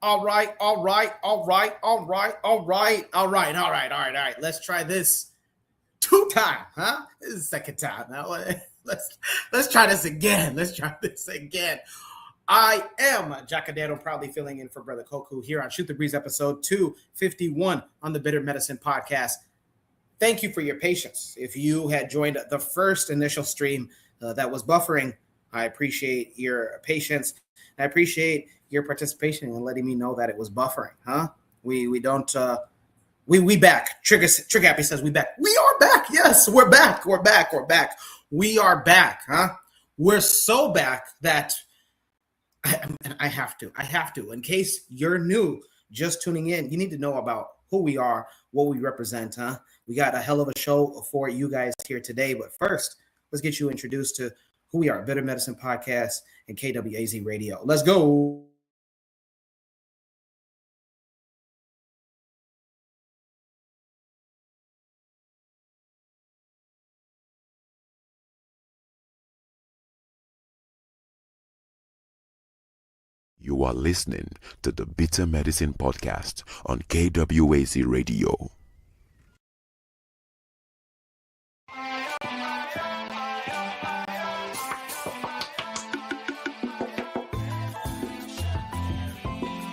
All right. Let's try this 2 times, huh? This is the second time. Now let's try this again. I am Jacadero, proudly filling in for Brother Koku here on Shoot the Breeze episode 251 on the Bitter Medicine podcast. Thank you for your patience. If you had joined the first initial stream that was buffering, I appreciate your patience. I appreciate your participation and letting me know that it was buffering, huh? We back. Trigger Happy says we back. We are back. Yes, we're back. We are back, huh? We're so back that I have to. In case you're new, just tuning in, you need to know about who we are, what we represent, huh? We got a hell of a show for you guys here today. But first, let's get you introduced to who we are, Bitter Medicine Podcast and KWAZ Radio. Let's go. You are listening to the Bitter Medicine Podcast on KWAZ Radio.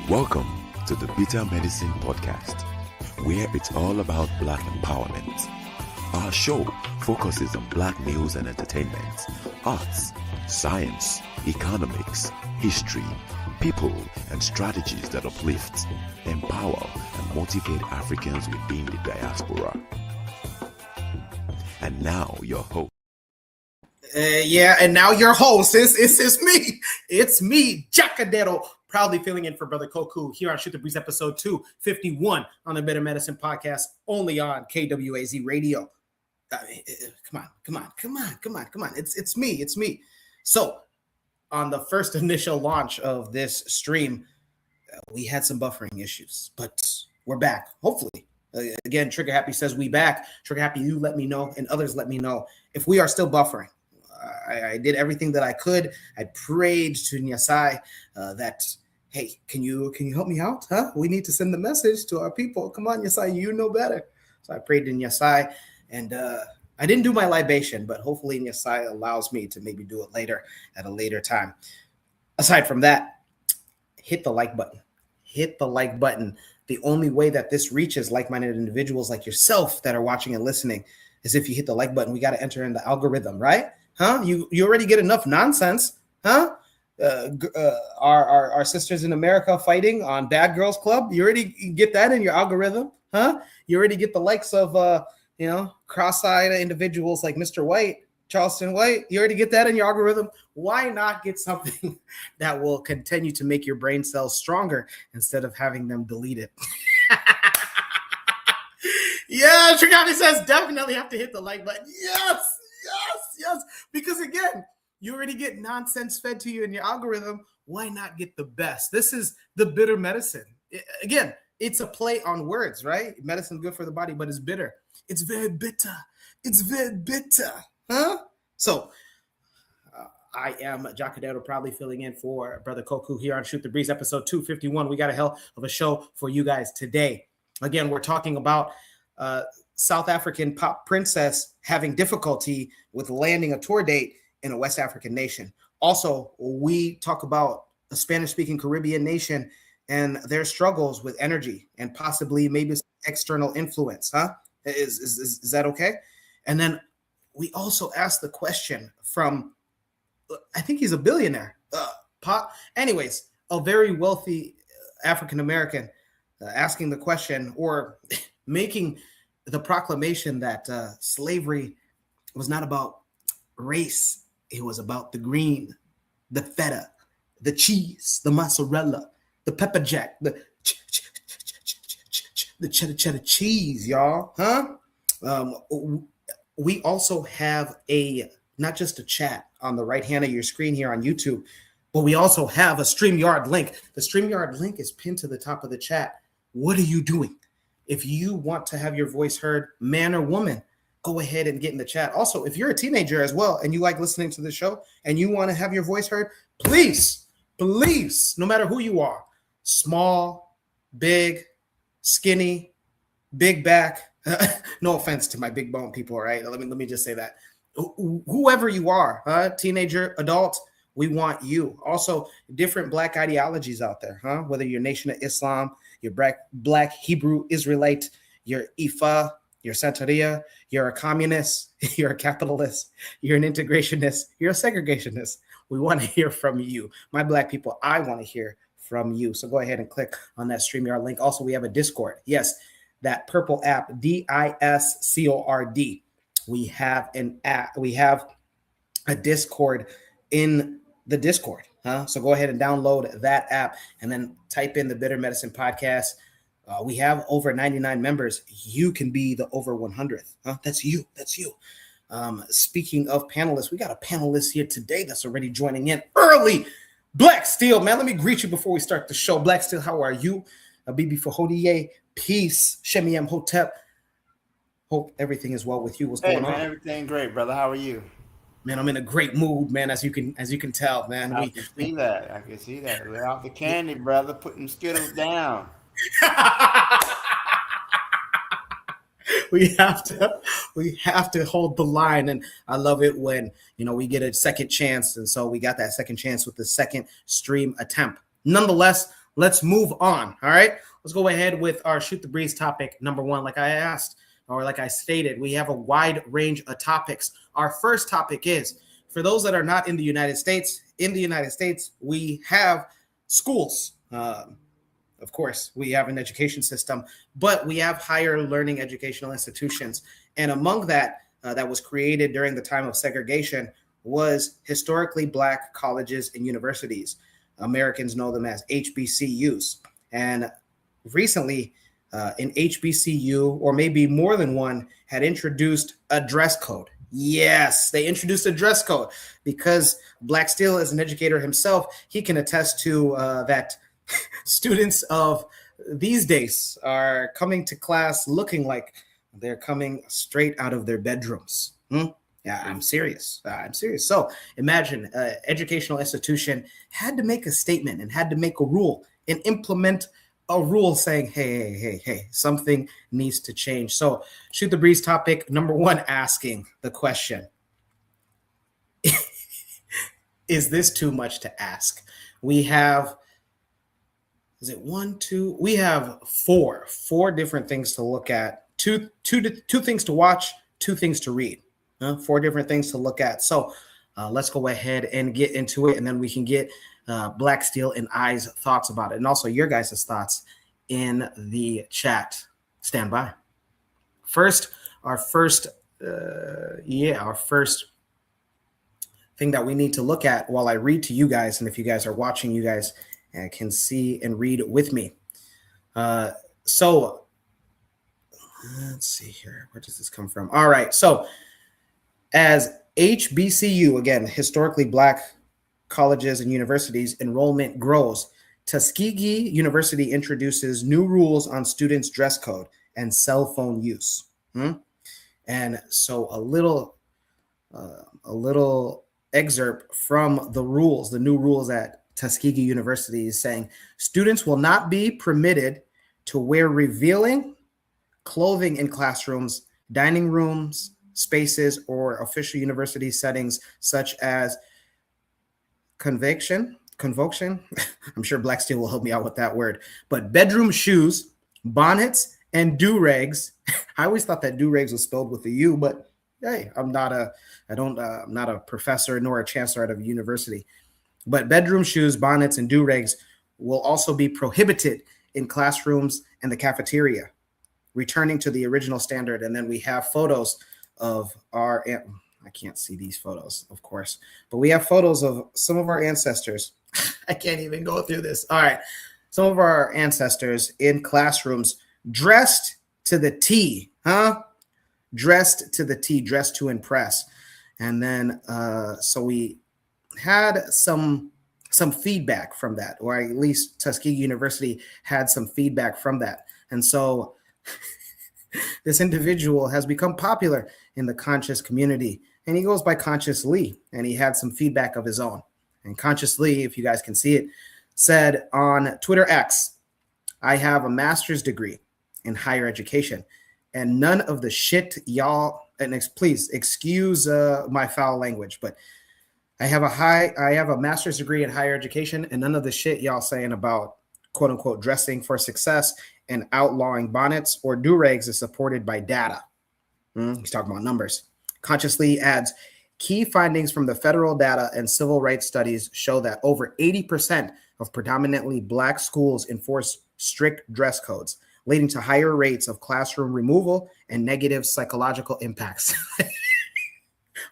Welcome to the Bitter Medicine Podcast, where it's all about Black empowerment. Our show focuses on Black news and entertainment, arts, science, economics, history, people, and strategies that uplift, empower, and motivate Africans within the diaspora. And now your host. And now your host is me. It's me, Jacadero, proudly filling in for Brother Koku here on Shoot the Breeze episode 251 on the Better Medicine Podcast, only on KWAZ Radio. Come on. It's me. So, on the first initial launch of this stream, we had some buffering issues, but we're back, hopefully. Again, Trigger Happy says we back. Trigger Happy, you let me know, and others let me know if we are still buffering. I did everything that I could. I prayed to Nyasai that, hey, can you help me out? Huh? We need to send the message to our people. Come on, Nyasai, you know better. So I prayed to Nyasai, and I didn't do my libation, but hopefully Nyasai allows me to maybe do it later at a later time. Aside from that, hit the like button. The only way that this reaches like-minded individuals like yourself that are watching and listening is if you hit the like button. We got to enter in the algorithm, right? Huh? You already get enough nonsense, huh? Our sisters in America fighting on Bad Girls Club. You already get that in your algorithm, huh? You already get the likes of cross-eyed individuals like Mr. White, Charleston White. You already get that in your algorithm. Why not get something that will continue to make your brain cells stronger instead of having them deleted? Yeah, Trigami says definitely have to hit the like button. Yes. Because again, you already get nonsense fed to you in your algorithm. Why not get the best? This is the bitter medicine. Again, it's a play on words, right? Medicine's good for the body, but it's bitter. It's very bitter. Huh? So, I am Jacadero, proudly filling in for Brother Koku here on Shoot the Breeze, episode 251. We got a hell of a show for you guys today. Again, we're talking about South African pop princess having difficulty with landing a tour date in a West African nation. Also, we talk about a Spanish-speaking Caribbean nation and their struggles with energy and possibly maybe external influence, huh? Is that okay? And then we also asked the question from, I think he's a billionaire. Anyways, a very wealthy African-American asking the question or making the proclamation that slavery was not about race. It was about the green, the feta, the cheese, the mozzarella, the pepper jack, the cheddar cheese, y'all, huh? We also have not just a chat on the right hand of your screen here on YouTube, but we also have a StreamYard link. The StreamYard link is pinned to the top of the chat. What are you doing? If you want to have your voice heard, man or woman, go ahead and get in the chat. Also, if you're a teenager as well and you like listening to the show and you want to have your voice heard, please, no matter who you are, small, big, skinny, big back. No offense to my big bone people, right? Let me just say that. Whoever you are, teenager, adult, we want you. Also, different Black ideologies out there, whether you're Nation of Islam, you're Black Hebrew Israelite, you're Ifa, you're Santeria, you're a communist, you're a capitalist, you're an integrationist, you're a segregationist. We want to hear from you. My Black people, I want to hear from you. So go ahead and click on that StreamYard link. Also, we have a Discord. Yes, that purple app, Discord. We have an app. We have a Discord in the Discord. So go ahead and download that app and then type in the Bitter Medicine Podcast. We have over 99 members. You can be the over 100th. That's you. That's you. Speaking of panelists, we got a panelist here today that's already joining in early. Black Steel, man, let me greet you before we start the show. Black Steel, how are you? Bibi Fahodiye, peace. Shemi M. Hotep. Hope everything is well with you. What's going on? Everything great, brother. How are you? Man, I'm in a great mood, man, as you can tell, man. I can see that. Without the candy, brother, putting Skittles down. we have to hold the line, and I love it when we get a second chance, and so we got that second chance with the second stream attempt. Nonetheless, let's move on. All right, let's go ahead with our Shoot the Breeze topic number one. Like I asked, or like I stated, we have a wide range of topics. Our first topic is, for those that are not in the United States, we have schools. Of course, we have an education system, but we have higher learning educational institutions. And among that, that was created during the time of segregation was historically Black colleges and universities. Americans know them as HBCUs. And recently, an HBCU, or maybe more than one, had introduced a dress code. Yes, they introduced a dress code because Black Steel, as an educator himself, he can attest to that students of these days are coming to class looking like they're coming straight out of their bedrooms. Yeah, I'm serious. So imagine an educational institution had to make a statement and had to make a rule and implement a rule saying, hey, something needs to change. So Shoot the Breeze topic number one, asking the question, is this too much to ask? We have, we have four different things to look at, two things to watch, two things to read, four different things to look at. So let's go ahead and get into it, and then we can get Black Steel and I's thoughts about it, and also your guys' thoughts in the chat. Stand by. Our first thing that we need to look at while I read to you guys, and if you guys are watching, you guys can see and read with me. So let's see here. Where does this come from? All right. So as HBCU, again, historically Black colleges and universities, enrollment grows, Tuskegee University introduces new rules on students' dress code and cell phone use. And so a little excerpt from the rules, the new rules at Tuskegee University is saying, students will not be permitted to wear revealing clothing in classrooms, dining rooms, spaces, or official university settings such as convocation. I'm sure Black Steel will help me out with that word. But bedroom shoes, bonnets, and do-rags. I always thought that do-rags was spelled with a U, but hey, I'm not a professor nor a chancellor at a university. But bedroom shoes, bonnets, and do-rags will also be prohibited in classrooms and the cafeteria, returning to the original standard. And then we have photos of I can't see these photos, of course, but we have photos of some of our ancestors. I can't even go through this. All right. Some of our ancestors in classrooms dressed to the T, dressed to the T, dressed to impress. And then, so we had some feedback from that, or at least Tuskegee University had some feedback from that. And so this individual has become popular in the conscious community, and he goes by Conscious Lee, and he had some feedback of his own. And Conscious Lee, if you guys can see it, said on Twitter X, I have a master's degree in higher education, and none of the shit y'all, and please excuse my foul language, but I have a master's degree in higher education, and none of the shit y'all saying about quote unquote dressing for success and outlawing bonnets or do-rags is supported by data. He's talking about numbers. Consciously adds, key findings from the federal data and civil rights studies show that over 80% of predominantly Black schools enforce strict dress codes, leading to higher rates of classroom removal and negative psychological impacts.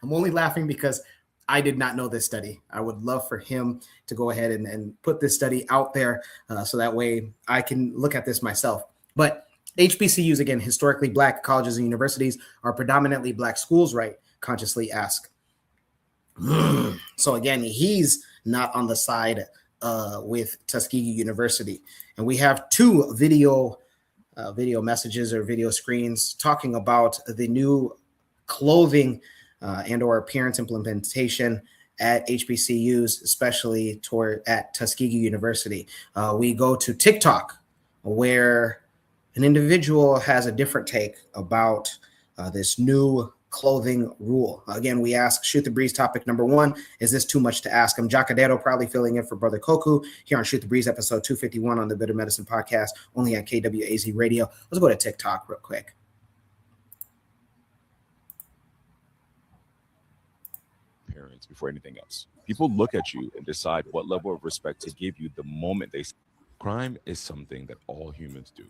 I'm only laughing because I did not know this study. I would love for him to go ahead and put this study out there so that way I can look at this myself. But HBCUs, again, historically Black colleges and universities, are predominantly Black schools, right? Consciously ask. So again, he's not on the side with Tuskegee University. And we have two video messages or video screens talking about the new clothing and or appearance implementation at HBCUs, especially at Tuskegee University. We go to TikTok, where an individual has a different take about this new clothing rule. Again, we ask Shoot the Breeze topic number 1, is this too much to ask? I'm Jacadero, proudly filling in for Brother Koku here on Shoot the Breeze episode 251 on the Bitter Medicine podcast, only on KWAZ radio. Let's go to TikTok real quick. Parents before anything else. People look at you and decide what level of respect to give you the moment they see. Crime is something that all humans do.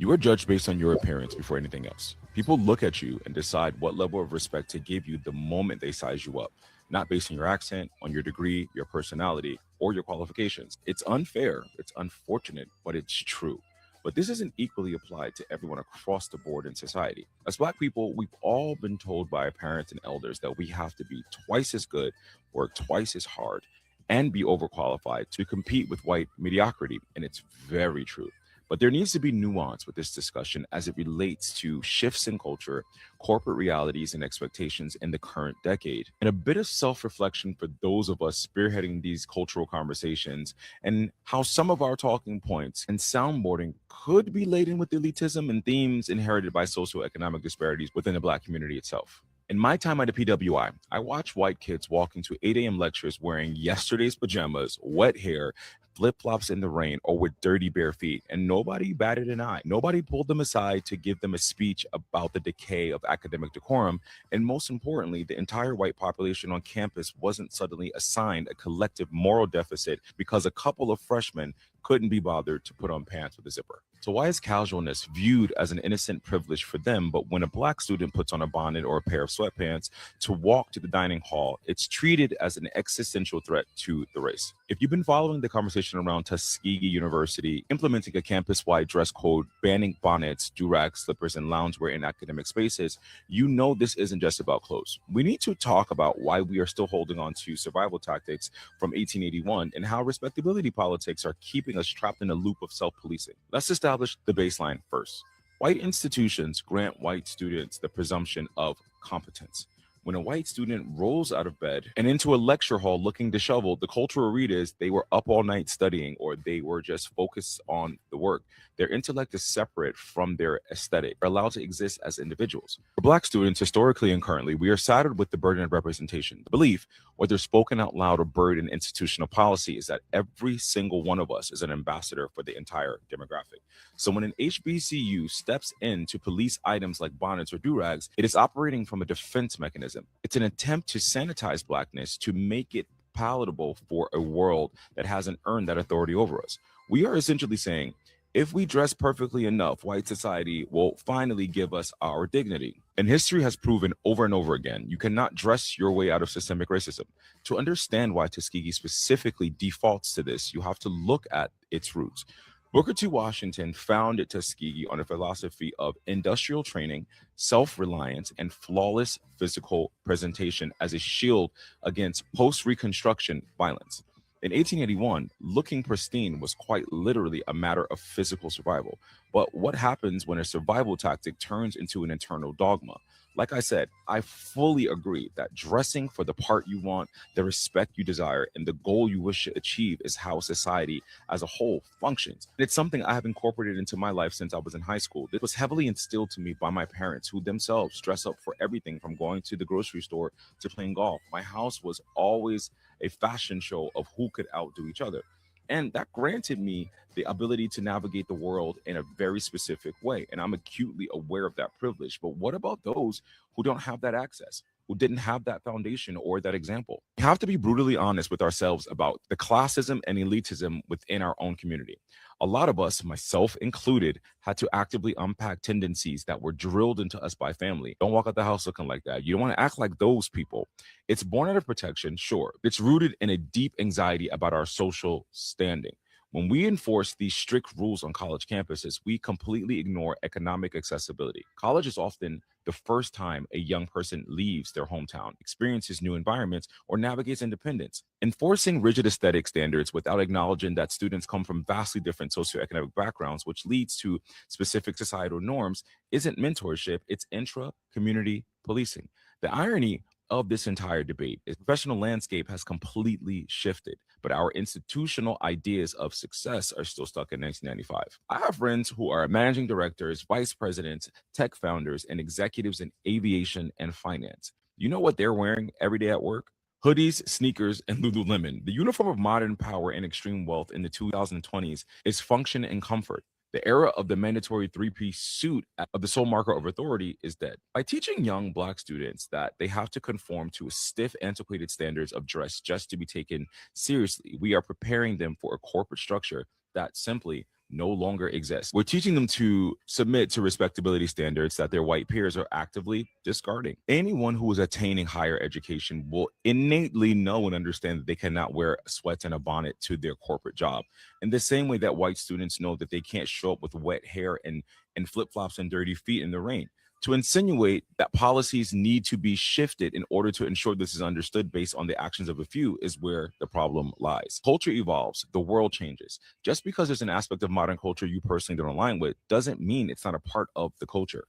You are judged based on your appearance before anything else. People look at you and decide what level of respect to give you the moment they size you up, not based on your accent, on your degree, your personality, or your qualifications. It's unfair, it's unfortunate, but it's true. But this isn't equally applied to everyone across the board in society. As Black people, we've all been told by our parents and elders that we have to be twice as good, work twice as hard, and be overqualified to compete with white mediocrity. And it's very true. But there needs to be nuance with this discussion as it relates to shifts in culture, corporate realities, and expectations in the current decade, and a bit of self-reflection for those of us spearheading these cultural conversations, and how some of our talking points and soundboarding could be laden with elitism and themes inherited by socioeconomic disparities within the Black community itself. In my time at the PWI, I watched white kids walk into 8 a.m. lectures wearing yesterday's pajamas, wet hair, flip-flops in the rain, or with dirty bare feet, and nobody batted an eye. Nobody pulled them aside to give them a speech about the decay of academic decorum, and most importantly, the entire white population on campus wasn't suddenly assigned a collective moral deficit because a couple of freshmen couldn't be bothered to put on pants with a zipper. So why is casualness viewed as an innocent privilege for them, but when a Black student puts on a bonnet or a pair of sweatpants to walk to the dining hall, it's treated as an existential threat to the race? If you've been following the conversation around Tuskegee University implementing a campus-wide dress code, banning bonnets, do-rags, slippers, and loungewear in academic spaces, you know this isn't just about clothes. We need to talk about why we are still holding on to survival tactics from 1881 and how respectability politics are keeping us trapped in a loop of self-policing. Let's establish the baseline first. White institutions grant white students the presumption of competence. When a white student rolls out of bed and into a lecture hall looking disheveled, the cultural read is they were up all night studying, or they were just focused on the work. Their intellect is separate from their aesthetic. They're allowed to exist as individuals. For Black students, historically and currently, we are saddled with the burden of representation. The belief, whether spoken out loud or buried in institutional policy, is that every single one of us is an ambassador for the entire demographic. So when an HBCU steps in to police items like bonnets or do-rags, it is operating from a defense mechanism. It's an attempt to sanitize Blackness to make it palatable for a world that hasn't earned that authority over us. We are essentially saying, if we dress perfectly enough, white society will finally give us our dignity. And history has proven over and over again, you cannot dress your way out of systemic racism. To understand why Tuskegee specifically defaults to this, you have to look at its roots. Booker T. Washington founded Tuskegee on a philosophy of industrial training, self-reliance, and flawless physical presentation as a shield against post-Reconstruction violence. In 1881, looking pristine was quite literally a matter of physical survival. But what happens when a survival tactic turns into an internal dogma? Like I said, I fully agree that dressing for the part you want, the respect you desire, and the goal you wish to achieve is how society as a whole functions. It's something I have incorporated into my life since I was in high school. It was heavily instilled to me by my parents, who themselves dress up for everything from going to the grocery store to playing golf. My house was always a fashion show of who could outdo each other. And that granted me the ability to navigate the world in a very specific way. And I'm acutely aware of that privilege. But what about those who don't have that access, who didn't have that foundation or that example? We have to be brutally honest with ourselves about the classism and elitism within our own community. A lot of us, myself included, had to actively unpack tendencies that were drilled into us by family. Don't walk out the house looking like that. You don't want to act like those people. It's born out of protection, sure. It's rooted in a deep anxiety about our social standing. When we enforce these strict rules on college campuses, we completely ignore economic accessibility. College is often the first time a young person leaves their hometown, experiences new environments, or navigates independence. Enforcing rigid aesthetic standards without acknowledging that students come from vastly different socioeconomic backgrounds, which leads to specific societal norms, isn't mentorship, it's intra-community policing. The irony of this entire debate is the professional landscape has completely shifted, but our institutional ideas of success are still stuck in 1995. I have friends who are managing directors, vice presidents, tech founders, and executives in aviation and finance. You know what they're wearing every day at work? Hoodies, sneakers, and Lululemon. The uniform of modern power and extreme wealth in the 2020s is function and comfort. The era of the mandatory three-piece suit of the sole marker of authority is dead. By teaching young Black students that they have to conform to stiff, antiquated standards of dress just to be taken seriously, we are preparing them for a corporate structure that simply no longer exists. We're teaching them to submit to respectability standards that their white peers are actively discarding. Anyone who is attaining higher education will innately know and understand that they cannot wear sweats and a bonnet to their corporate job. In the same way that white students know that they can't show up with wet hair and flip-flops and dirty feet in the rain. To insinuate that policies need to be shifted in order to ensure this is understood based on the actions of a few is where the problem lies. Culture evolves, the world changes. Just because there's an aspect of modern culture you personally don't align with doesn't mean it's not a part of the culture.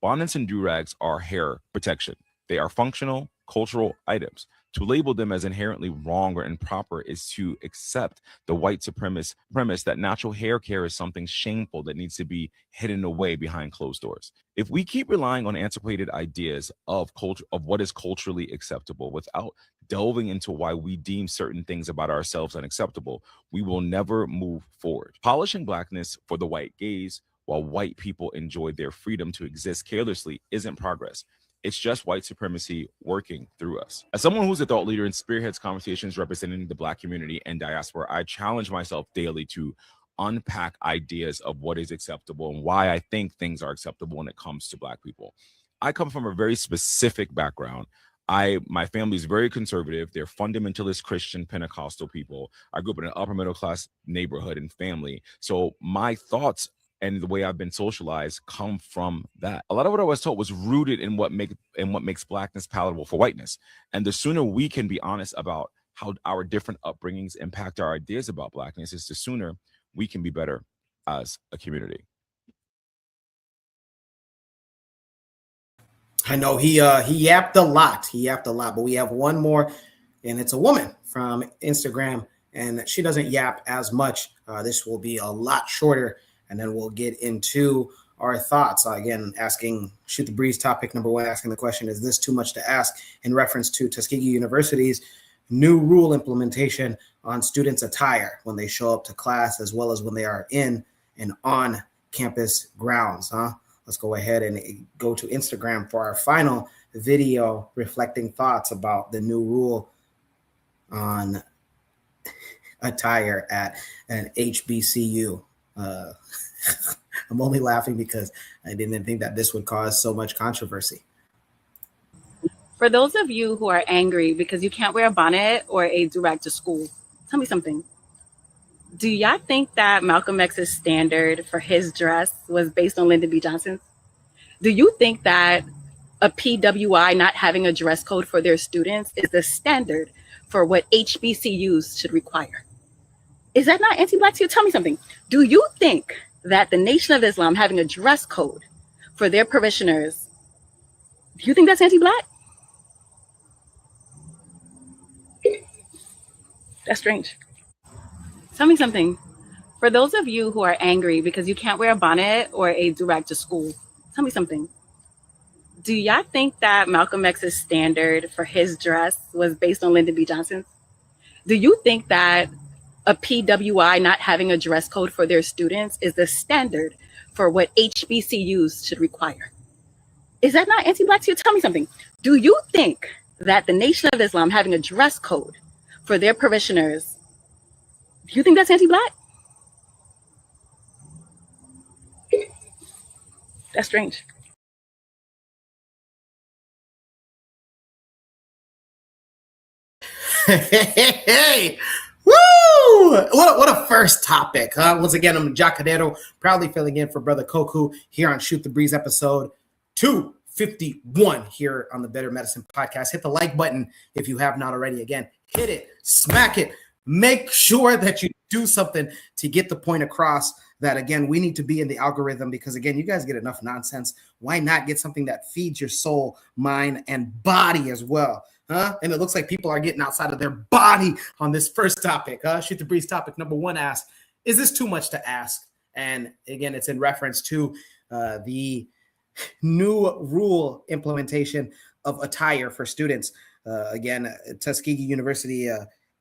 Bonnets and do-rags are hair protection. They are functional, cultural items. To label them as inherently wrong or improper is to accept the white supremacist premise that natural hair care is something shameful that needs to be hidden away behind closed doors. If we keep relying on antiquated ideas of culture, of what is culturally acceptable, without delving into why we deem certain things about ourselves unacceptable, we will never move forward. Polishing Blackness for the white gaze while white people enjoy their freedom to exist carelessly isn't progress. It's just white supremacy working through us. As someone who's a thought leader and spearheads conversations representing the Black community and diaspora, I challenge myself daily to unpack ideas of what is acceptable and why I think things are acceptable when it comes to Black people. I come from a very specific background. My family is very conservative. They're fundamentalist Christian Pentecostal people. I grew up in an upper middle class neighborhood and family. So my thoughts and the way I've been socialized come from that. A lot of what I was taught was rooted in what makes Blackness palatable for whiteness. And the sooner we can be honest about how our different upbringings impact our ideas about Blackness, is the sooner we can be better as a community. I know he yapped a lot. But we have one more, and it's a woman from Instagram, and she doesn't yap as much. This will be a lot shorter, and then we'll get into our thoughts. Again, asking, Shoot the Breeze topic number one, asking the question, is this too much to ask, in reference to Tuskegee University's new rule implementation on students' attire when they show up to class, as well as when they are in and on campus grounds. Let's go ahead and go to Instagram for our final video reflecting thoughts about the new rule on attire at an HBCU. I'm only laughing because I didn't think that this would cause so much controversy. For those of you who are angry because you can't wear a bonnet or a do-rag to school, tell me something. Do y'all think that Malcolm X's standard for his dress was based on Lyndon B. Johnson's? Do you think that a PWI not having a dress code for their students is the standard for what HBCUs should require? Is that not anti-Black to you? Tell me something. Do you think that the Nation of Islam having a dress code for their parishioners Do you think that's anti-Black? That's strange. Tell me something. For those of you who are angry because you can't wear a bonnet or a do-rag to school, tell me something. Do y'all think that Malcolm X's standard for his dress was based on Lyndon B. Johnson's? Do you think that a PWI not having a dress code for their students is the standard for what HBCUs should require? Is that not anti-Black to you? Tell me something. Do you think that the Nation of Islam having a dress code for their parishioners, do you think that's anti-Black? That's strange. Hey, woo! What a first topic, huh? Once again, I'm Jacadero, proudly filling in for Brother Koku here on Shoot the Breeze episode 251 here on the Better Medicine Podcast. Hit the like button if you have not already. Again, hit it, smack it. Make sure that you do something to get the point across that, again, we need to be in the algorithm because, again, you guys get enough nonsense. Why not get something that feeds your soul, mind, and body as well? Huh? And it looks like people are getting outside of their body on this first topic. Shoot the Breeze topic number one asks, is this too much to ask? And again, it's in reference to the new rule implementation of attire for students. Again, Tuskegee University,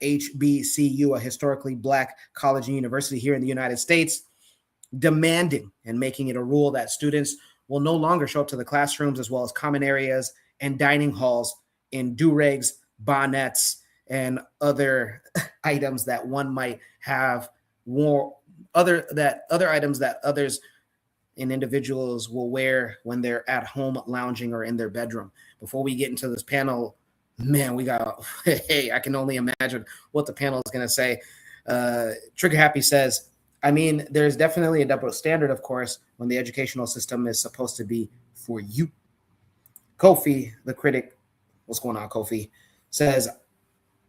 HBCU, a historically Black college and university here in the United States, demanding and making it a rule that students will no longer show up to the classrooms as well as common areas and dining halls in do-rags, bonnets, and other items that one might have other items that others and individuals will wear when they're at home lounging or in their bedroom. Before we get into this panel, man, I can only imagine what the panel is going to say. Trigger Happy says, I mean, there's definitely a double standard, of course, when the educational system is supposed to be for you. Kofi, the critic, what's going on, Kofi, says,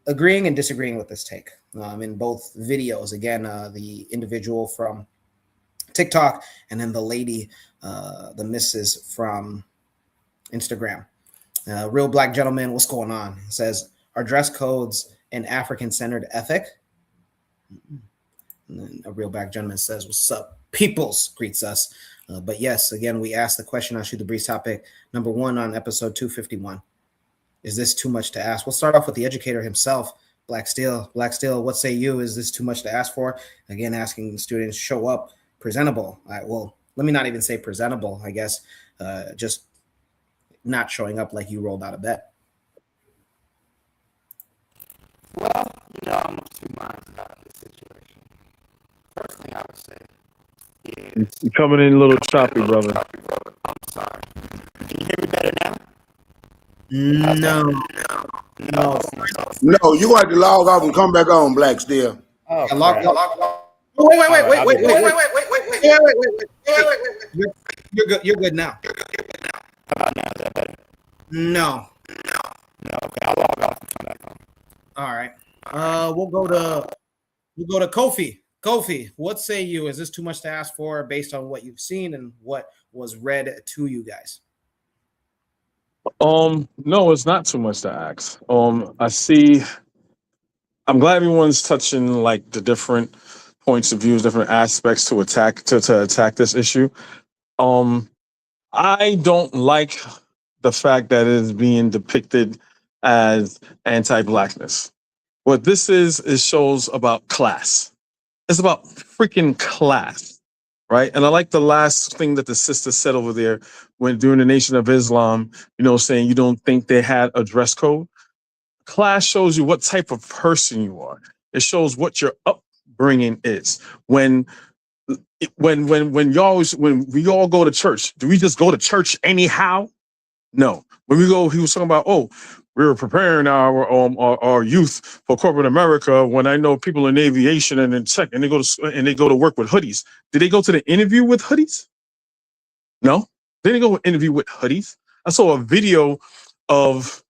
agreeing and disagreeing with this take in both videos. Again, the individual from TikTok and then the lady, the missus from Instagram. Real Black Gentleman, what's going on? Says, are dress codes an African-centered ethic? And then a Real Black Gentleman says, what's up, peoples, greets us. But yes, again, we asked the question on Shoot the Breeze topic number one on episode 251. Is this too much to ask? We'll start off with the educator himself, Black Steel. Black Steel, what say you? Is this too much to ask for? Again, asking students show up presentable. Well, let me not even say presentable, I guess. Just not showing up like you rolled out of bed. Well, I'm of two minds about this situation. First thing I would say is... You're coming in a little choppy, brother. I'm sorry. Can you hear me better now? No, you got to log off and come back on, Black Steel. Oh, Wait. You're good now. How about now? Is that better? No. Okay, I'll log off and come back on. All right. We'll go to Kofi. Kofi, what say you? Is this too much to ask for based on what you've seen and what was read to you guys? No, it's not too much to ask. I'm glad everyone's touching like the different points of views, different aspects to attack this issue. I don't like the fact that it is being depicted as anti-Blackness. What this is shows about class. It's about freaking class, right? And I like the last thing that the sister said over there when during the Nation of Islam, saying you don't think they had a dress code. Class shows you what type of person you are. It shows what your upbringing is. When we all go to church, do we just go to church anyhow? No. When we go, he was talking about, we were preparing our youth for corporate America. When I know people in aviation and in tech, and they go to work with hoodies. Did they go to the interview with hoodies? No, they didn't go to interview with hoodies. I saw a video of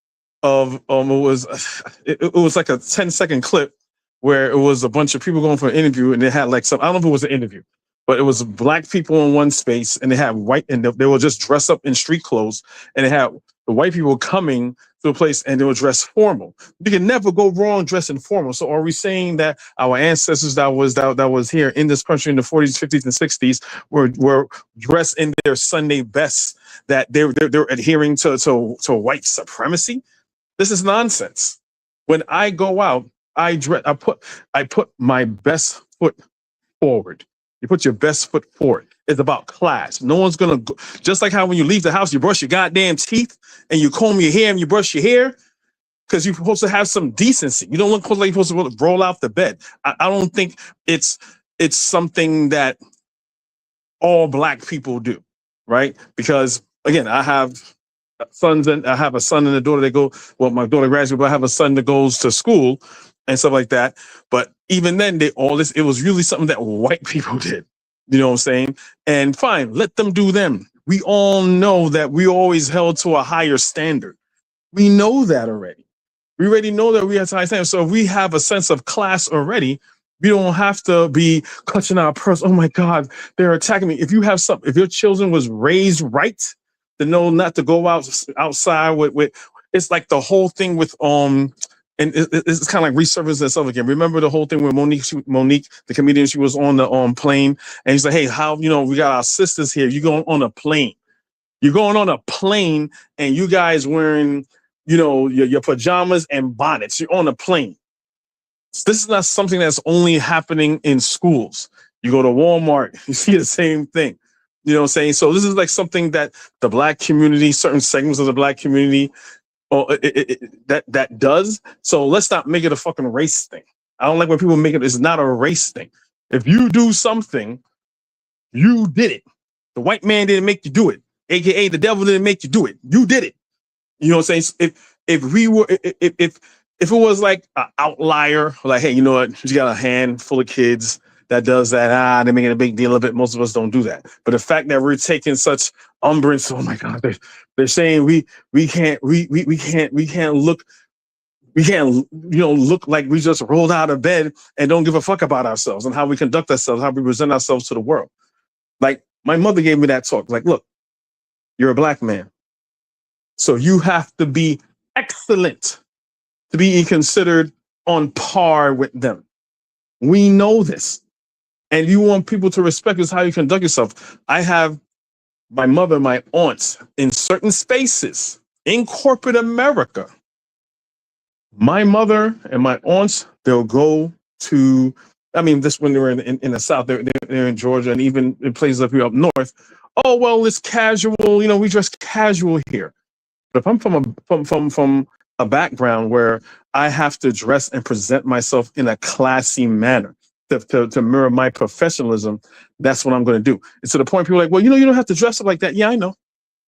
it was like a 10-second clip where it was a bunch of people going for an interview, and they had like I don't know if it was an interview, but it was Black people in one space, and they had white, and they were just dressed up in street clothes, and they had The white people coming to a place and they will dress formal. You can never go wrong dressing formal. So are we saying that our ancestors that was here in this country in the 40s, 50s, and 60s were dressed in their Sunday best, that they're adhering to white supremacy? This is nonsense. When I go out, I put my best foot forward. You put your best foot forward. It's about class. No one's gonna go, just like how when you leave the house, you brush your goddamn teeth and you comb your hair and you brush your hair, because you're supposed to have some decency. You don't look like you're supposed to roll out the bed. I don't think it's something that all black people do, right? Because again, I have sons and I have a son and a daughter that go. Well, my daughter graduated, but I have a son that goes to school and stuff like that. But even then, it was really something that white people did. You know what I'm saying? And fine, let them do them. We all know that we always held to a higher standard. We know that already. We already know that we have high standards. So if we have a sense of class already, we don't have to be clutching our purse. Oh my God, they're attacking me. If your children was raised right, to know not to go outside with it's like the whole thing with and it's kind of like resurfacing itself again. Remember the whole thing with Monique, the comedian, she was on the plane and he's like, hey, how, we got our sisters here. You're going on a plane. You're going on a plane and you guys wearing, your pajamas and bonnets. You're on a plane. This is not something that's only happening in schools. You go to Walmart, you see the same thing. You know what I'm saying? So this is like something that the black community, certain segments of the black community, that does. So let's not make it a fucking race thing. I don't like when people make it's not a race thing. If you do something, you did it. The white man didn't make you do it. AKA the devil didn't make you do it. You did it. You know what I'm saying? If it was like an outlier, like, hey, you know what? You got a handful of kids that does that. They're making a big deal of it. Most of us don't do that. But the fact that we're taking such umbrage, oh my God, they're saying we can't look like we just rolled out of bed and don't give a fuck about ourselves and how we conduct ourselves, how we present ourselves to the world. Like my mother gave me that talk. Like, look, you're a black man, so you have to be excellent to be considered on par with them. We know this. And you want people to respect is how you conduct yourself. I have my mother, my aunts in certain spaces in corporate America. My mother and my aunts, they'll go to, this when they were in the South, they're in Georgia and even in places up here up north. Oh, well, it's casual. We dress casual here. But if I'm from a background where I have to dress and present myself in a classy manner, to mirror my professionalism, that's what I'm going to do. And to the point people are like, well, you don't have to dress up like that. Yeah, I know.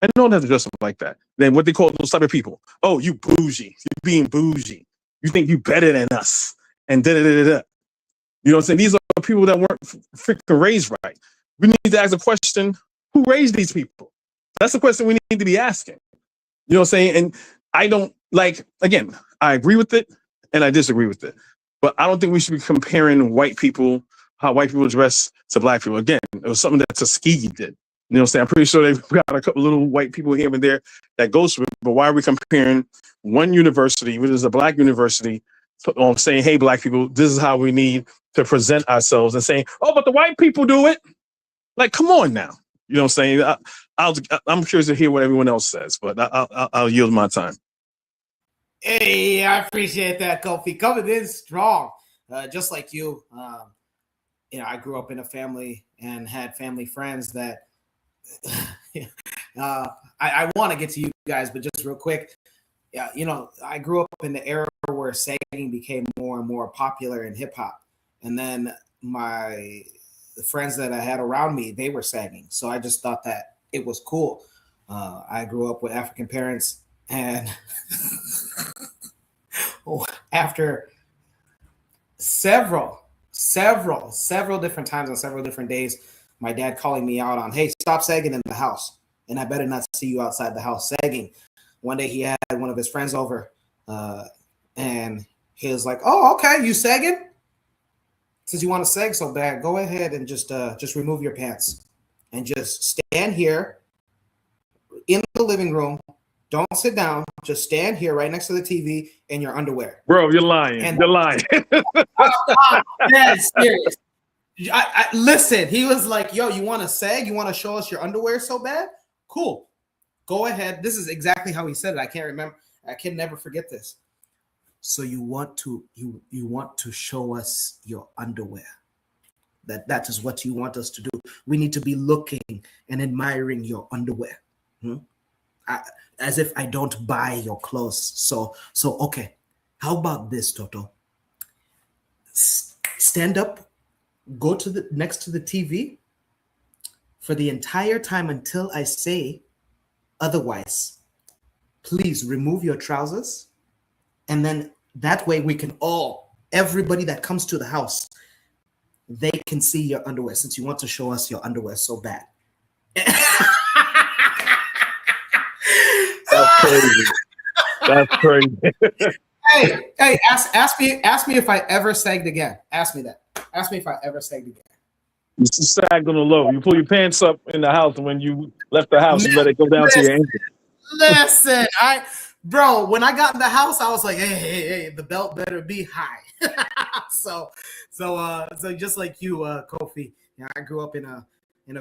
I don't have to dress up like that. Then what they call those type of people? Oh, you bougie. You're being bougie. You think you better than us. And da-da-da-da-da. You know what I'm saying? These are people that weren't freaking raised right. We need to ask the question, who raised these people? That's the question we need to be asking. You know what I'm saying? And I don't again, I agree with it and I disagree with it. But I don't think we should be comparing how white people dress to black people. Again, it was something that Tuskegee did. You know what I'm saying? I'm pretty sure they've got a couple little white people here and there that goes through it. But why are we comparing one university, which is a black university, saying, hey, black people, this is how we need to present ourselves, and saying, oh, but the white people do it. Like, come on now. You know what I'm saying? I'm curious to hear what everyone else says, but I'll yield my time. Hey, I appreciate that, Kofi. Coming in strong, just like you. I grew up in a family and had family friends that I want to get to you guys, but just real quick, I grew up in the era where sagging became more and more popular in hip hop, and then the friends that I had around me, they were sagging, so I just thought that it was cool. I grew up with African parents, and after several different times on several different days, my dad calling me out on, hey, stop sagging in the house, and I better not see you outside the house sagging. One day he had one of his friends over, and he was like, oh, okay, you sagging? Since you want to sag so bad, go ahead and just remove your pants and just stand here in the living room Don't sit down. Just stand here right next to the TV in your underwear. Bro, you're lying. And you're lying. I'm dead serious. Listen, he was like, yo, you want to sag? You want to show us your underwear so bad? Cool. Go ahead. This is exactly how he said it. I can't remember. I can never forget this. So you want to show us your underwear. That is what you want us to do. We need to be looking and admiring your underwear. As if I don't buy your clothes. So okay. How about this, Toto? Stand up, go to the next to the TV for the entire time until I say otherwise. Please remove your trousers, and then that way we can everybody that comes to the house, they can see your underwear since you want to show us your underwear so bad. That's crazy. That's crazy. Hey, ask me if I ever sagged again. Ask me that. Ask me if I ever sagged again. You sagged on the low. You pull your pants up in the house, and when you left the house, you let it go down to your ankle. Listen, bro, when I got in the house, I was like, hey, the belt better be high. So just like you, Kofi, I grew up in a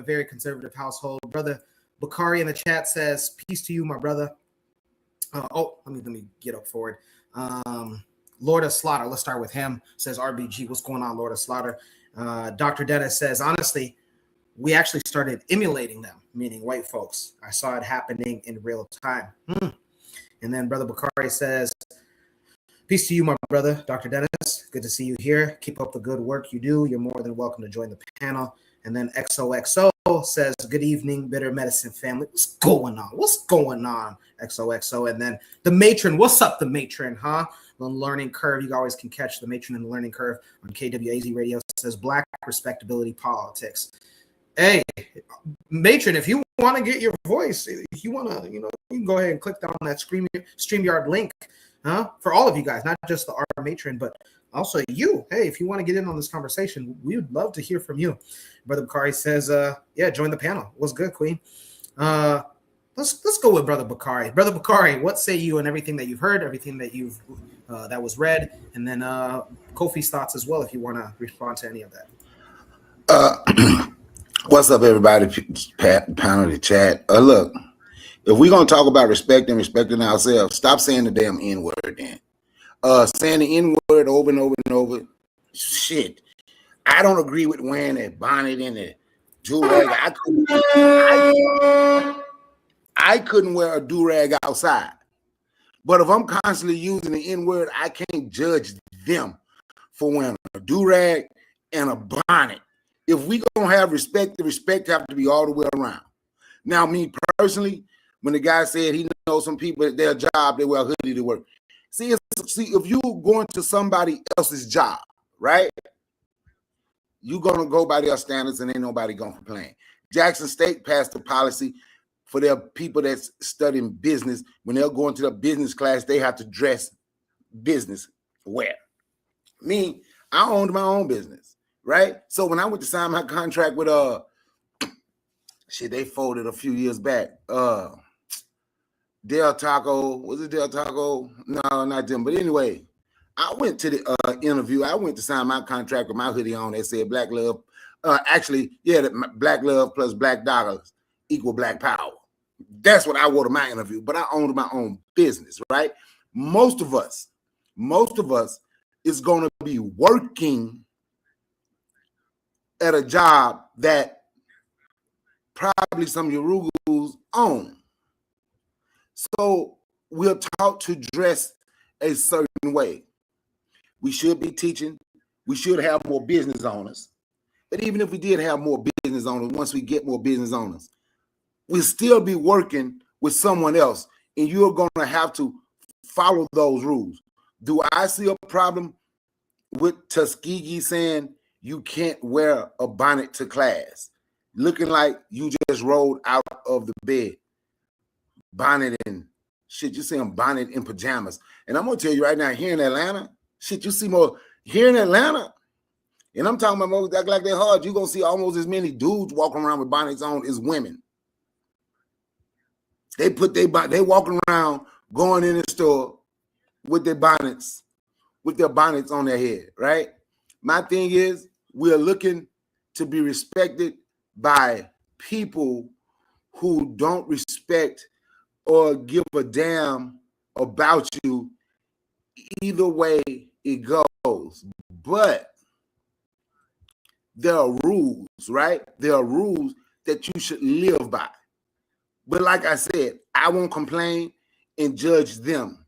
very conservative household. Brother Bakari in the chat says, peace to you, my brother. Let me get up forward. Lord of Slaughter, let's start with him, says RBG. What's going on, Lord of Slaughter? Dr. Dennis says, honestly, we actually started emulating them, meaning white folks. I saw it happening in real time. And then Brother Bakari says, peace to you, my brother, Dr. Dennis. Good to see you here. Keep up the good work you do. You're more than welcome to join the panel. And then XOXO says, good evening, Bitter Medicine family. What's going on? What's going on, XOXO? And then the matron. What's up, the matron, huh? The Learning Curve. You always can catch the matron in the Learning Curve on KWAZ Radio. It says Black Respectability Politics. Hey, matron, if you want to get your voice, if you want to, you can go ahead and click down that StreamYard link, huh? For all of you guys, not just our matron, but also you. Hey, if you want to get in on this conversation, we would love to hear from you. Brother Bakari says, join the panel. What's good, Queen? Let's go with Brother Bakari. Brother Bakari, what say you on everything that you've heard, everything that you've that was read, and then Kofi's thoughts as well, if you want to respond to any of that. What's up, everybody? Panel the chat. Look, if we're gonna talk about respect and respecting ourselves, stop saying the damn N-word then. Saying the N-word over and over and over. Shit. I don't agree with wearing a bonnet and a do-rag. I couldn't wear a do-rag outside. But if I'm constantly using the N-word, I can't judge them for wearing a do-rag and a bonnet. If we gonna have respect, the respect have to be all the way around. Now, me personally, when the guy said he knows some people at their job, they wear a hoodie to work. See, if you going to somebody else's job, right? You're gonna go by their standards, and ain't nobody gonna complain. Jackson State passed a policy for their people that's studying business. When they're going to the business class, they have to dress business wear. Me, I owned my own business, right? So when I went to sign my contract with they folded a few years back. Del Taco, was it Del Taco? No, not them. But anyway, I went to the interview. I went to sign my contract with my hoodie on that said Black Love. Black Love plus Black Dollars equal Black Power. That's what I wore to my interview. But I owned my own business, right? Most of us is going to be working at a job that probably some Yorugus own. So we're taught to dress a certain way. We should be teaching. We should have more business owners. But even if we did have more business owners, once we get more business owners, we'll still be working with someone else, and you're going to have to follow those rules. Do I see a problem with Tuskegee saying you can't wear a bonnet to class, looking like you just rolled out of the bed? Bonnet and shit, you see them bonnet in pajamas. And I'm going to tell you right now, here in Atlanta, shit, you see more here in Atlanta. And I'm talking about most act like they're hard. You're going to see almost as many dudes walking around with bonnets on as women. They walking around going in the store with their bonnets on their head, right? My thing is, we're looking to be respected by people who don't respect or give a damn about you either way it goes. But there are rules, right? There are rules that you should live by. But like I said, I won't complain and judge them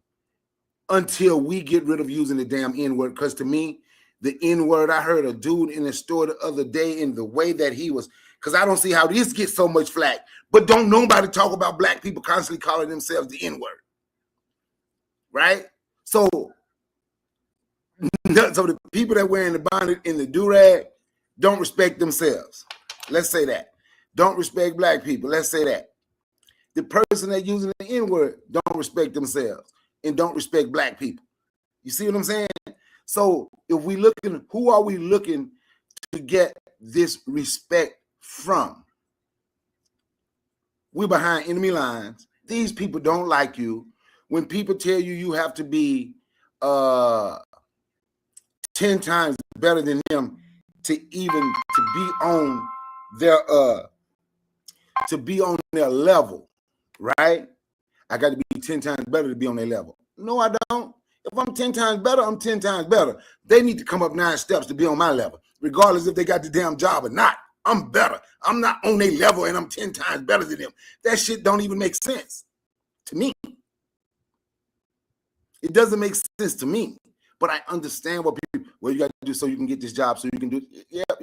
until we get rid of using the damn N-word. Because to me, the N-word, I heard a dude in the store the other day in the way that he was, because I don't see how this gets so much flack, but don't nobody talk about black people constantly calling themselves the N-word, right? So the people that wearing the bonnet and the do-rag don't respect themselves. Let's say that. Don't respect black people. Let's say that. The person that using the N-word don't respect themselves and don't respect black people. You see what I'm saying? So if we looking, who are we looking to get this respect from? We're behind enemy lines. These people don't like you. When people tell you you have to be 10 times better than them to be on their level, right? I got to be 10 times better to be on their level. No, I don't. If I'm 10 times better, I'm 10 times better. They need to come up 9 steps to be on my level, regardless if they got the damn job or not. I'm better. I'm not on their level and I'm 10 times better than them. That shit don't even make sense to me. It doesn't make sense to me. But I understand what people, you got to do so you can get this job, so you can do. Yep.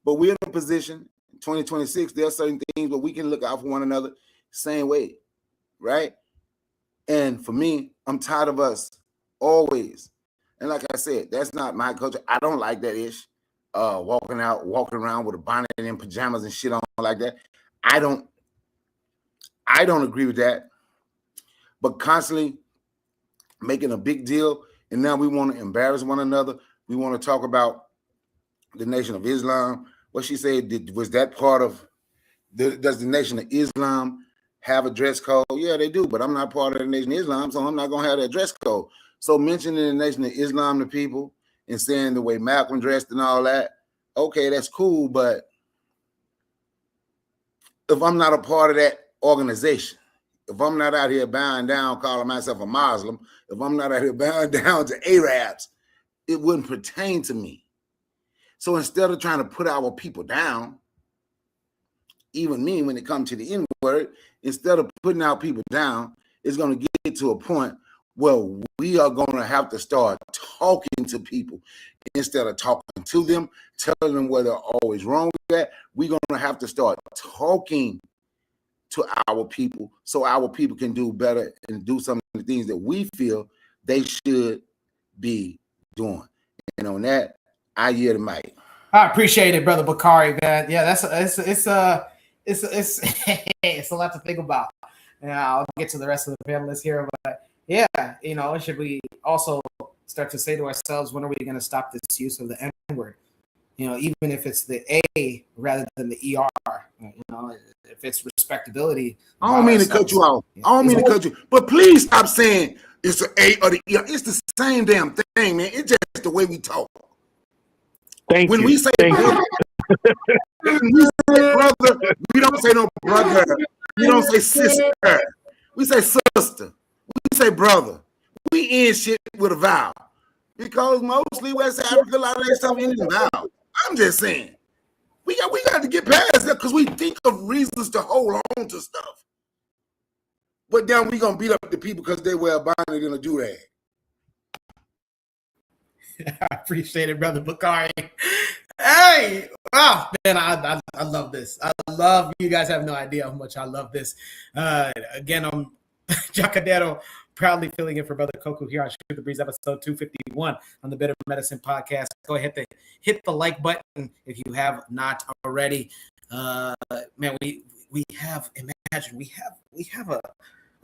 But we're in a position, 2026, there are certain things where we can look out for one another same way, right? And for me, I'm tired of us always. And like I said, that's not my culture. I don't like that ish. Walking around with a bonnet and pajamas and shit on like that. I don't agree with that. But constantly making a big deal, and now we want to embarrass one another. We want to talk about the Nation of Islam. What she said, was that part of does the Nation of Islam have a dress code? Yeah, they do, but I'm not part of the Nation of Islam, so I'm not going to have that dress code. So mentioning the Nation of Islam to people and saying the way Malcolm dressed and all that, okay, that's cool, but if I'm not a part of that organization, if I'm not out here bowing down, calling myself a Muslim, if I'm not out here bowing down to Arabs, it wouldn't pertain to me. So instead of trying to put our people down, even me, when it comes to the N-word, instead of putting our people down, it's going to get to a point where we are going to have to start talking to people instead of talking to them, telling them where they're always wrong with that. We're going to have to start talking to our people so our people can do better and do some of the things that we feel they should be doing. And on that, I yield the mic. I appreciate it, Brother Bakari, man. Yeah, it's a lot to think about. And I'll get to the rest of the panelists here, but yeah, should we also start to say to ourselves, when are we going to stop this use of the N-word? Even if it's the A rather than the ER, if it's respectability. I don't mean to cut you off. I don't mean to cut you, but please stop saying it's the A or the ER. It's the same damn thing, man. It's just the way we talk. When we say brother, we don't say no brother. We don't say sister. We say sister. We say brother. We end shit with a vowel. Because mostly West Africa, a lot of that stuff ends in vowel. I'm just saying. We got to get past that because we think of reasons to hold on to stuff. But then we're going to beat up the people because they wear a bonnet and a do-rag. I appreciate it, Brother Bakari. Hey, wow, man, I love this. I love, you guys have no idea how much I love this. Again, I'm Jacadero, proudly filling in for Brother Koku here on Shoot the Breeze, episode 251 on the Better Medicine podcast. Go ahead and hit the like button if you have not already. Man, we have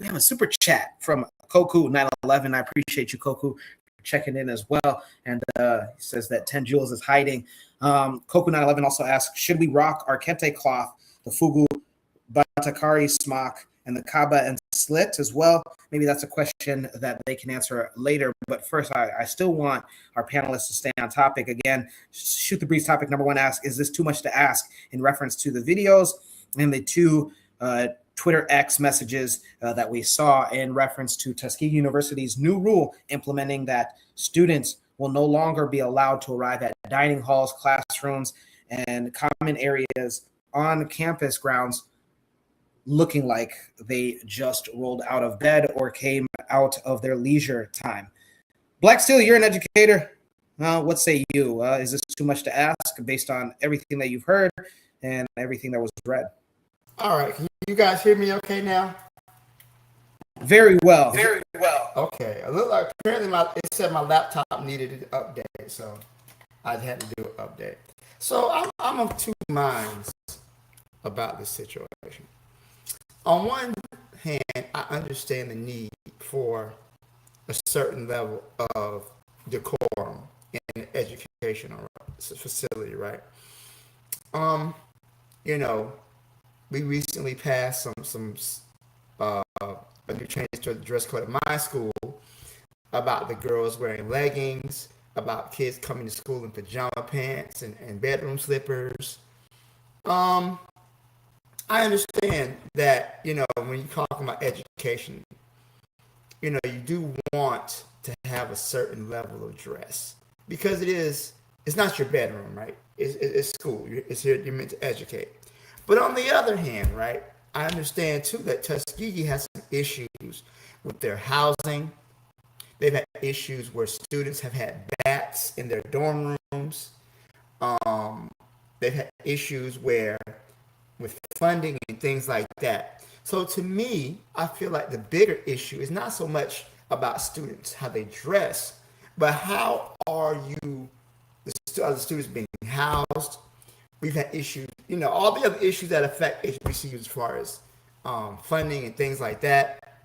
a super chat from Koku 911. I appreciate you, Koku, checking in as well, and he says that 10 Joules is hiding. Koku 911 also asks, should we rock our kente cloth, the fugu, but Takari Smock and the Kaaba and Slit as well. Maybe that's a question that they can answer later. But first, I still want our panelists to stay on topic. Again, Shoot the Breeze topic number one, ask, is this too much to ask, in reference to the videos and the two Twitter X messages that we saw in reference to Tuskegee University's new rule implementing that students will no longer be allowed to arrive at dining halls, classrooms, and common areas on campus grounds looking like they just rolled out of bed or came out of their leisure time. Black Steel, you're an educator. What say you? Is this too much to ask based on everything that you've heard and everything that was read? All right. Can you guys hear me okay now? Very well. Very well. Okay. A little like apparently it said my laptop needed an update, so I had to do an update. So I'm of two minds about this situation. On one hand, I understand the need for a certain level of decorum in an educational facility, right? You know, we recently passed a new change to the dress code at my school about the girls wearing leggings, about kids coming to school in pajama pants and bedroom slippers. I understand that, you know, when you talk about education, you know, you do want to have a certain level of dress because it's not your bedroom, right? It's school. It's here, you're meant to educate. But on the other hand, right, I understand too that Tuskegee has some issues with their housing. They've had issues where students have had bats in their dorm rooms. They've had issues with funding and things like that. So to me, I feel like the bigger issue is not so much about students, how they dress, but how are you, the students being housed? We've had issues, you know, all the other issues that affect HBCUs as far as funding and things like that.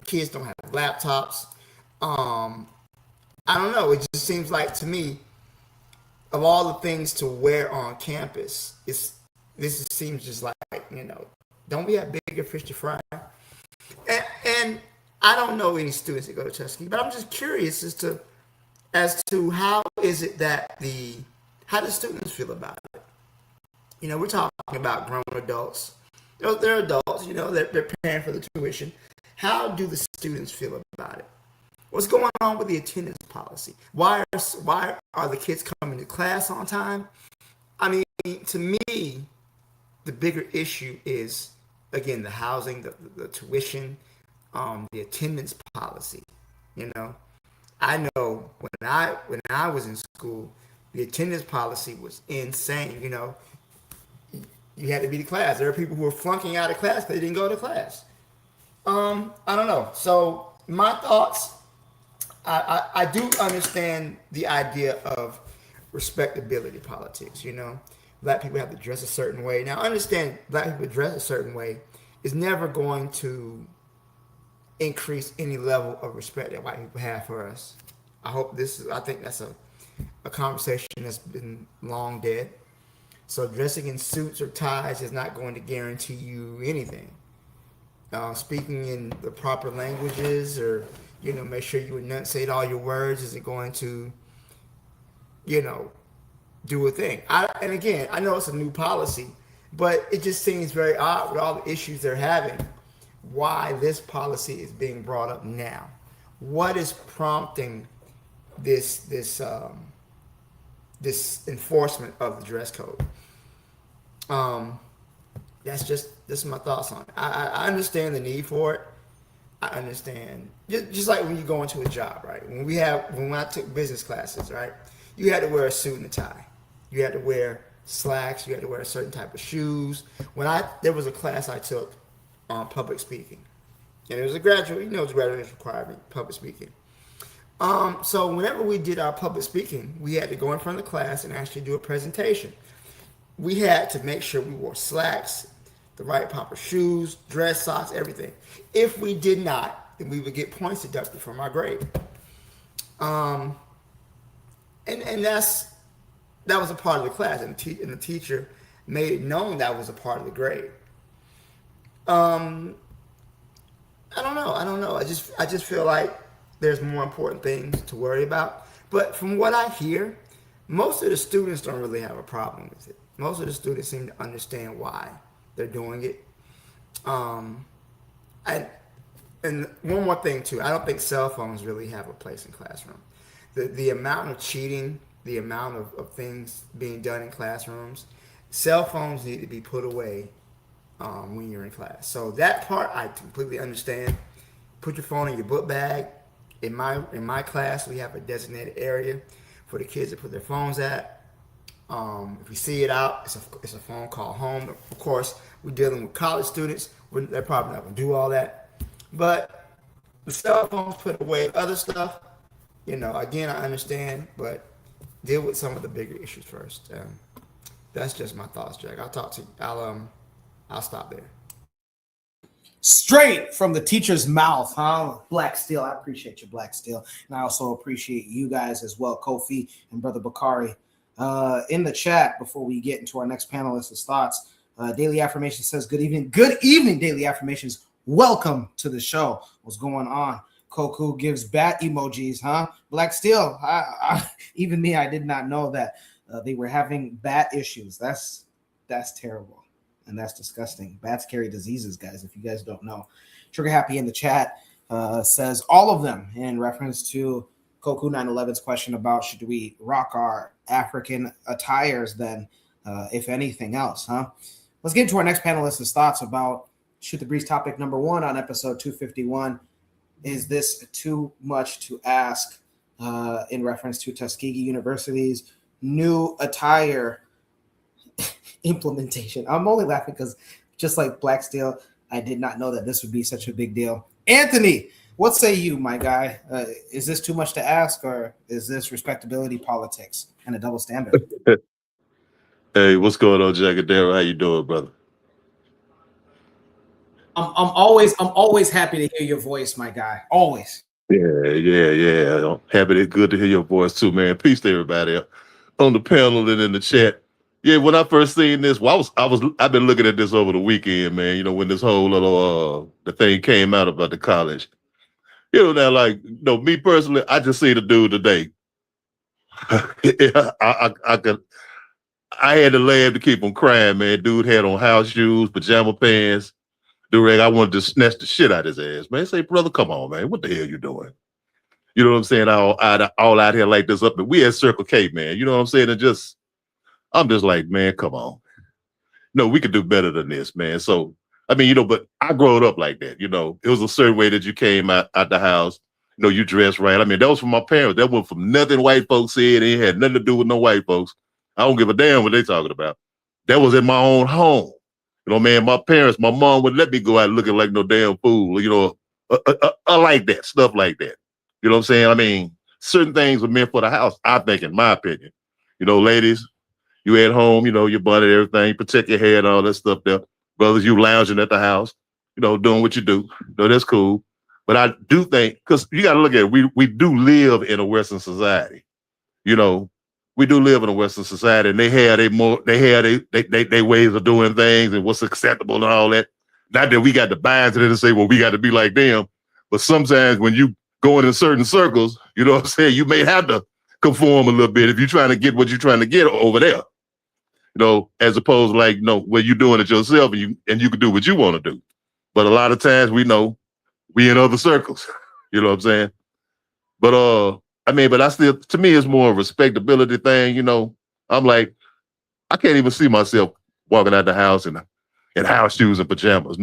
Kids don't have laptops. I don't know. It just seems like to me, of all the things to wear on campus, this seems just like, you know, don't we have bigger fish to fry? And I don't know any students that go to Tuskegee, but I'm just curious as to how is it that how do students feel about it? You know, we're talking about grown adults. You know, they're adults, you know, they're paying for the tuition. How do the students feel about it? What's going on with the attendance policy? Why are the kids coming to class on time? I mean, to me, the bigger issue is, again, the housing, the tuition, the attendance policy. You know, I know when I was in school, the attendance policy was insane. You know, you had to be to class. There are people who were flunking out of class because they didn't go to class. I don't know. So my thoughts, I do understand the idea of respectability politics, you know. Black people have to dress a certain way. Now, I understand black people dress a certain way is never going to increase any level of respect that white people have for us. I think that's a conversation that's been long dead. So dressing in suits or ties is not going to guarantee you anything. Speaking in the proper languages, or, you know, make sure you enunciate all your words isn't going to, you know, do a thing. And again, I know it's a new policy, but it just seems very odd with all the issues they're having, why this policy is being brought up now. What is prompting this enforcement of the dress code? That's my thoughts on it. I understand the need for it. I understand. Just like when you go into a job, right? When I took business classes, right? You had to wear a suit and a tie. You had to wear slacks. You had to wear a certain type of shoes. There was a class I took on public speaking, and it was a graduate. You know, it's graduate requirement, public speaking. So whenever we did our public speaking, we had to go in front of the class and actually do a presentation. We had to make sure we wore slacks, the right proper shoes, dress, socks, everything. If we did not, then we would get points deducted from our grade. And that was a part of the class, and the teacher made it known that was a part of the grade. I don't know. I just feel like there's more important things to worry about. But from what I hear, most of the students don't really have a problem with it. Most of the students seem to understand why they're doing it. And one more thing too, I don't think cell phones really have a place in classroom. The amount of cheating, the amount of things being done in classrooms, cell phones need to be put away when you're in class. So that part I completely understand. Put your phone in your book bag. In my class, we have a designated area for the kids to put their phones at. If we see it out, it's a phone call home. Of course, we're dealing with college students. They're probably not going to do all that. But the cell phones put away, other stuff, again, I understand, but deal with some of the bigger issues first. That's just my thoughts, Jack. I'll stop there. Straight from the teacher's mouth, huh? Black Steel. I appreciate you, Black Steel. And I also appreciate you guys as well, Kofi and Brother Bakari. In the chat, before we get into our next panelist's thoughts, Daily Affirmation says, good evening. Good evening, Daily Affirmations. Welcome to the show. What's going on? Koku gives bat emojis, huh? Black Steel. Even me, I did not know that they were having bat issues. That's terrible. And that's disgusting. Bats carry diseases, guys, if you guys don't know. Trigger Happy in the chat says all of them in reference to Koku 911's question about should we rock our African attires then, if anything else, huh? Let's get into our next panelist's thoughts about Shoot the Breeze topic number 1 on episode 251. Is this too much to ask in reference to Tuskegee University's new attire implementation? I'm only laughing because just like Black Steel, I did not know that this would be such a big deal. Anthony, what say you, my guy? Is this too much to ask, or is this respectability politics and a double standard? Hey, what's going on, Jack and Darryl? How you doing, brother? I'm always happy to hear your voice, my guy. Always. Yeah. I'm happy. Good to hear your voice too, man. Peace to everybody on the panel and in the chat. Yeah, when I first seen this, I've been looking at this over the weekend, man. When this whole little the thing came out about the college. Now, like, me personally, I just see the dude today. I had to laugh to keep him crying, man. Dude had on house shoes, pajama pants. Durag, I wanted to snatch the shit out his ass, man. Say, brother, come on, man. What the hell you doing? You know what I'm saying? All out here like this up. And we at Circle K, man. You know what I'm saying? I'm just like, man, come on. No, we could do better than this, man. So, I mean, but I growed up like that. It was a certain way that you came out the house. You dressed right. I mean, that was from my parents. That wasn't from nothing white folks said. It had nothing to do with no white folks. I don't give a damn what they talking about. That was in my own home. Man, my mom would let me go out looking like no damn fool. I like that, stuff like that. You know what I'm saying? I mean, certain things were meant for the house, I think, in my opinion. Ladies, you at home, your bonnet, everything, protect your hair and all that stuff there. Brothers, you lounging at the house, doing what you do. That's cool. But I do think, because you got to look at it, we do live in a Western society. We do live in a Western society, and they have their ways of doing things and what's acceptable and all that. Not that we got to buy into it and say, well, we got to be like them. But sometimes when you go in certain circles, you know what I'm saying, you may have to conform a little bit if you're trying to get what you're trying to get over there. As opposed to like, where you're doing it yourself and you can do what you want to do. But a lot of times we in other circles. You know what I'm saying? But but I still, to me, it's more a respectability thing. I'm like, I can't even see myself walking out the house in house shoes and pajamas.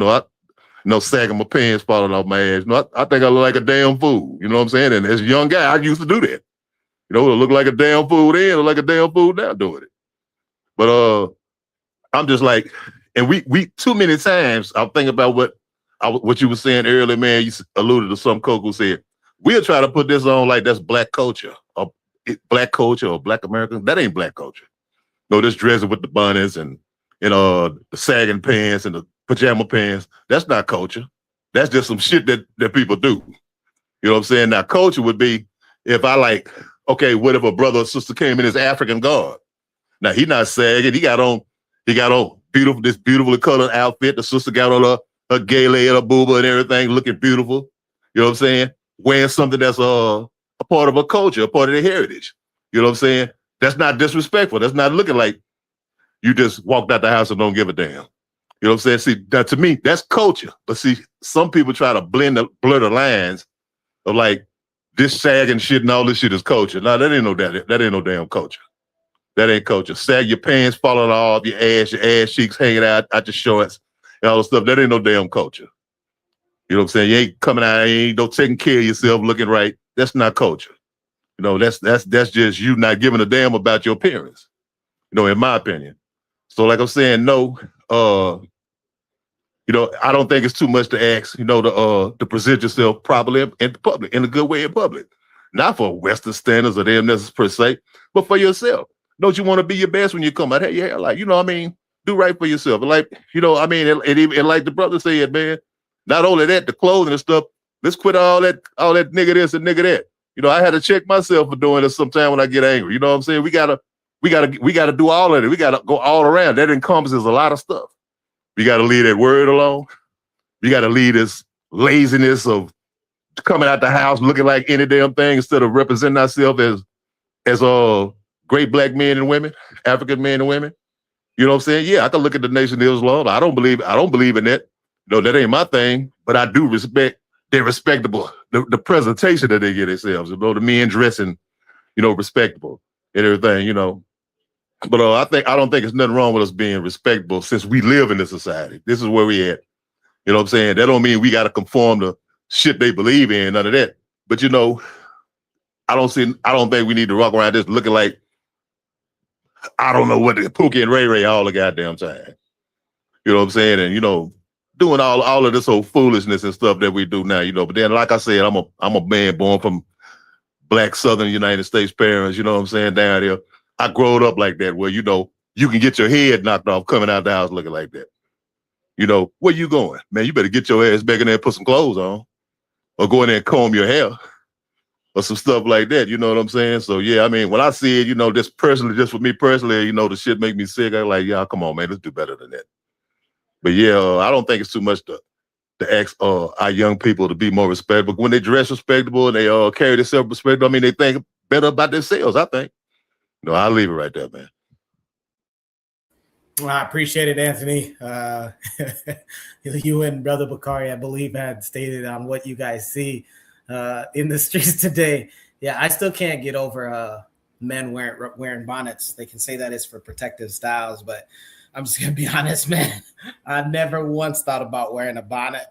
Sagging my pants, falling off my ass. I think I look like a damn fool. You know what I'm saying? And as a young guy, I used to do that. To look like a damn fool then, or like a damn fool now doing it. But I'm just like, and we too many times, I'm thinking about what you were saying earlier, man. You alluded to some Coco said, we'll try to put this on like that's black culture or black American. That ain't black culture. This dressing with the bonnets and the sagging pants and the pajama pants. That's not culture. That's just some shit that people do. You know what I'm saying? Now, culture would be if I like, okay, what if a brother or sister came in as African garb? Now, he not sagging. He got on this beautifully colored outfit. The sister got on a gele and a booba and everything, looking beautiful. You know what I'm saying? Wearing something that's a part of a culture, a part of their heritage. You know what I'm saying? That's not disrespectful. That's not looking like you just walked out the house and don't give a damn. You know what I'm saying? See, that to me, that's culture. But see, some people try to blur the lines of like this sagging shit and all this shit is culture. No, that ain't no damn culture. That ain't culture. Sag your pants falling off, your ass cheeks hanging out your shorts, and all the stuff. That ain't no damn culture. You know what I'm saying? You ain't coming out, you ain't no taking care of yourself, looking right. That's not culture. You know, that's just you not giving a damn about your appearance. You know, in my opinion. So, like I'm saying, no, you know, I don't think it's too much to ask, you know, to present yourself properly in public, in a good way in public. Not for Western standards or them per se, but for yourself. Don't you want to be your best when you come out? Hey, yeah, like, you know what I mean? Do right for yourself. Like, you know, I mean, and like the brother said, man, not only that, the clothing and stuff, let's quit all that nigga this and nigga that. You know, I had to check myself for doing this sometime when I get angry. You know what I'm saying? We gotta do all of it. We gotta go all around. That encompasses a lot of stuff. We gotta leave that word alone. We gotta leave this laziness of coming out the house looking like any damn thing instead of representing ourselves as great black men and women, African men and women. You know what I'm saying? Yeah, I can look at the Nation of Islam. I don't believe in that. No, that ain't my thing. But I do respect they're respectable. The presentation that they get themselves. You know, the men dressing, you know, respectable and everything. You know, but I don't think there's nothing wrong with us being respectable since we live in this society. This is where we at. You know what I'm saying? That don't mean we got to conform to shit they believe in. None of that. But you know, I don't think we need to walk around just looking like I don't know what the Pookie and Ray Ray all the goddamn time. You know what I'm saying? And you know, doing all of this old foolishness and stuff that we do now, you know. But then, like I said, I'm a man born from black Southern United States parents, you know what I'm saying, down there. I growed up like that, where, you know, you can get your head knocked off coming out the house looking like that. You know, where you going? Man, you better get your ass back in there and put some clothes on. Or go in there and comb your hair. Or some stuff like that, you know what I'm saying? So, yeah, I mean, when I see it, you know, just for me personally, you know, the shit make me sick. I'm like, yeah, come on, man, let's do better than that. But, yeah, I don't think it's too much to ask our young people to be more respectable. When they dress respectable and they carry themselves respectable, I mean, they think better about themselves, I think. No, I'll leave it right there, man. Well, I appreciate it, Anthony. You and Brother Bakari, I believe, had stated on what you guys see in the streets today. Yeah, I still can't get over men wearing bonnets. They can say that it's for protective styles, but I'm just going to be honest, man. I never once thought about wearing a bonnet.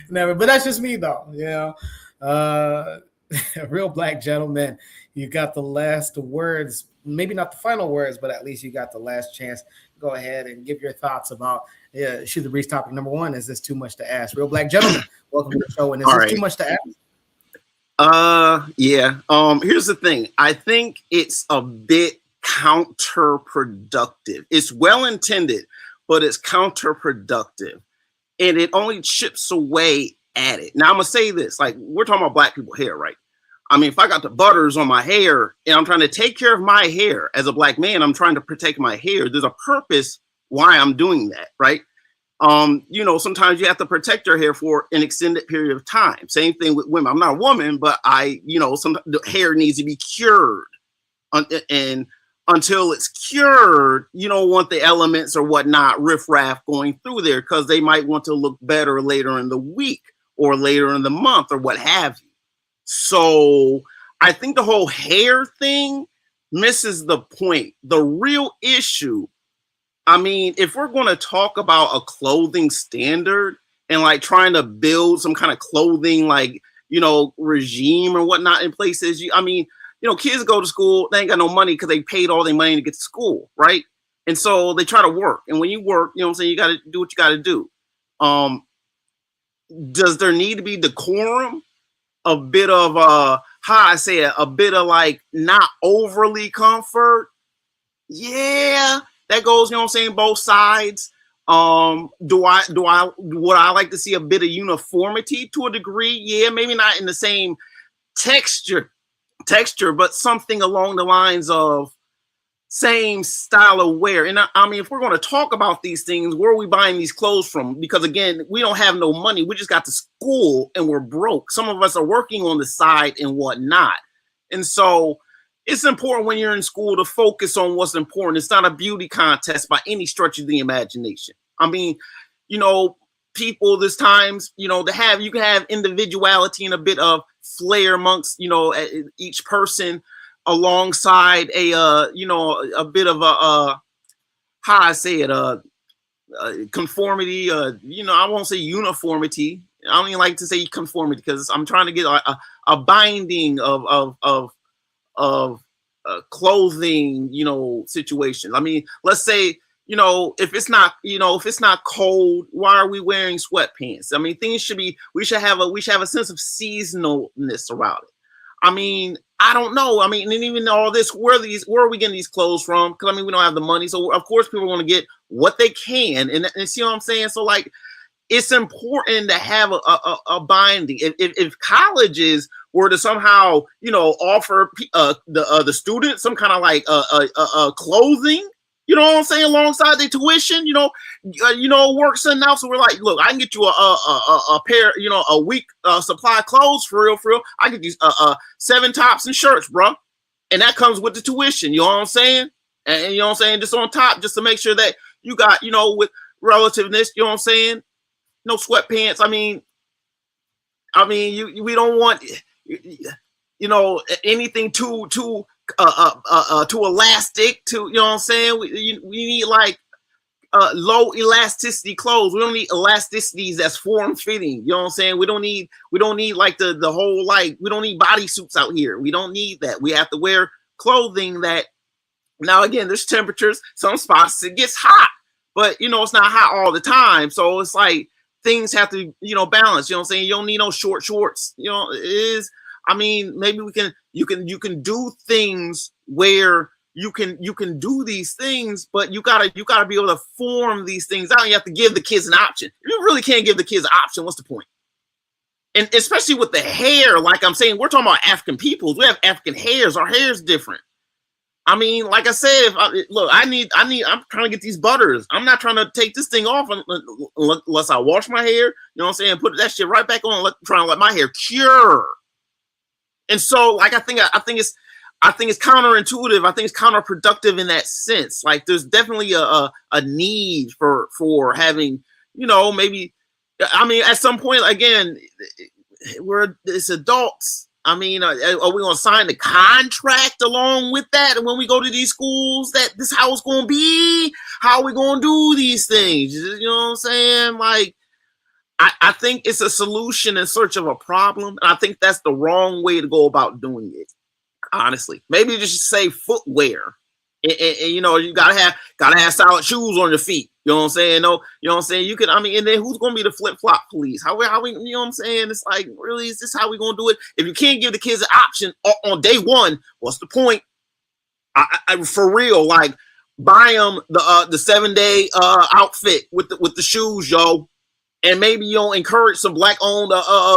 Never. But that's just me, though, you know. A real black gentleman, you got the last words, maybe not the final words, but at least you got the last chance. Go ahead and give your thoughts about Shoot the Breeze topic number one. Is this too much to ask? Real black gentleman, welcome to the show. And is this too much to ask? Yeah. Here's the thing. I think it's a bit counterproductive. It's well intended, but it's counterproductive. And it only chips away at it. Now I'm gonna say this, like, we're talking about black people hair, right? I mean, if I got the butters on my hair and I'm trying to take care of my hair as a black man, I'm trying to protect my hair. There's a purpose why I'm doing that, right? You know, sometimes you have to protect your hair for an extended period of time. Same thing with women. I'm not a woman, but sometimes the hair needs to be cured. And until it's cured, you don't want the elements or whatnot, riffraff going through there, because they might want to look better later in the week or later in the month or what have you. So I think the whole hair thing misses the point. The real issue, I mean, if we're going to talk about a clothing standard and like trying to build some kind of clothing, like, you know, regime or whatnot in places, I mean, you know, kids go to school, they ain't got no money because they paid all their money to get to school, right? And so they try to work. And when you work, you know what I'm saying, you got to do what you got to do. Does there need to be decorum? A bit of a bit of like not overly comfort. Yeah, that goes, you know what I'm saying, both sides. Would I like to see a bit of uniformity to a degree? Yeah, maybe not in the same texture, but something along the lines of same style of wear. And I mean, if we're going to talk about these things, where are we buying these clothes from? Because again, we don't have no money. We just got to school and we're broke. Some of us are working on the side and whatnot. And so it's important when you're in school to focus on what's important. It's not a beauty contest by any stretch of the imagination. I mean, you know, people this times, you know, you can have individuality and a bit of flair amongst, you know, each person, alongside a you know, a bit of a how I say it, conformity, you know, I won't say uniformity. I don't even like to say conformity because I'm trying to get a binding of clothing, you know, situation. I mean, let's say, you know, if it's not cold, why are we wearing sweatpants? I mean, things should be, we should have a sense of seasonalness around it. I mean, I don't know. I mean, and even all this, where are we getting these clothes from? Because I mean, we don't have the money. So of course people want to get what they can. And see what I'm saying? So like, it's important to have a binding. If colleges were to somehow, you know, offer the students some kind of like clothing, you know what I'm saying, alongside their tuition, you know, work something out. So we're like, look, I can get you a pair, you know, a week supply of clothes for real. I get these 7 tops and shirts, bro, and that comes with the tuition. You know what I'm saying? And you know what I'm saying, just on top, just to make sure that you got, you know, with relativeness. You know what I'm saying? No sweatpants. I mean, we don't want, you know, anything too elastic, you know what I'm saying? We need like low elasticity clothes. We don't need elasticities that's form fitting. You know what I'm saying? We don't need like the whole, like, we don't need bodysuits out here. We don't need that. We have to wear clothing that, now again, there's temperatures, some spots it gets hot, but you know, it's not hot all the time. So it's like things have to, you know, balance. You know what I'm saying? You don't need no short shorts. You know, it is, I mean, maybe you can do things where you can do these things, but you gotta be able to form these things out. You have to give the kids an option. If you really can't give the kids an option, what's the point? And especially with the hair, like I'm saying, we're talking about African peoples. We have African hairs. Our hair's different. I mean, like I said, I'm trying to get these butters. I'm not trying to take this thing off unless I wash my hair. You know what I'm saying? Put that shit right back on. Trying to let my hair cure. And so, like, I think it's counterintuitive. I think it's counterproductive in that sense. Like, there's definitely a need for having, you know, maybe, I mean, at some point, again, it's adults. I mean, are we going to sign the contract along with that? And when we go to these schools, that this is how it's going to be? How are we going to do these things? You know what I'm saying? Like, I think it's a solution in search of a problem. And I think that's the wrong way to go about doing it. Honestly, maybe just say footwear. And you know, you gotta have solid shoes on your feet. You know what I'm saying? No, you know what I'm saying? You can, I mean, and then who's gonna be the flip-flop police? How we, you know what I'm saying? It's like, really, is this how we gonna do it? If you can't give the kids an option on day one, what's the point? I for real, like, buy them the 7-day outfit with the shoes, yo. And maybe you'll encourage some Black-owned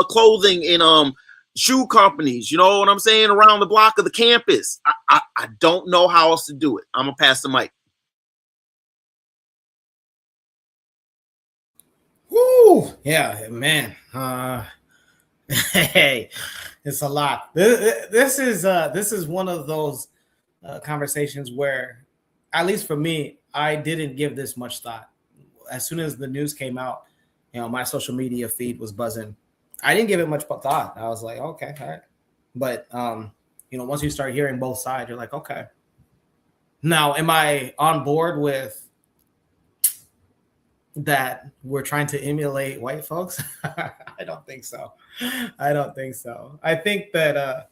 clothing and shoe companies, you know what I'm saying, around the block of the campus. I don't know how else to do it. I'm gonna pass the mic. Woo! Yeah, man. Hey, it's a lot. This is one of those conversations where, at least for me, I didn't give this much thought. As soon as the news came out, you know, my social media feed was buzzing. I didn't give it much thought. I was like, okay, all right. But, you know, once you start hearing both sides, you're like, okay. Now, am I on board with that we're trying to emulate white folks? I don't think so. I think that,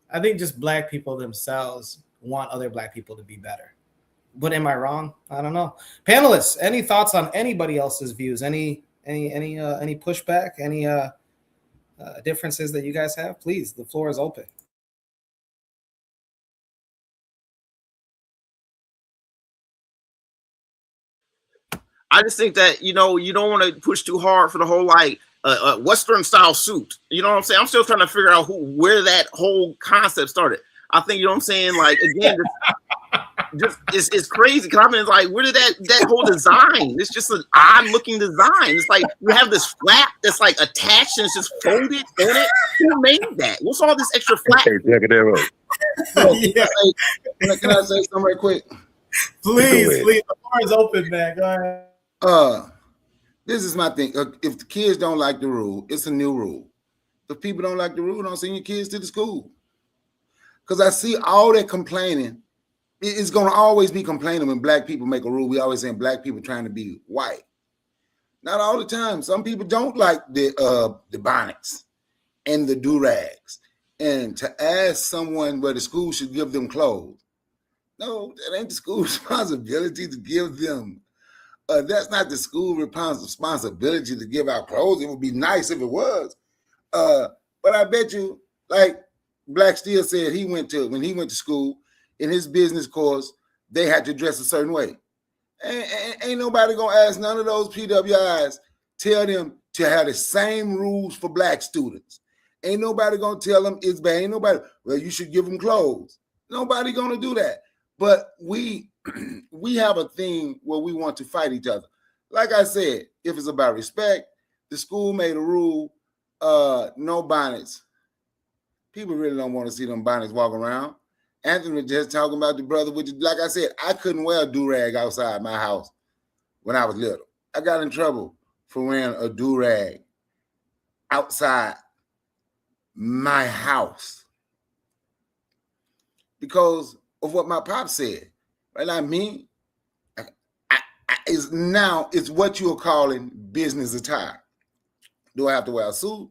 I think just Black people themselves want other Black people to be better. But am I wrong? I don't know. Panelists, any thoughts on anybody else's views? Any pushback? Any differences that you guys have? Please, the floor is open. I just think that, you know, you don't want to push too hard for the whole, like, Western style suit. You know what I'm saying? I'm still trying to figure out where that whole concept started. I think, you know what I'm saying? Like, again, just it's crazy. Cause I mean, like, where did that whole design? It's just an odd looking design. It's like you have this flap that's like attached and it's just folded on it. Who made that? What's all this extra flap? Hey, Jackadero. Yeah. Can I say something right quick? Please. The floor is open, man. Go ahead. This is my thing. If the kids don't like the rule, it's a new rule. If people don't like the rule, don't send your kids to the school. Because I see all that complaining. It's going to always be complaining when black people make a rule. We always saying black people trying to be white. Not all the time. Some people don't like the bonnets and the do-rags. And to ask someone whether the school should give them clothes, no, that ain't the school's responsibility to give them. That's not the school responsibility to give out clothes. It would be nice if it was. But I bet you, like Black Steel said, when he went to school, in his business course, they had to dress a certain way. Ain't nobody gonna ask none of those PWIs, tell them to have the same rules for black students. Ain't nobody gonna tell them it's bad. Ain't nobody, well, you should give them clothes. Nobody gonna do that. But we have a thing where we want to fight each other. Like I said, if it's about respect, the school made a rule, no bonnets. People really don't want to see them bonnets walk around. Anthony was just talking about the brother, which, like I said, I couldn't wear a do-rag outside my house when I was little. I got in trouble for wearing a do-rag outside my house because of what my pop said. Right? I mean, it's what you're calling business attire. Do I have to wear a suit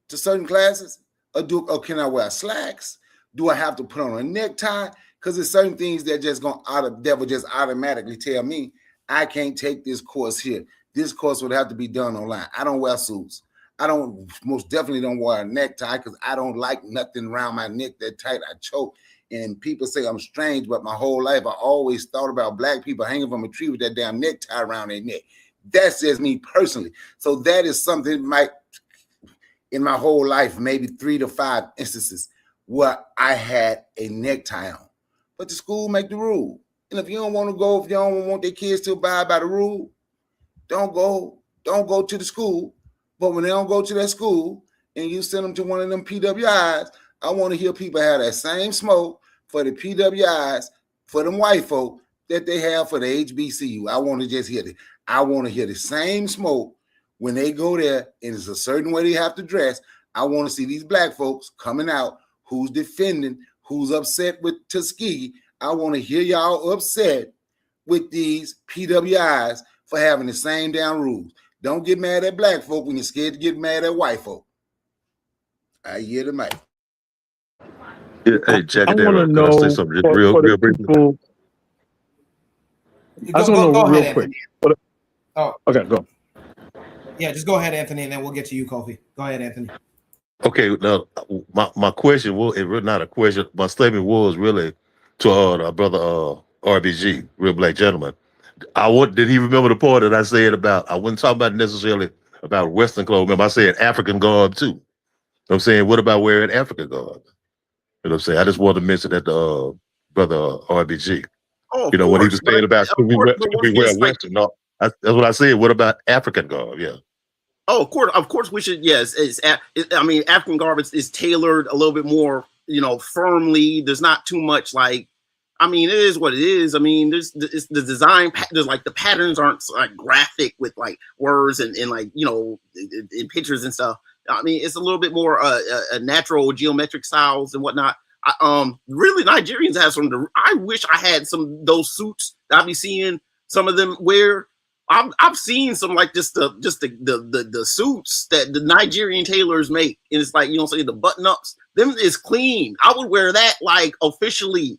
to certain classes? Or can I wear slacks? Do I have to put on a necktie? Because there's certain things that will just automatically tell me I can't take this course here. This course would have to be done online. I don't wear suits. I most definitely don't wear a necktie because I don't like nothing around my neck that tight. I choke. And people say I'm strange, but my whole life I always thought about black people hanging from a tree with that damn necktie around their neck. That's just me personally. So that is something in my whole life, maybe 3 to 5 instances where I had a necktie on. But the school make the rule. And if you don't want to go, if you don't want their kids to abide by the rule, don't go to the school. But when they don't go to that school and you send them to one of them PWIs, I want to hear people have that same smoke for the PWIs, for them white folk that they have for the HBCU. I want to just hear it. I want to hear the same smoke when they go there and it's a certain way they have to dress. I want to see these black folks coming out, who's defending, who's upset with Tuskegee. I want to hear y'all upset with these PWIs for having the same damn rules. Don't get mad at black folk when you're scared to get mad at white folk. I hear the mic. Yeah, hey, Jack, I want to know I say something just real briefly? I just want to know real quick. Okay, go. Yeah, just go ahead, Anthony, and then we'll get to you, Kofi. Go ahead, Anthony. Okay, now my question was, it was not a question. My statement was really to our brother RBG, real black gentleman. Did he remember the part that I said about? I wasn't talking about necessarily about Western clothes. Remember, I said African garb too. You know what I'm saying, what about wearing African garb? You know what I'm saying? I just wanted to mention that to brother RBG. Oh, you know what he was saying about should we wear like, Western? No, that's what I said. What about African garb? Yeah. Oh, of course we should. Yes, I mean, African garb is tailored a little bit more, firmly. There's not too much like, I mean, it is what it is. I mean, there's the design. There's like the patterns aren't like graphic with like words and like in pictures and stuff. I mean, it's a little bit more a natural geometric styles and whatnot. Really, Nigerians have some. I wish I had some of those suits that I be seeing some of them wear. I've seen some like just the suits that the Nigerian tailors make, and it's like say the button ups. Them is clean. I would wear that like officially.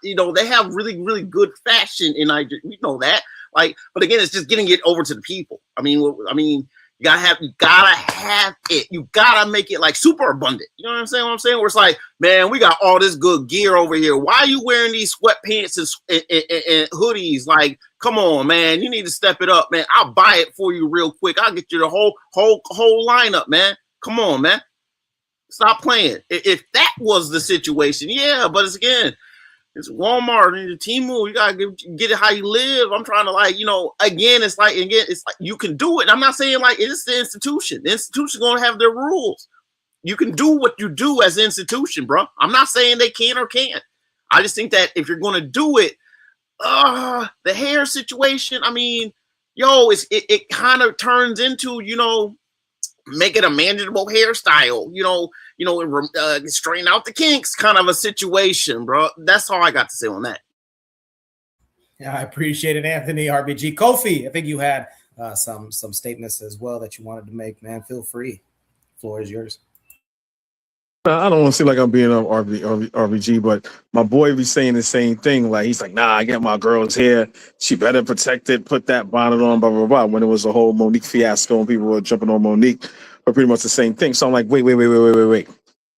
They have really really good fashion in Nigeria. We know that. Like, but again, it's just getting it over to the people. I mean, you gotta have it. You gotta make it like super abundant. You know what I'm saying? Where it's like, man, we got all this good gear over here. Why are you wearing these sweatpants and hoodies? Like, come on, man. You need to step it up, man. I'll buy it for you real quick. I'll get you the whole lineup, man. Come on, man. Stop playing. If that was the situation, yeah. But it's again, It's Walmart and Temu. You gotta get it how you live. I'm trying to like, again, it's like you can do it. I'm not saying like it's the institution. The institution's gonna have their rules. You can do what you do as an institution, bro. I'm not saying they can or can't. I just think that if you're gonna do it, the hair situation. I mean, it kind of turns into make it a manageable hairstyle. Straighten out the kinks, kind of a situation, bro. That's all I got to say on that. Yeah, I appreciate it, Anthony. RBG Kofi, I think you had some statements as well that you wanted to make, man. Feel free. Floor is yours. I don't want to seem like I'm being on RBG, but my boy be saying the same thing. Like, he's like, nah, I get my girl's hair. She better protect it, put that bonnet on, blah, blah, blah. When it was a whole Monique fiasco and people were jumping on Monique, but pretty much the same thing. So I'm like, wait.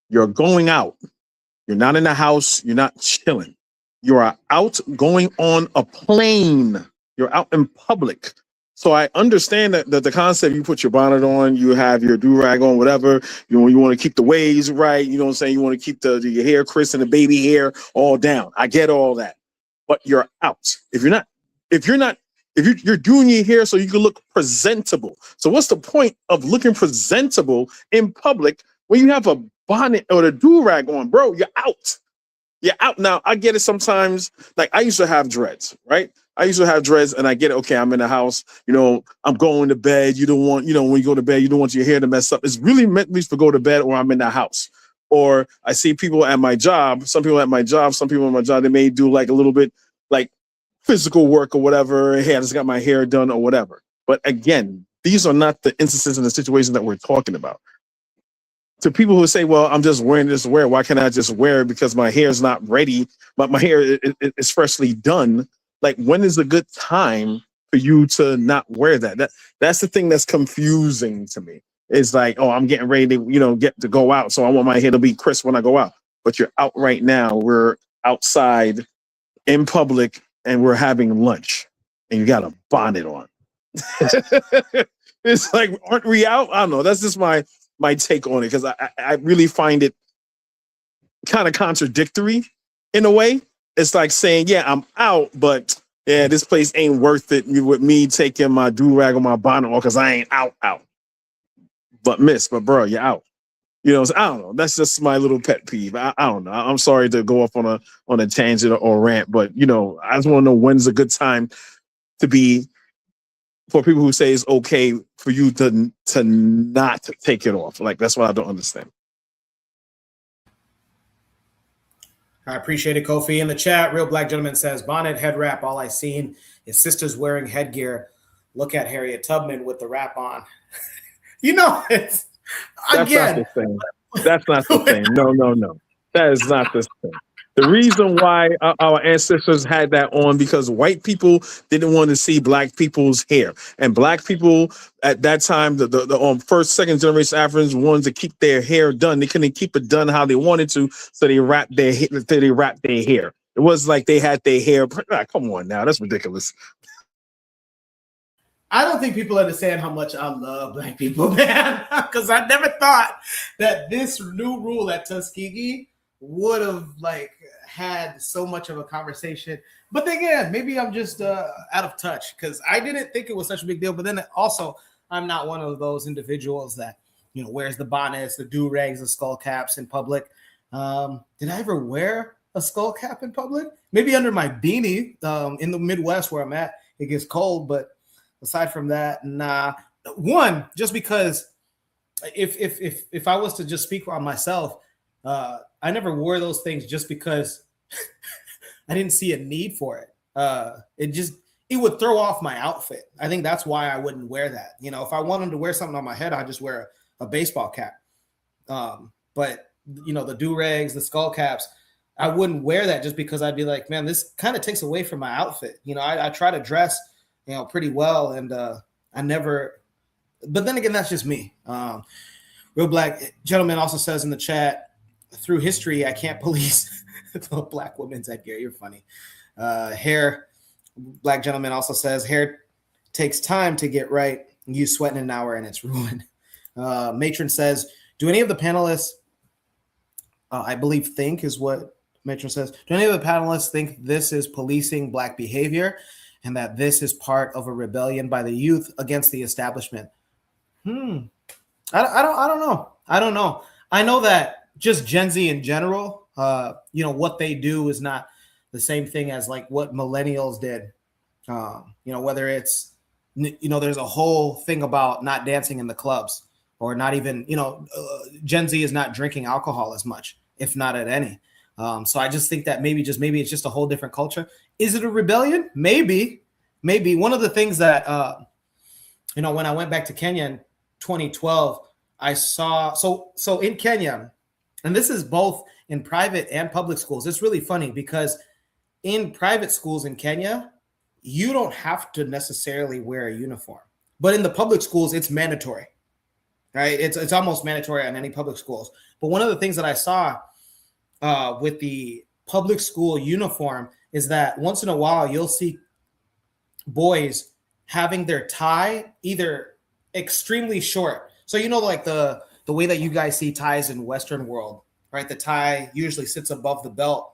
You're going out. You're not in the house. You're not chilling. You are out going on a plane. You're out in public. So I understand that the concept, you put your bonnet on, you have your do-rag on, whatever. You want to keep the waves right. You know what I'm saying? You want to keep your hair crisp and the baby hair all down. I get all that. But you're out. If you're doing your hair so you can look presentable. So what's the point of looking presentable in public when you have a bonnet or a do-rag on, bro? You're out. You're out. Now, I get it sometimes. Like, I used to have dreads, right? And I get it. Okay, I'm in the house. I'm going to bed. You don't want, when you go to bed, you don't want your hair to mess up. It's really meant to go to bed, or I'm in the house. Or I see people at my job. Some people at my job, they may do like a little bit like physical work or whatever. Hey, I just got my hair done or whatever. But again, these are not the instances and the situations that we're talking about. To people who say, well, I'm just wearing this wear. Why can't I just wear it because my hair is not ready, but my hair is freshly done? Like, when is a good time for you to not wear that? That's the thing that's confusing to me. It's like, oh, I'm getting ready to, get to go out. So I want my hair to be crisp when I go out. But you're out right now. We're outside in public and we're having lunch and you got a bonnet on. It's like, aren't we out? I don't know. That's just my take on it, because I really find it kind of contradictory in a way. It's like saying, yeah, I'm out, but yeah, this place ain't worth it with me taking my do-rag or my bonnet off because I ain't out. But bro, you're out. So I don't know. That's just my little pet peeve. I don't know. I'm sorry to go off on a tangent or rant, but I just want to know when's a good time to be, for people who say it's okay for you to not take it off. Like, that's what I don't understand. I appreciate it, Kofi. In the chat, Real Black Gentleman says, bonnet, head wrap, all I seen is sisters wearing headgear. Look at Harriet Tubman with the wrap on. It's, again. That's not the same. No. That is not the same. The reason why our ancestors had that on, because white people didn't want to see black people's hair. And black people at that time, the first, second generation Africans wanted to keep their hair done. They couldn't keep it done how they wanted to, so they wrapped their hair. It was like they had their hair. Come on now, that's ridiculous. I don't think people understand how much I love black people, man, because I never thought that this new rule at Tuskegee would have had so much of a conversation. But then again, maybe I'm just out of touch, because I didn't think it was such a big deal. But then also, I'm not one of those individuals that wears the bonnets, the do-rags, the skull caps in public. Did I ever wear a skull cap in public? Maybe under my beanie. In the Midwest where I'm at, it gets cold. But aside from that, nah. One, just because if I was to just speak on myself, I never wore those things just because I didn't see a need for it. It would throw off my outfit. I think that's why I wouldn't wear that. If I wanted to wear something on my head, I'd just wear a baseball cap. But the do-rags, the skull caps, I wouldn't wear that just because I'd be like, man, this kind of takes away from my outfit. I try to dress, pretty well, and I never. But then again, that's just me. Real Black Gentleman also says in the chat, through history, I can't police the black woman's headgear. You're funny. Hair, Black Gentleman also says, hair takes time to get right. You sweat in an hour and it's ruined. Matron says, do any of the panelists, I believe think is what Matron says, do any of the panelists think this is policing Black behavior and that this is part of a rebellion by the youth against the establishment? I don't know. I don't know. I know that just Gen Z in general, what they do is not the same thing as like what millennials did. Whether it's, there's a whole thing about not dancing in the clubs or not even, Gen Z is not drinking alcohol as much, if not at any. So I just think that maybe it's just a whole different culture. Is it a rebellion? Maybe. One of the things that, when I went back to Kenya in 2012, I saw, so in Kenya, and this is both in private and public schools. It's really funny because in private schools in Kenya, you don't have to necessarily wear a uniform, but in the public schools, it's mandatory, right? It's almost mandatory on any public schools. But one of the things that I saw with the public school uniform is that once in a while, you'll see boys having their tie either extremely short. So, like the way that you guys see ties in Western world, right? The tie usually sits above the belt.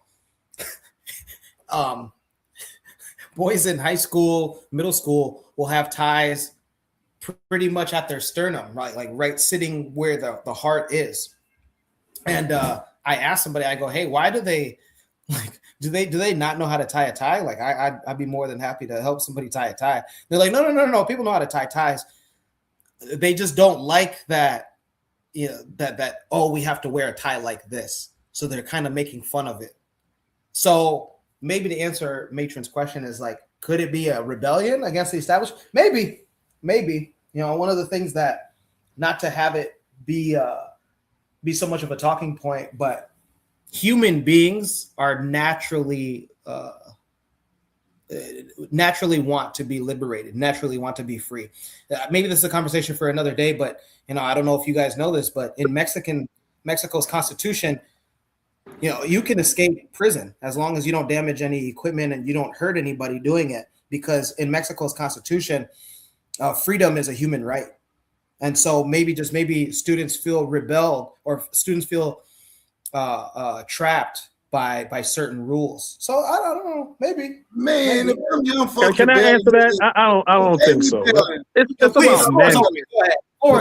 Boys in high school, middle school will have ties pretty much at their sternum, right? Like right sitting where the heart is. And I asked somebody, I go, hey, why do they do they not know how to tie a tie? Like I'd be more than happy to help somebody tie a tie. They're like, no. People know how to tie ties. They just don't like that, that we have to wear a tie like this. So they're kind of making fun of it. So maybe to answer Matron's question is like, could it be a rebellion against the establishment? Maybe. One of the things that, not to have it be so much of a talking point, but human beings are naturally want to be liberated, naturally want to be free. Maybe this is a conversation for another day, but I don't know if you guys know this, but in Mexico's constitution, you can escape prison as long as you don't damage any equipment and you don't hurt anybody doing it, because in Mexico's constitution, freedom is a human right. And so maybe students feel rebelled, or students feel trapped by certain rules. So I don't know, maybe. Man, if them young folks Can I answer that? I don't think so. It's about men. Go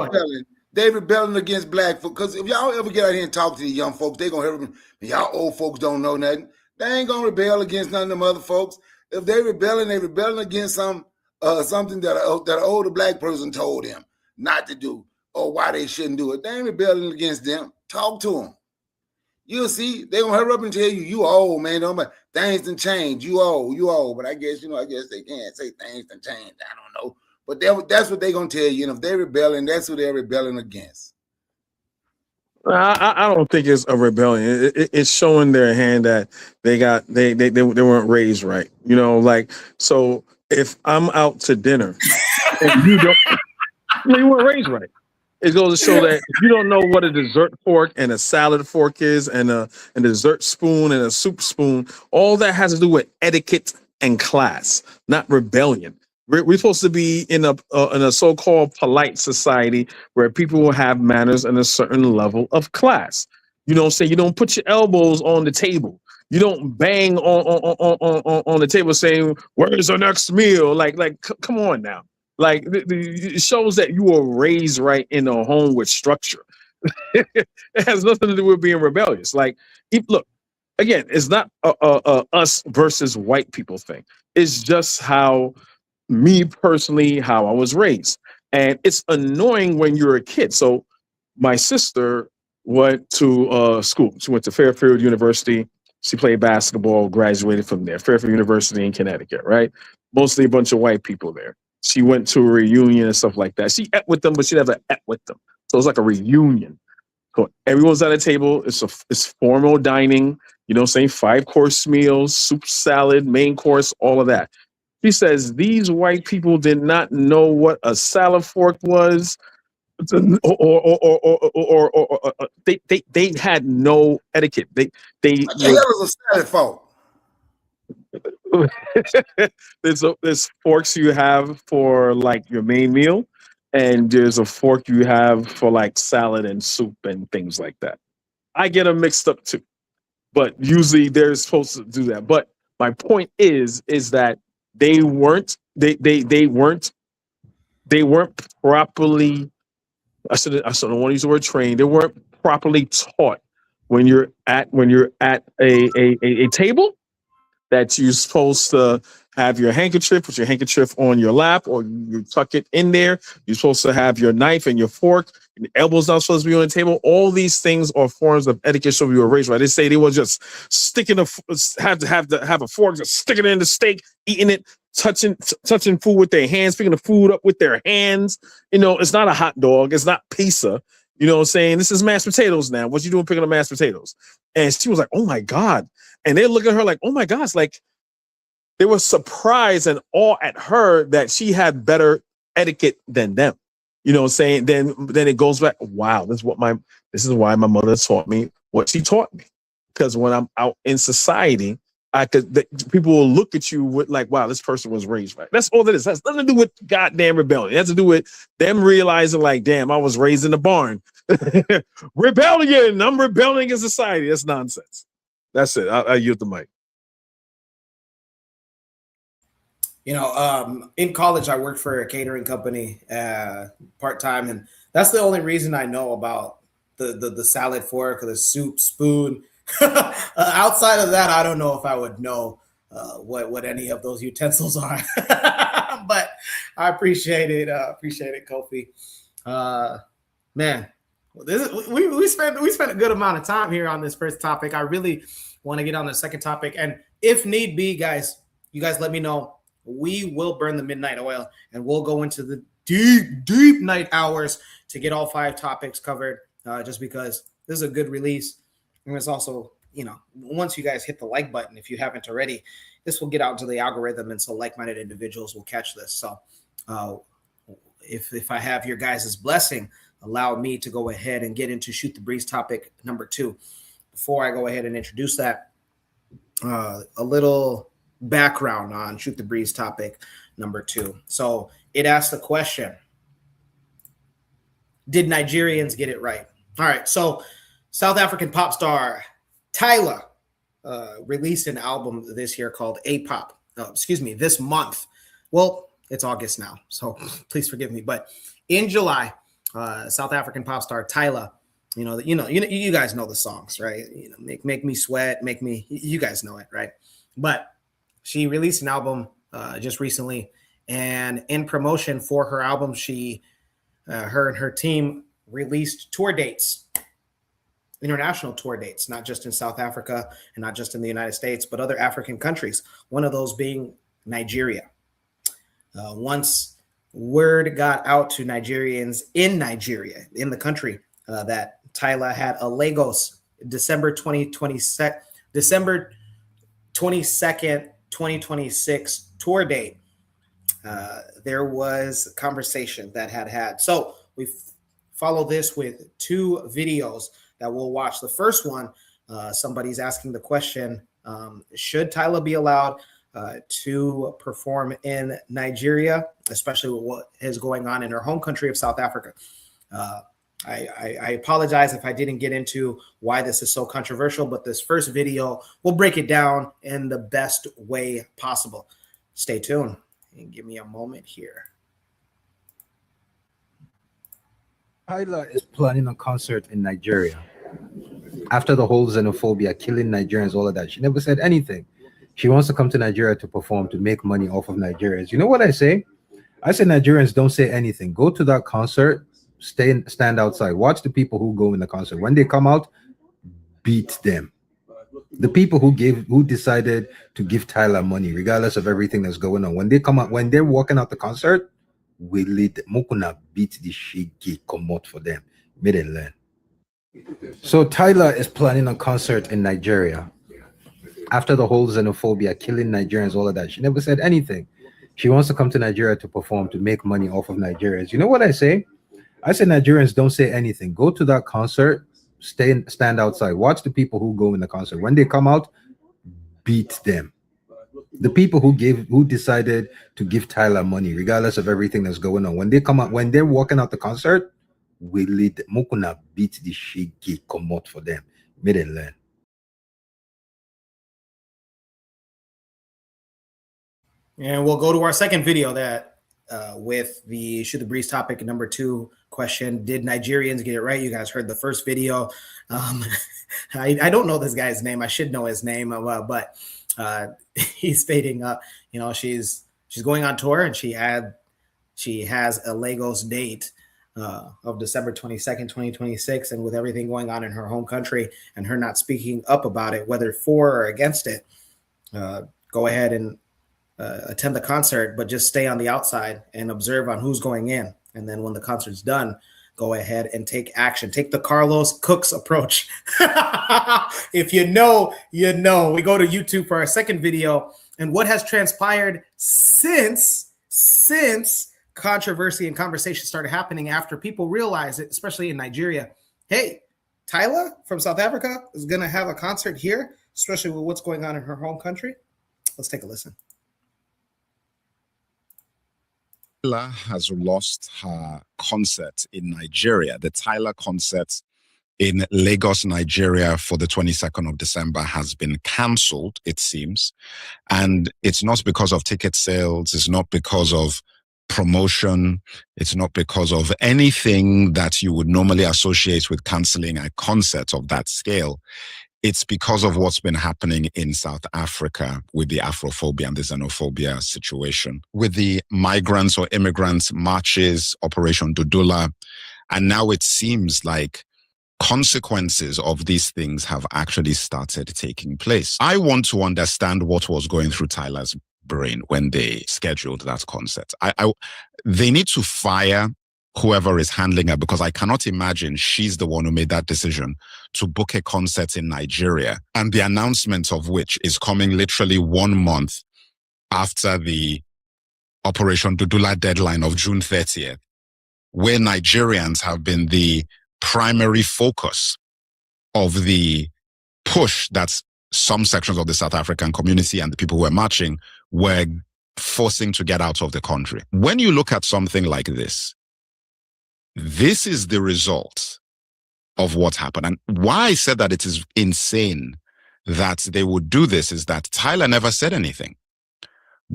ahead. They rebelling against black folks. Because if y'all ever get out here and talk to the young folks, they gonna hear them. Y'all old folks don't know nothing. They ain't gonna rebel against none of them other folks. If they rebelling against something that an older black person told them not to do, or why they shouldn't do it. They ain't rebelling against them. Talk to them. You'll see. They gonna hurry up and tell you old, man. Things done changed. You old. But I guess they can't say things done changed. I don't know. But that's what they gonna tell you. And if they rebelling, that's who they're rebelling against. I don't think it's a rebellion. It's showing their hand that they weren't raised right. So if I'm out to dinner and you weren't raised right. It goes to show that if you don't know what a dessert fork and a salad fork is, and a dessert spoon and a soup spoon, all that has to do with etiquette and class, not rebellion. We're supposed to be in a so-called polite society where people will have manners and a certain level of class. You don't put your elbows on the table. You don't bang on the table saying, "Where's the next meal?" Come on now. It shows that you were raised right in a home with structure. It has nothing to do with being rebellious. Look, again, it's not a us versus white people thing. It's just how me personally, how I was raised. And it's annoying when you're a kid. So my sister went to school. She went to Fairfield University. She played basketball, graduated from there. Fairfield University in Connecticut, right? Mostly a bunch of white people there. She went to a reunion and stuff like that. She ate with them, but she never ate with them. So it's like a reunion. So everyone's at a table. It's formal dining, 5-course meals, soup, salad, main course, all of that. She says these white people did not know what a salad fork was, or they had no etiquette. What the hell is a salad fork? There's forks you have for your main meal, and there's a fork you have for salad and soup and things like that. I get them mixed up too. but usually they're supposed to do that. But my point is that they weren't properly. I shouldn't want to use the word trained. They weren't properly taught when you're at a table that you're supposed to have your handkerchief, put your handkerchief on your lap, or you tuck it in there. You're supposed to have your knife and your fork. Your elbows not supposed to be on the table. All these things are forms of etiquette. So we were raised right. They say they were just sticking have a fork, just sticking it in the steak, eating it, touching food with their hands, picking the food up with their hands. You know, it's not a hot dog. It's not pizza. You know what I'm saying? This is mashed potatoes now. What you doing picking up mashed potatoes? And she was like, oh my God. And they look at her like, oh my gosh, like they were surprised and awe at her that she had better etiquette than them. You know what I'm saying? Then it goes back, wow, this is why my mother taught me what she taught me. Because when I'm out in society, people will look at you with like, wow, this person was raised right. That's all that is. That's nothing to do with goddamn rebellion. It has to do with them realizing like, damn, I was raised in the barn. Rebellion. I'm rebelling in society. That's nonsense. That's it. I yield the mic. You know, in college, I worked for a catering company part-time, and that's the only reason I know about the salad fork or the soup spoon. Outside of that, I don't know if I would know what any of those utensils are. But I appreciate it. Appreciate it, Kofi. Man, we spent a good amount of time here on this first topic. I really want to get on the second topic, and if need be, guys, you guys let me know. We will burn the midnight oil, and we'll go into the deep night hours to get all 5 topics covered. Just because this is a good release, and it's also, you know, once you guys hit the like button, if you haven't already, this will get out into the algorithm, and so like-minded individuals will catch this. So, if I have your guys' blessing, allow me to go ahead and get into Shoot the Breeze topic number 2. Before I go ahead and introduce that, a little background on Shoot the Breeze topic number 2. So it asked the question, did Nigerians get it right? All right. So South African pop star Tyla released an album this year called A-Pop. This month. Well, it's August now, so please forgive me. But in July, South African pop star Tyla, you guys know the songs, right? You know, make me sweat, you guys know it, right? But she released an album just recently, and in promotion for her album, her and her team released tour dates, international tour dates, not just in South Africa and not just in the United States, but other African countries. One of those being Nigeria. Once word got out to Nigerians in Nigeria, in the country, that Tyla had a Lagos December 22nd, 2026 tour date, there was a conversation that had. So we follow this with 2 videos that we'll watch. The first one, somebody's asking the question, should Tyla be allowed to perform in Nigeria, especially with what is going on in her home country of South Africa? I apologize if I didn't get into why this is so controversial, but this first video, we'll break it down in the best way possible. Stay tuned and give me a moment here. Tyla is planning a concert in Nigeria. After the whole xenophobia, killing Nigerians, all of that, she never said anything. She wants to come to Nigeria to perform, to make money off of Nigerians. You know what I say? I say Nigerians don't say anything. Go to that concert. Stand outside. Watch the people who go in the concert. When they come out, beat them. The people who decided to give Tyla money, regardless of everything that's going on, when they come out, when they're walking out the concert, we lead Mukuna beat the shiki come out for them. May they learn. So Tyla is planning a concert in Nigeria. After the whole xenophobia, killing Nigerians, all of that, she never said anything. She wants to come to Nigeria to perform, to make money off of Nigerians. You know what I say? I say Nigerians don't say anything. Go to that concert, stand outside. Watch the people who go in the concert. When they come out, beat them. The people who decided to give Tyla money, regardless of everything that's going on, when they come out, when they're walking out the concert, we lead Mukuna beat the shiki come out for them. May they learn. And we'll go to our second video that with the Shoot the Breeze topic number 2 question. Did Nigerians get it right? You guys heard the first video. I don't know this guy's name. I should know his name, but he's stating, she's going on tour and she has a Lagos date of December 22nd, 2026. And with everything going on in her home country and her not speaking up about it, whether for or against it, go ahead and attend the concert, but just stay on the outside and observe on who's going in. And then when the concert's done, go ahead and take action. Take the Carlos Cooks approach. If you know, you know. We go to YouTube for our second video and what has transpired since controversy and conversation started happening after people realized it, especially in Nigeria. Hey, Tyla from South Africa is going to have a concert here, especially with what's going on in her home country. Let's take a listen. Tyla has lost her concert in Nigeria. The Tyla concert in Lagos, Nigeria for the 22nd of December has been cancelled, it seems. And it's not because of ticket sales. It's not because of promotion. It's not because of anything that you would normally associate with cancelling a concert of that scale. It's because of what's been happening in South Africa with the Afrophobia and the xenophobia situation, with the migrants or immigrants marches, Operation Dudula. And now it seems like consequences of these things have actually started taking place. I want to understand what was going through Tyla's brain when they scheduled that concert. They need to fire whoever is handling her, because I cannot imagine she's the one who made that decision to book a concert in Nigeria, and the announcement of which is coming literally 1 month after the Operation Dudula deadline of June 30th, where Nigerians have been the primary focus of the push that some sections of the South African community and the people who were marching were forcing to get out of the country. When you look at something like this is the result of what happened. And why I said that it is insane that they would do this is that Tyla never said anything.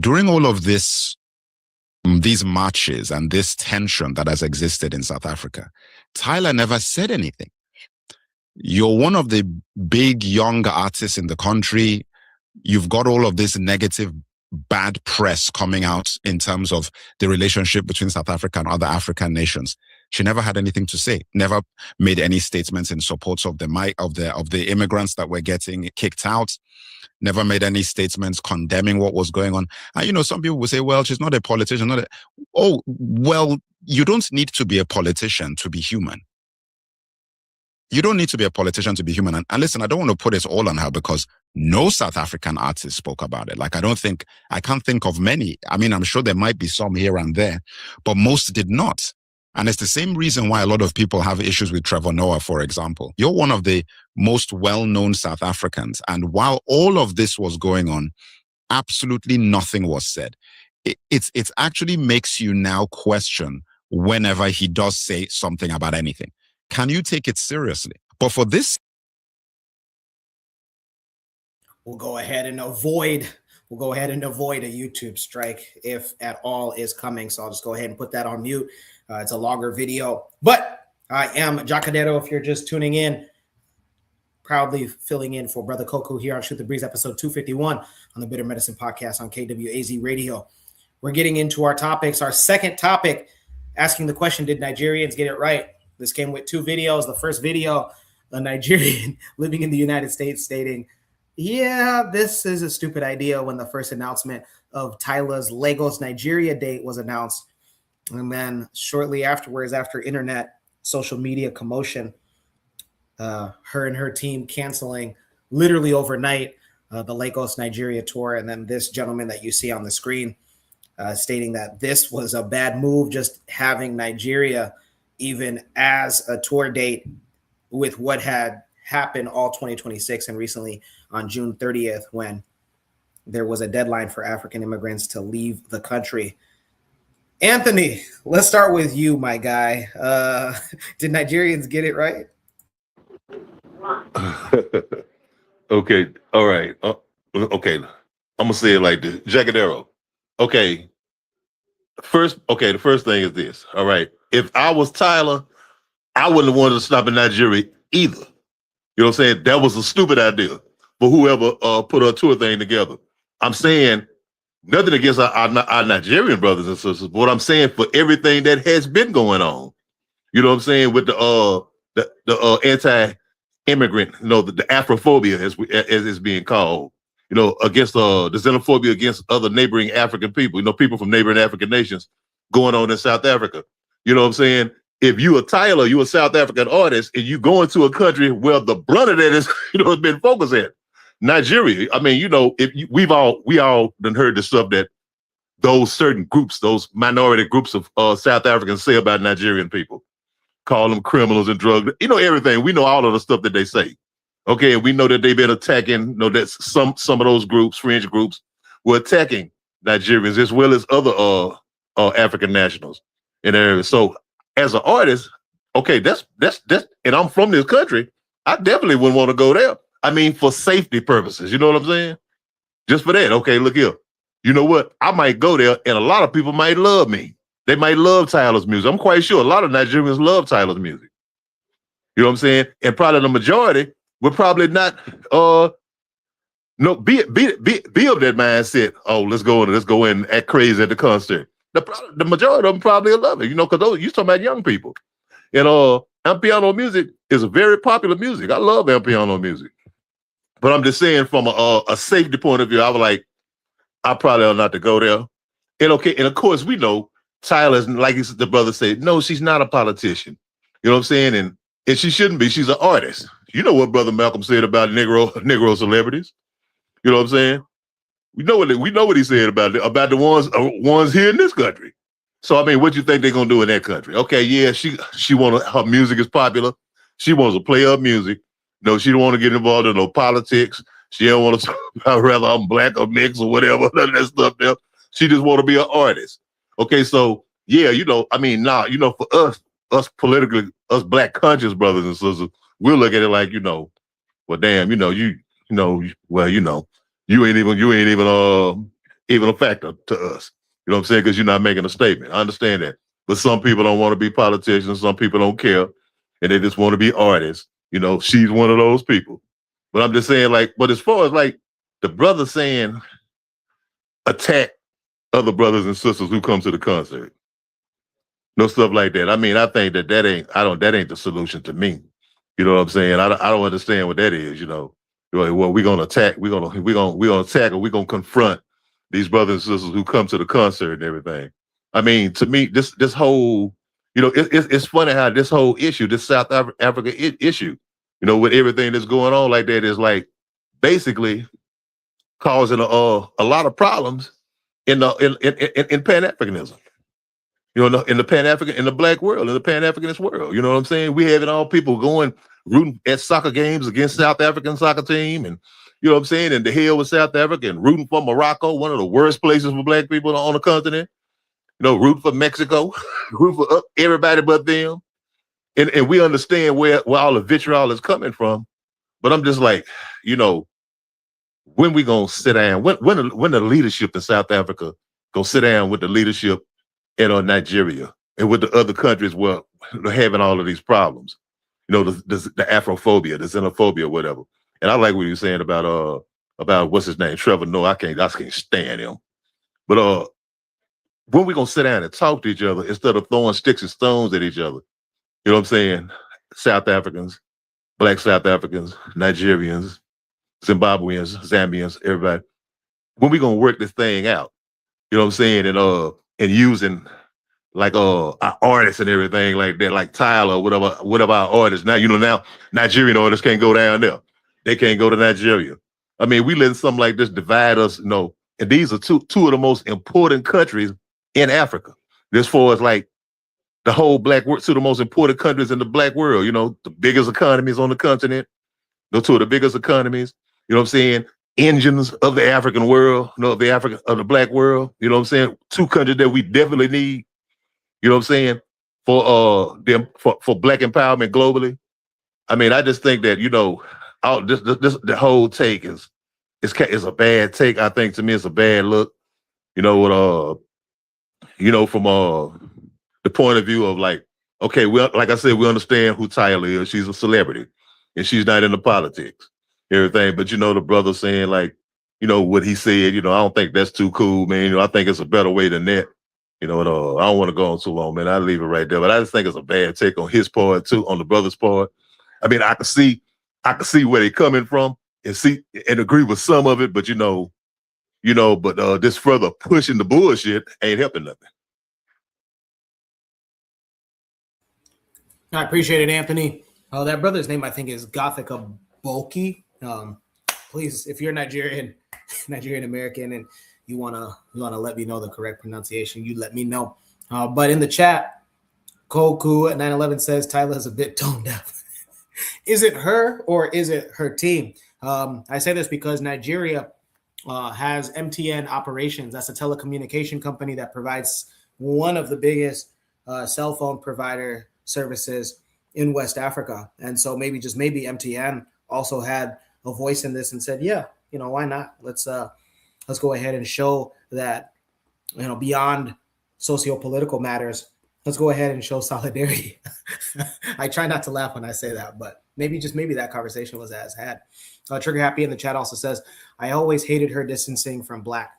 During all of this, these marches and this tension that has existed in South Africa, Tyla never said anything. You're one of the big young artists in the country. You've got all of this negative, bad press coming out in terms of the relationship between South Africa and other African nations. She never had anything to say, never made any statements in support of the immigrants that were getting kicked out, never made any statements condemning what was going on. And, some people will say, well, she's not a politician. Oh, well, you don't need to be a politician to be human. You don't need to be a politician to be human. And listen, I don't want to put it all on her because no South African artist spoke about it. I can't think of many. I mean, I'm sure there might be some here and there, but most did not. And it's the same reason why a lot of people have issues with Trevor Noah, for example. You're one of the most well-known South Africans. And while all of this was going on, absolutely nothing was said. It actually makes you now question whenever he does say something about anything. Can you take it seriously? But for this, we'll go ahead and avoid a YouTube strike if at all is coming. So I'll just go ahead and put that on mute. It's a longer video, but I am Jacadero. If you're just tuning in, proudly filling in for Brother Koku here on Shoot the Breeze, episode 251 on the Bitter Medicine podcast on KWAZ Radio. We're getting into our topics. Our second topic, asking the question, did Nigerians get it right? This came with 2 videos. The first video, a Nigerian living in the United States stating, yeah, this is a stupid idea, when the first announcement of Tyla's Lagos, Nigeria date was announced. And then shortly afterwards, after internet, social media commotion, her and her team canceling literally overnight the Lagos, Nigeria tour. And then this gentleman that you see on the screen stating that this was a bad move, just having Nigeria even as a tour date with what had happened all 2026 and recently on June 30th when there was a deadline for African immigrants to leave the country. Anthony, let's start with you, my guy. Did Nigerians get it right? Okay. All right. Okay. I'm going to say it like this. Jacadero, okay, the first thing is this. All right. If I was Tyler, I wouldn't have wanted to stop in Nigeria either. You know what I'm saying? That was a stupid idea for whoever put a tour thing together. I'm saying nothing against our Nigerian brothers and sisters, but what I'm saying for everything that has been going on. You know what I'm saying? With the anti-immigrant, the Afrophobia as it's being called, against the xenophobia against other neighboring African people, people from neighboring African nations going on in South Africa. You know what I'm saying? If you a Tyler, you a South African artist, and you go into a country where the brunt of that is, has been focused at Nigeria. I mean, we all done heard the stuff that those certain groups, those minority groups of South Africans say about Nigerian people. Call them criminals and drug, everything. We know all of the stuff that they say. Okay, and we know that they've been attacking, that some of those groups, fringe groups, were attacking Nigerians as well as other African nationals in the area. So as an artist, okay, that's and I'm from this country, I definitely wouldn't want to go there. I mean, for safety purposes, you know what I'm saying? Just for that. Okay, look here. You know what? I might go there and a lot of people might love me. They might love Tyler's music. I'm quite sure a lot of Nigerians love Tyler's music. You know what I'm saying? And probably the majority would probably not be of that mindset. Oh, let's go in and act crazy at the concert. The majority of them probably will love it, because you talking about young people. And Amapiano music is a very popular music. I love Amapiano music. But I'm just saying from a safety point of view, I was like, I probably ought not to go there. And of course we know Tyler's, like the brother said, no, she's not a politician. You know what I'm saying? And she shouldn't be. She's an artist. You know what Brother Malcolm said about Negro celebrities. You know what I'm saying? We know what he said about the ones here in this country. So I mean, what you think they're gonna do in that country? Okay, yeah, she her music is popular. She wants to play her music. No, she don't want to get involved in no politics. She don't want to talk about whether I'm black or mixed or whatever, none of that stuff there. She just want to be an artist. Okay, so yeah, for us politically, us black conscious brothers and sisters, we'll look at it like, well, damn, you ain't even a factor to us. You know what I'm saying? Because you're not making a statement. I understand that. But some people don't want to be politicians. Some people don't care. And they just want to be artists. She's one of those people. But I'm just saying, but as far as the brother saying attack other brothers and sisters who come to the concert, no stuff like that. I mean, I think that ain't the solution to me. You know what I'm saying? I don't understand what that is. Well, we're gonna attack. We're gonna attack, or we're gonna confront these brothers and sisters who come to the concert and everything. I mean, to me, this whole, it's funny how this whole issue, this South Africa issue, with everything that's going on like that, is basically causing a lot of problems in Pan-Africanism. In the Pan-African, in the black world, in the Pan-Africanist world. You know what I'm saying? We having all people rooting at soccer games against South African soccer team, and you know what I'm saying, and the hell with South Africa, and rooting for Morocco, one of the worst places for black people on the continent. Rooting for Mexico, rooting for everybody but them. And we understand where all the vitriol is coming from. But I'm just like, when we gonna sit down? When the leadership in South Africa gonna sit down with the leadership in Nigeria and with the other countries where they're having all of these problems? The Afrophobia, the xenophobia, whatever. And I like what you're saying about what's his name, Trevor Noah. I can't stand him. But when we gonna sit down and talk to each other instead of throwing sticks and stones at each other? You know what I'm saying? South Africans, black South Africans, Nigerians, Zimbabweans, Zambians, everybody. When we gonna work this thing out? You know what I'm saying? And using our artists and everything like that, like Tyler, whatever our artists. Now, now Nigerian artists can't go down there. They can't go to Nigeria. I mean, we letting something like this divide us, and these are two of the most important countries in Africa. As far as the whole black world, two of the most important countries in the black world, the biggest economies on the continent, two of the biggest economies, you know what I'm saying? Engines of the African world, of the black world, you know what I'm saying? Two countries that we definitely need, you know what I'm saying? For black empowerment globally. I mean, I just think that, the whole take is a bad take. I think to me it's a bad look. You know what? From the point of view of like, okay, well, like I said, we understand who Tyler is. She's a celebrity, and she's not into politics, everything. But the brother saying like, what he said. I don't think that's too cool, man. I think it's a better way than that. I don't want to go on too long, man. I'll leave it right there. But I just think it's a bad take on his part too, on the brother's part. I mean, I can see where they're coming from and agree with some of it, but but this further pushing the bullshit ain't helping nothing. I appreciate it, Anthony. That brother's name I think is Gothica Bulky. Please, if you're Nigerian American, and you wanna let me know the correct pronunciation, you let me know. But in the chat, Koku at 911 says Tyler is a bit tone deaf. Is it her or is it her team? I say this because Nigeria has MTN Operations. That's a telecommunication company that provides one of the biggest cell phone provider services in West Africa. And so maybe MTN also had a voice in this and said, yeah, why not? Let's go ahead and show that, beyond socio-political matters, let's go ahead and show solidarity. I try not to laugh when I say that, but maybe that conversation was as had. Trigger Happy in the chat also says, I always hated her distancing from black.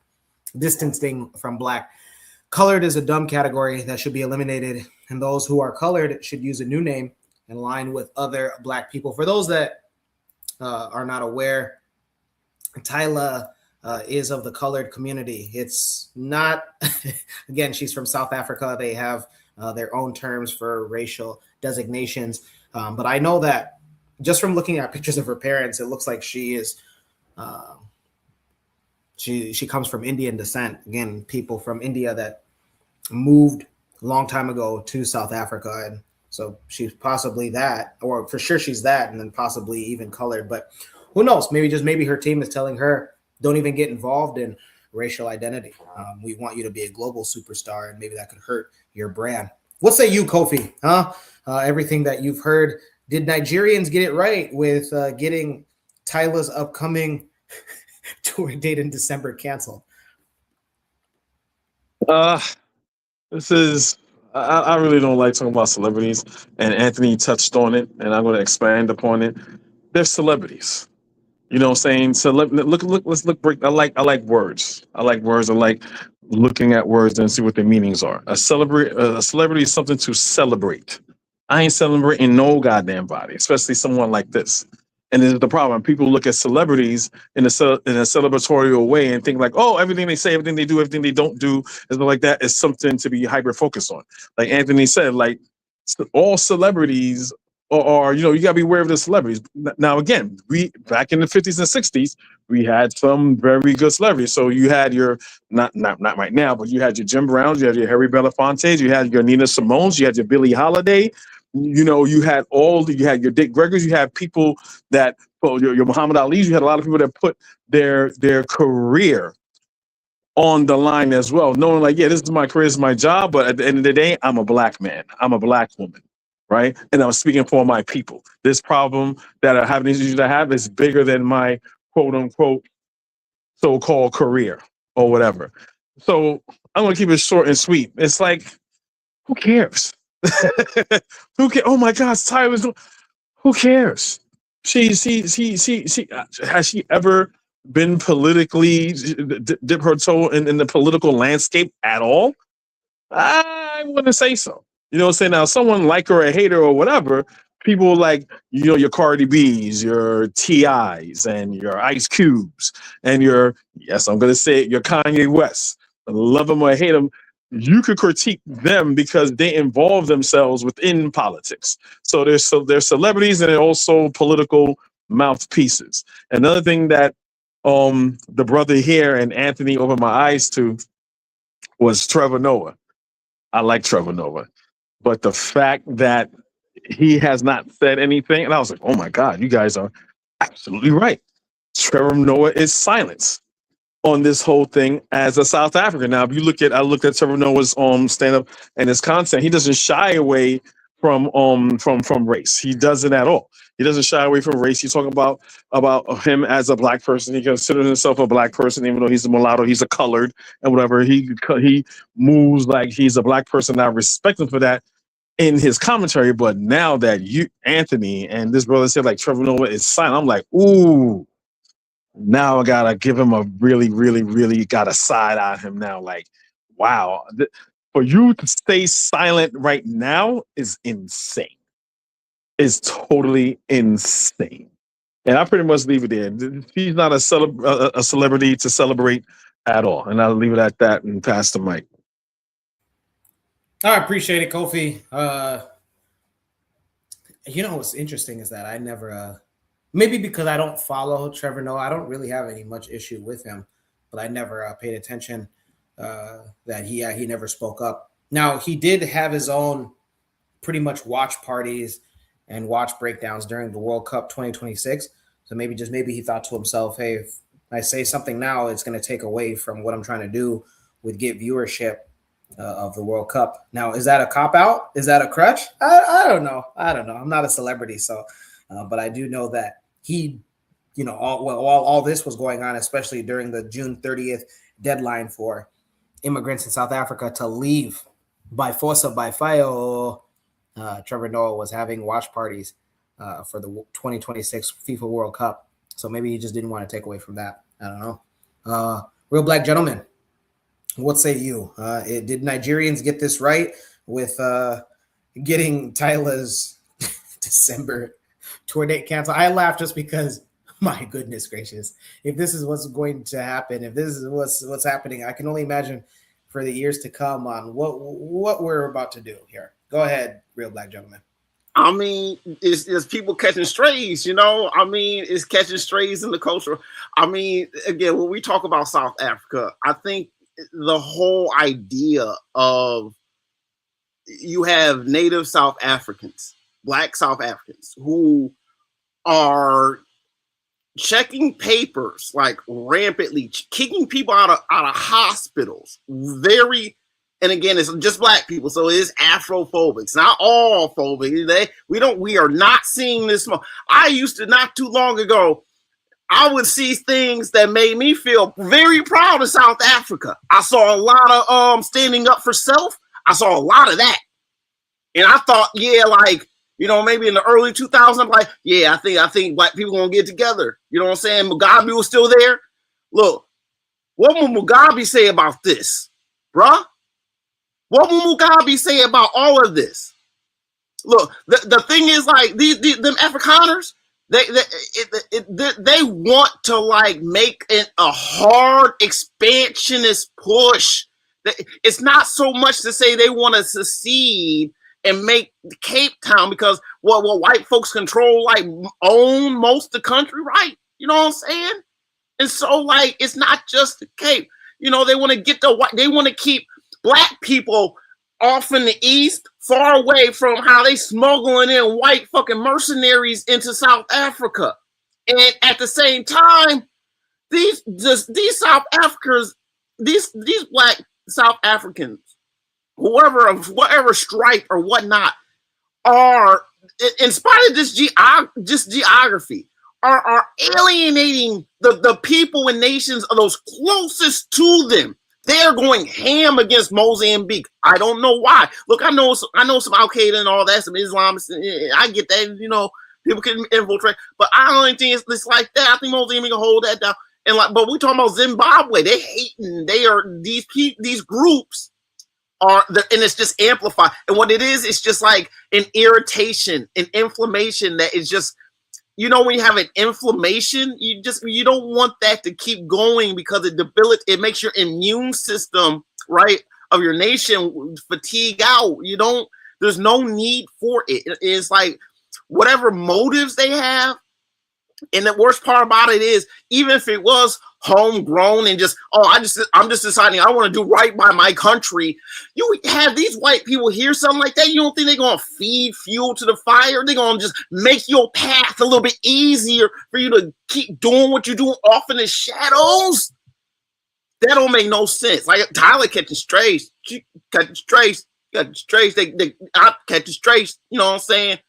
Colored is a dumb category that should be eliminated, and those who are colored should use a new name in line with other black people. For those that are not aware, Tyla is of the colored community. It's not, again, she's from South Africa. They have their own terms for racial designations. But I know that just from looking at pictures of her parents, it looks like she is, she comes from Indian descent. Again, people from India that moved a long time ago to South Africa. And so she's possibly that, or for sure she's that, and then possibly even colored. But who knows? Maybe her team is telling her, don't even get involved in racial identity. We want you to be a global superstar, and maybe that could hurt your brand. What say you, Kofi? Everything that you've heard, did Nigerians get it right with getting Tyla's upcoming tour date in December canceled? This is, I really don't like talking about celebrities, and Anthony touched on it, and I'm going to expand upon it. They're celebrities. You know what I'm saying? So let's break. I like words. I like words. I like looking at words and see what their meanings are. A celebrity is something to celebrate. I ain't celebrating no goddamn body, especially someone like this. And this is the problem. People look at celebrities in a celebratorial way and think like, oh, everything they say, everything they do, everything they don't do, and like that is something to be hyper focused on. Like Anthony said, like all celebrities are, you gotta be aware of the celebrities. Now, again, we back in the 50s and 60s, we had some very good celebrities. So you had your, not right now, but you had your Jim Browns, you had your Harry Belafontes, you had your Nina Simones, you had your Billie Holiday. You had your Dick Gregors, you had people that, your Muhammad Ali's, you had a lot of people that put their career on the line as well, knowing like, yeah, this is my career, this is my job, but at the end of the day, I'm a black man, I'm a black woman, right? And I'm speaking for my people. This problem that I have, these issues I have, is bigger than my quote unquote so-called career or whatever. So I'm gonna keep it short and sweet. It's like, who cares? Who cares? Oh my gosh, Tyler's. Who cares? She has she ever been politically dip her toe in the political landscape at all? I wouldn't say so. You know what I'm saying? Now, someone like her, a hater or whatever, people like, your Cardi B's, your T.I.'s, and your Ice Cubes, and your, yes, I'm going to say it, your Kanye West. Love them or hate them. You could critique them because they involve themselves within politics. So they're celebrities and they're also political mouthpieces. Another thing that the brother here and Anthony opened my eyes to was Trevor Noah. I like Trevor Noah, but the fact that he has not said anything, and I was like, oh my God, you guys are absolutely right. Trevor Noah is silent on this whole thing as a South African. Now, if you I looked at Trevor Noah's stand-up and his content, he doesn't shy away from race. He doesn't at all. He doesn't shy away from race. He's talking about him as a black person. He considers himself a black person, even though he's a mulatto, he's a colored and whatever. He moves like he's a black person. I respect him for that in his commentary. But now that you, Anthony, and this brother said like Trevor Noah is silent, I'm like, ooh, now I gotta give him a really, really, really gotta side eye him now. Like, wow. For you to stay silent right now is insane. It's totally insane. And I pretty much leave it there. He's not a celebrity to celebrate at all. And I'll leave it at that and pass the mic. I appreciate it, Kofi. You know what's interesting is that I never, maybe because I don't follow Trevor Noah, I don't really have any much issue with him, but I never paid attention that he never spoke up. Now, he did have his own pretty much watch parties and watch breakdowns during the World Cup 2026. So maybe he thought to himself, hey, if I say something now, it's going to take away from what I'm trying to do with get viewership of the World Cup. Now, is that a cop-out? Is that a crutch? I don't know. I'm not a celebrity, so but I do know that he, all this was going on, especially during the June 30th deadline for immigrants in South Africa to leave by force or by fire. Trevor Noah was having watch parties for the 2026 FIFA World Cup. So maybe he just didn't want to take away from that. I don't know. Real Black Gentleman, what say you? Did Nigerians get this right with getting Tyler's December tour date canceled? I laugh just because, my goodness gracious, if this is what's going to happen, if this is what's happening, I can only imagine for the years to come on what we're about to do here. Go ahead, Real Black Gentleman. I mean, it's people catching strays, I mean, it's catching strays in the culture. I mean, again, when we talk about South Africa, I think the whole idea of you have native South Africans, Black South Africans, who are checking papers like rampantly, kicking people out of hospitals, and again, it's just Black people, so it is Afrophobic. It's not all phobic. We are not seeing this. I used to, not too long ago, I would see things that made me feel very proud of South Africa. I saw a lot of standing up for self. I saw a lot of that, and I thought, yeah, like, maybe in the early 2000s, I'm like, yeah, I think Black people gonna get together. You know what I'm saying? Mugabe was still there. Look, what will Mugabe say about this, bruh? What will Mugabe say about all of this? Look, the thing is, like, them Afrikaners, they want to like make it a hard expansionist push. It's not so much to say they want to secede and make Cape Town because white folks control, like, own most of the country, right? You know what I'm saying? And so, like, it's not just the Cape. They want to get they want to keep Black people off in the East, far away from how they smuggling in white fucking mercenaries into South Africa. And at the same time, these South Africans, these Black South Africans, whatever stripe or whatnot, are, in spite of this geography, are alienating the people and nations of those closest to them. They're going ham against Mozambique. I don't know why. Look, I know some Al Qaeda and all that, some Islamists. I get that, people can infiltrate, but I don't think it's like that. I think Mozambique can hold that down. And but we talking about Zimbabwe. They hating. They are these groups are, and it's just amplified. And what it is, it's just like an irritation, an inflammation that is just. When you have an inflammation, you don't want that to keep going because it makes your immune system, right, of your nation fatigue out. There's no need for it. It's like whatever motives they have. And the worst part about it is, even if it was homegrown and I'm just deciding I want to do right by my country, you have these white people hear something like that, you don't think they're going to feed fuel to the fire? They're going to just make your path a little bit easier for you to keep doing what you're doing off in the shadows? That don't make no sense. Like Tyler catching strays. Got strays. They I catch strays. You know what I'm saying?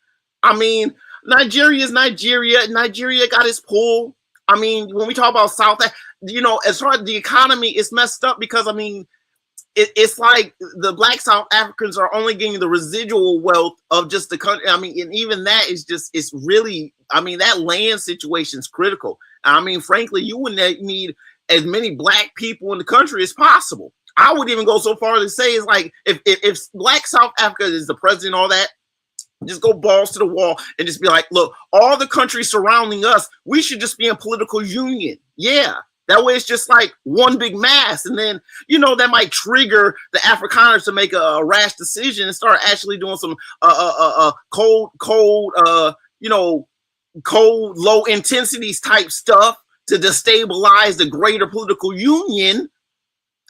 I mean, Nigeria is Nigeria. Nigeria got its pull. I mean, when we talk about South, you know, as far as the economy, it's messed up because I mean, it's like the Black South Africans are only getting the residual wealth of just the country. I mean, and even that is just, it's really, I mean, that land situation is critical. I mean, frankly, you wouldn't need as many Black people in the country as possible. I would even go so far as to say it's like if Black South Africa is the president, all that, just go balls to the wall and just be like, look, all the countries surrounding us, we should just be in political union. Yeah. That way it's just like one big mass. And then, you know, that might trigger the Afrikaners to make a rash decision and start actually doing some cold, you know, cold, low intensities type stuff to destabilize the greater political union.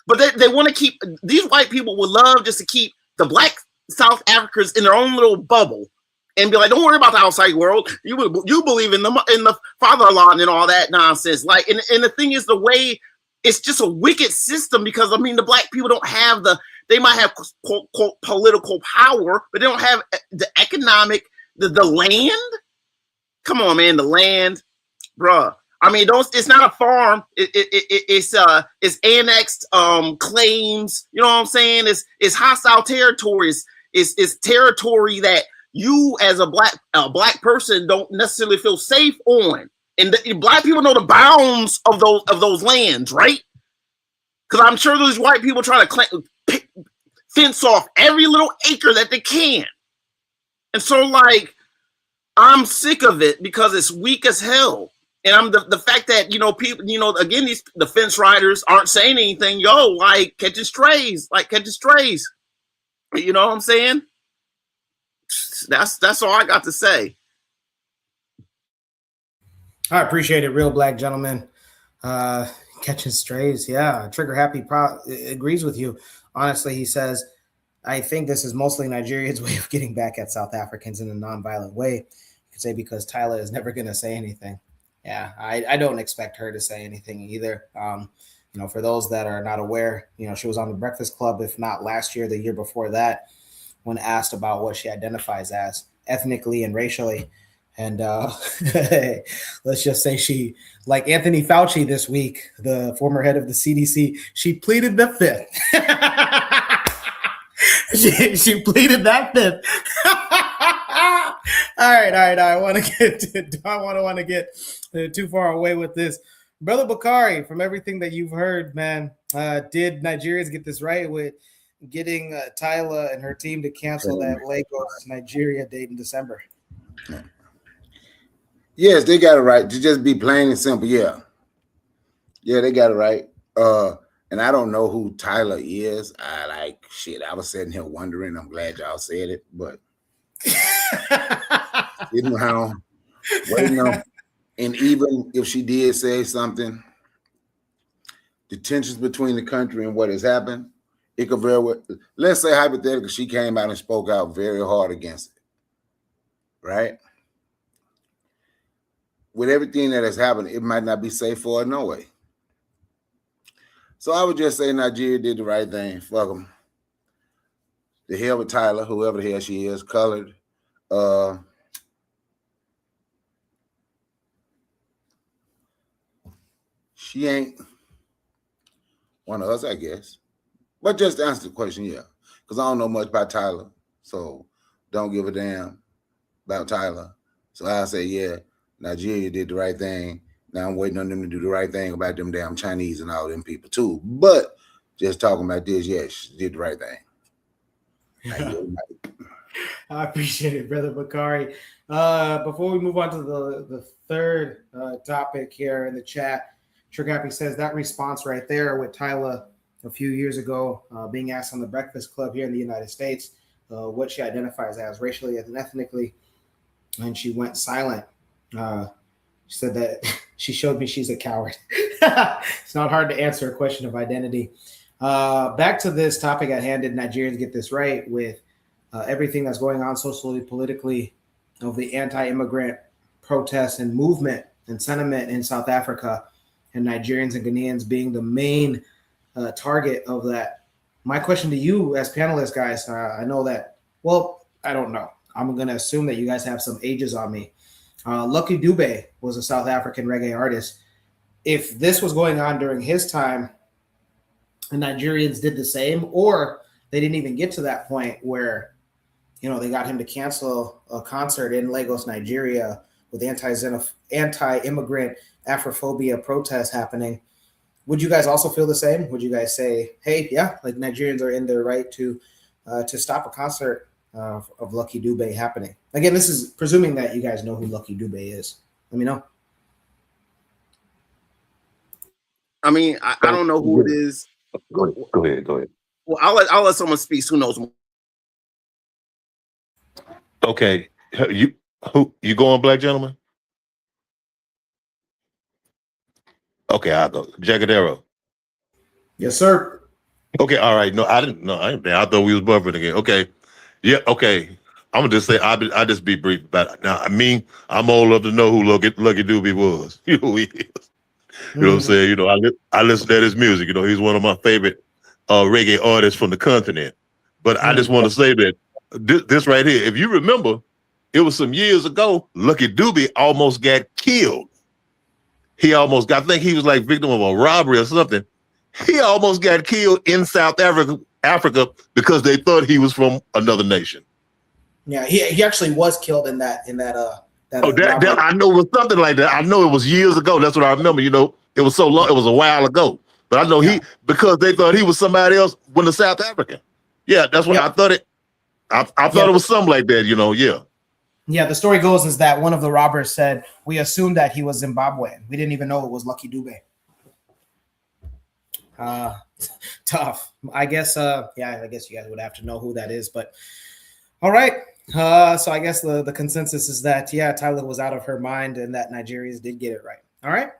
But they want to keep, these white people would love just to keep the Black South Africans in their own little bubble and be like, don't worry about the outside world. You believe in the fatherland and all that nonsense. Like, and the thing is, the way it's just a wicked system because I mean, the Black people don't have they might have quote, quote, political power, but they don't have the economic, the land. Come on, man, the land, bruh. I mean, it's not a farm. It's annexed claims. You know what I'm saying? It's hostile territories. It's territory that you as a black person don't necessarily feel safe on. And the Black people know the bounds of those lands, right? Because I'm sure those white people try to fence off every little acre that they can. And so, like, I'm sick of it because it's weak as hell. And I'm the fact that, you know, people, you know, again, the fence riders aren't saying anything. Yo, like catching strays. You know what I'm saying? That's all I got to say. I appreciate it, real black gentleman. Catching strays, yeah. Trigger Happy agrees with you. Honestly, he says, I think this is mostly Nigeria's way of getting back at South Africans in a nonviolent way. You could say because Tyler is never going to say anything. Yeah, I don't expect her to say anything either. You know, for those that are not aware, you know, she was on the Breakfast Club, if not last year, the year before that, when asked about what she identifies as ethnically and racially. And let's just say she, like Anthony Fauci this week, the former head of the CDC, she pleaded the fifth. she pleaded that fifth. All right. I don't want to get too far away with this. Brother Bakari, from everything that you've heard, man, did Nigerians get this right with getting Tyla and her team to cancel that Lagos, Nigeria date in December? Yes, they got it right. To just be plain and simple, yeah. Yeah, they got it right. And I don't know who Tyla is. I was sitting here wondering. I'm glad y'all said it, but sitting around waiting on. And even if she did say something, the tensions between the country and what has happened, it could very well, let's say hypothetically, she came out and spoke out very hard against it, right? With everything that has happened, it might not be safe for her, no way. So I would just say Nigeria did the right thing. Fuck them. The hell with Tyla, whoever the hell she is, colored. She ain't one of us, I guess. But just to answer the question, yeah. Because I don't know much about Tyla. So don't give a damn about Tyla. So I say, yeah, Nigeria did the right thing. Now I'm waiting on them to do the right thing about them damn Chinese and all them people too. But just talking about this, yes, she did the right thing. Yeah. I appreciate it, Brother Bakari. Before we move on to the third topic here in the chat, Trighappy says that response right there with Tyla a few years ago being asked on the Breakfast Club here in the United States what she identifies as racially and ethnically, and she went silent. She said that she showed me she's a coward. It's not hard to answer a question of identity. Back to this topic at hand, did Nigerians get this right with everything that's going on socially, politically, of the anti-immigrant protests and movement and sentiment in South Africa, and Nigerians and Ghanaians being the main target of that my question to you as panelists, guys, I know that, well, I don't know. I'm going to assume that you guys have some ages on me. Lucky Dube was a South African reggae artist. If this was going on during his time, and Nigerians did the same, or they didn't even get to that point where, you know, they got him to cancel a concert in Lagos, Nigeria, with anti-immigrant Afrophobia protests happening, would you guys also feel the same? Would you guys say, hey, yeah, like Nigerians are in their right to stop a concert of Lucky Dube happening? Again, this is presuming that you guys know who Lucky Dube is. Let me know. I mean, I don't know who it is. Go ahead. Well, I'll let someone speak who knows more. Okay, you going, black gentleman? Okay, I'll go. Jagadero. Yes, sir. Okay, all right. No, I didn't. No, I thought we was buffering again. Okay, yeah. Okay, I'm gonna just say I just be brief about it. Now, I mean, I'm old enough to know who Lucky Dube was. You know who he is. You know what I'm saying? You know, I listen to his music. You know, he's one of my favorite reggae artists from the continent. But I just want to say that this right here, if you remember, it was some years ago, Lucky Dube almost got killed. I think he was like victim of a robbery or something. He almost got killed in South Africa because they thought he was from another nation. Yeah, he actually was killed in that I know it was something like that. I know it was years ago. That's what I remember. You know, it was so long. It was a while ago. But I know because they thought he was somebody else when the South African. Yeah, that's what I thought it. I thought it was something like that. You know, yeah. Yeah, the story goes is that one of the robbers said, we assumed that he was Zimbabwean. We didn't even know it was Lucky Dube. Tough. I guess, I guess you guys would have to know who that is. But all right. So I guess the consensus is that, Tyler was out of her mind and that Nigerians did get it right. All right.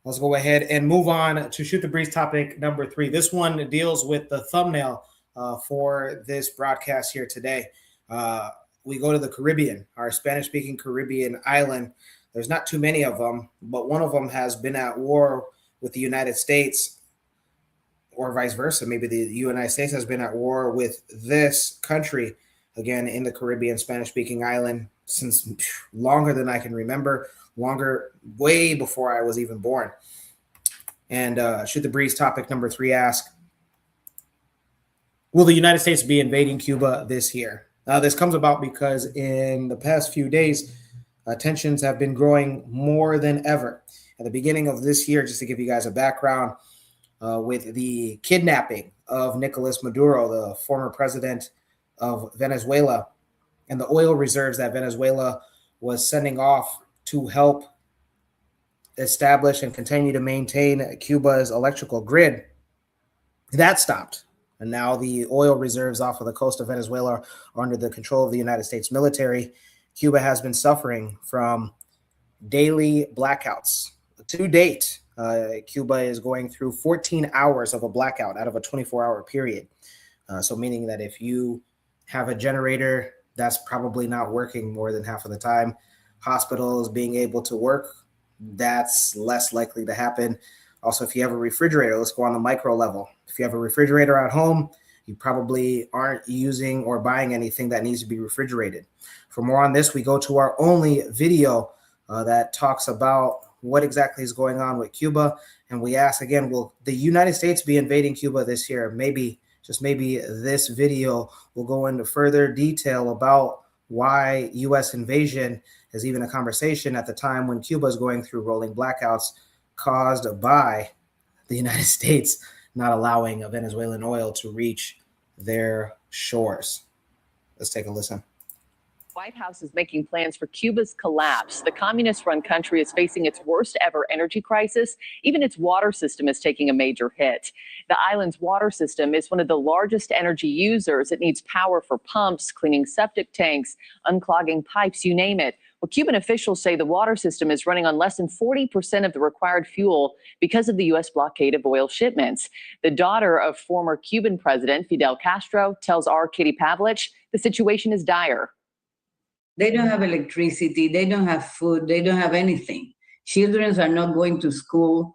Let's go ahead and move on to Shoot the Breeze topic number 3. This one deals with the thumbnail for this broadcast here today. We go to the Caribbean, our Spanish-speaking Caribbean island. There's not too many of them, but one of them has been at war with the United States, or vice versa. Maybe the United States has been at war with this country, again, in the Caribbean, Spanish-speaking island, since longer than I can remember, way before I was even born. And Shoot the Breeze topic number 3 asks, will the United States be invading Cuba this year? This comes about because in the past few days, tensions have been growing more than ever. At the beginning of this year, just to give you guys a background, with the kidnapping of Nicolas Maduro, the former president of Venezuela, and the oil reserves that Venezuela was sending off to help establish and continue to maintain Cuba's electrical grid, that stopped. And now the oil reserves off of the coast of Venezuela are under the control of the United States military. Cuba has been suffering from daily blackouts. To date, Cuba is going through 14 hours of a blackout out of a 24-hour period. So meaning that if you have a generator, that's probably not working more than half of the time. Hospitals being able to work, that's less likely to happen. Also, if you have a refrigerator, let's go on the micro level. If you have a refrigerator at home, you probably aren't using or buying anything that needs to be refrigerated. For more on this, we go to our only video that talks about what exactly is going on with Cuba. And we ask again, will the United States be invading Cuba this year? Maybe, just maybe this video will go into further detail about why U.S. invasion is even a conversation at the time when Cuba is going through rolling blackouts caused by the United States not allowing Venezuelan oil to reach their shores. Let's take a listen. White House is making plans for Cuba's collapse. The communist-run country is facing its worst ever energy crisis. Even its water system is taking a major hit. The island's water system is one of the largest energy users. It needs power for pumps, cleaning septic tanks, unclogging pipes, you name it. Well, Cuban officials say the water system is running on less than 40% of the required fuel because of the U.S. blockade of oil shipments. The daughter of former Cuban President Fidel Castro tells our Katie Pavlich the situation is dire. They don't have electricity, they don't have food, they don't have anything. Children are not going to school.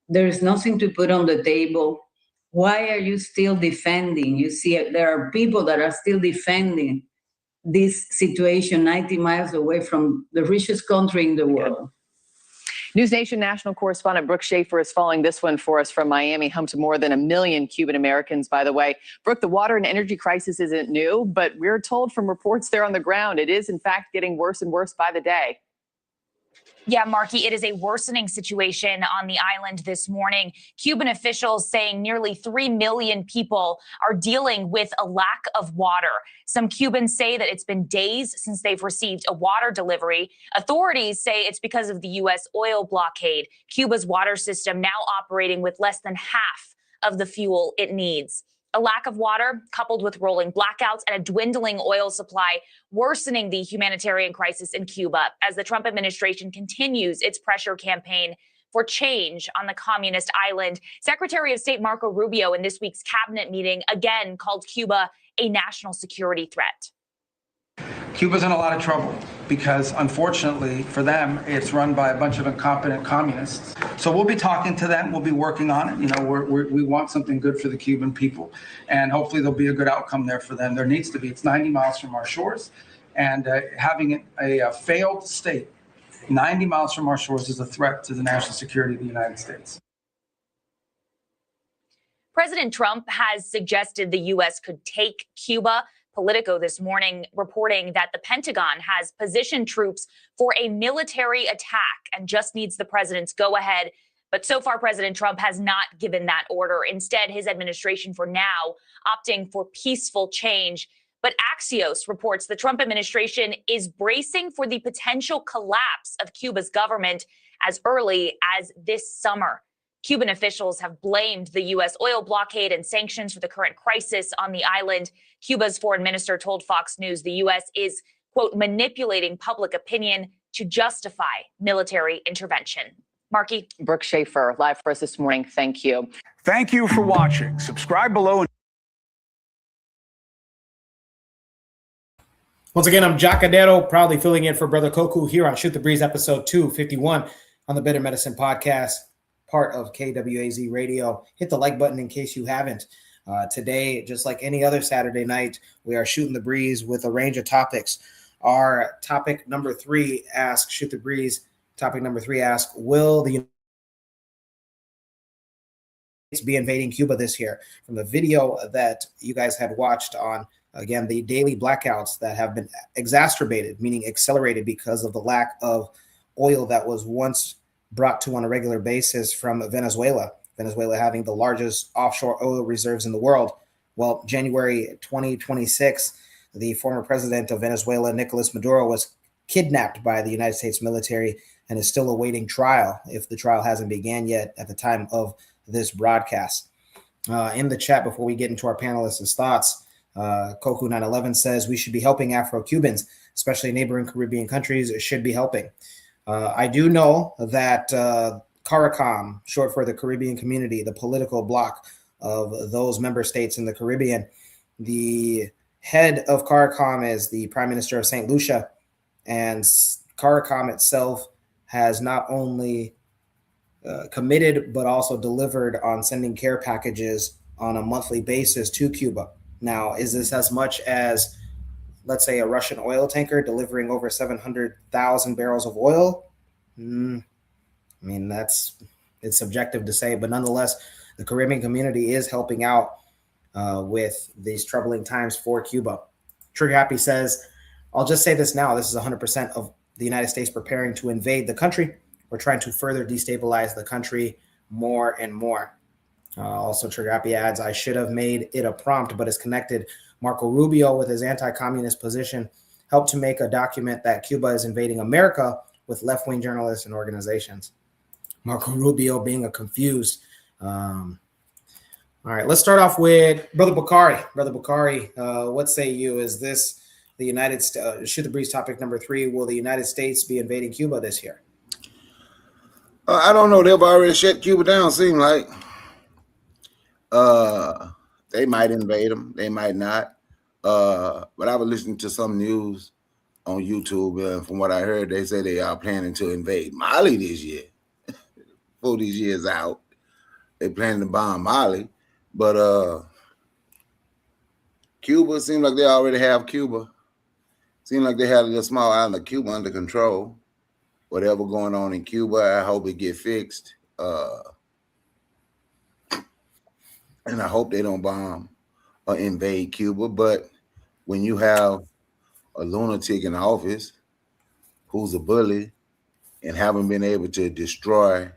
There is nothing to put on the table. Why are you still defending? You see, there are people that are still defending this situation 90 miles away from the richest country in the world. News Nation national correspondent Brooke Schaefer is following this one for us from Miami, home to more than 1 million Cuban Americans, by the way. Brooke, the water and energy crisis isn't new, but we're told from reports there on the ground, it is in fact getting worse and worse by the day. Yeah, Marky, it is a worsening situation on the island this morning. Cuban officials saying nearly 3 million people are dealing with a lack of water. Some Cubans say that it's been days since they've received a water delivery. Authorities say it's because of the U.S. oil blockade. Cuba's water system now operating with less than half of the fuel it needs. A lack of water coupled with rolling blackouts and a dwindling oil supply worsening the humanitarian crisis in Cuba as the Trump administration continues its pressure campaign for change on the communist island. Secretary of State Marco Rubio in this week's cabinet meeting again called Cuba a national security threat. Cuba's in a lot of trouble because, unfortunately for them, it's run by a bunch of incompetent communists. So we'll be talking to them. We'll be working on it. You know, we want something good for the Cuban people, and hopefully there'll be a good outcome there for them. There needs to be. It's 90 miles from our shores, and having a failed state 90 miles from our shores is a threat to the national security of the United States. President Trump has suggested the U.S. could take Cuba. Politico this morning reporting that the Pentagon has positioned troops for a military attack and just needs the president's go-ahead. But so far, President Trump has not given that order. Instead, his administration for now opting for peaceful change. But Axios reports the Trump administration is bracing for the potential collapse of Cuba's government as early as this summer. Cuban officials have blamed the U.S. oil blockade and sanctions for the current crisis on the island. Cuba's foreign minister told Fox News the U.S. is, quote, manipulating public opinion to justify military intervention. Marky? Brooke Schaefer, live for us this morning. Thank you. Thank you for watching. Subscribe below. Once again, I'm Jacadero, proudly filling in for Brother Koku here on Shoot the Breeze, episode 251 on the Better Medicine Podcast, part of KWAZ Radio. Hit the like button in case you haven't. Today, just like any other Saturday night, we are shooting the breeze with a range of topics. Our topic number 3 asks, Shoot the Breeze. Topic number 3 asks, will the United States be invading Cuba this year? From the video that you guys had watched on, again, the daily blackouts that have been exacerbated, meaning accelerated because of the lack of oil that was once brought to on a regular basis from Venezuela. Venezuela having the largest offshore oil reserves in the world. Well, January 2026, the former president of Venezuela, Nicolas Maduro, was kidnapped by the United States military and is still awaiting trial, if the trial hasn't began yet at the time of this broadcast. In the chat, before we get into our panelists' thoughts, Koku 911 says we should be helping Afro-Cubans, especially neighboring Caribbean countries should be helping. I do know that CARICOM, short for the Caribbean Community, the political bloc of those member states in the Caribbean, the head of CARICOM is the Prime Minister of St. Lucia, and CARICOM itself has not only committed but also delivered on sending care packages on a monthly basis to Cuba. Now, is this as much as, let's say, a Russian oil tanker delivering over 700,000 barrels of oil? I mean, it's subjective to say, but nonetheless, the Caribbean community is helping out with these troubling times for Cuba. Trigger Happy says, I'll just say this now. This is 100% of the United States preparing to invade the country. We're trying to further destabilize the country more and more. Also, Trigger Happy adds, I should have made it a prompt, but it's connected. Marco Rubio, with his anti-communist position, helped to make a document that Cuba is invading America with left-wing journalists and organizations. Marco Rubio being a confused. All right, let's start off with Brother Bakari. Brother Bakari, what say you? Is this the United States? Shoot the Breeze topic number 3. Will the United States be invading Cuba this year? I don't know. They've already shut Cuba down, seem like. They might invade them. They might not. But I was listening to some news on YouTube, and from what I heard, they say they are planning to invade Mali this year. Before these years out, they planning to bomb Mali. But Cuba seems like they already have Cuba. Seems like they had a little small island of Cuba under control. Whatever going on in Cuba, I hope it get fixed. And I hope they don't bomb or invade Cuba. But when you have a lunatic in office who's a bully and haven't been able to destroy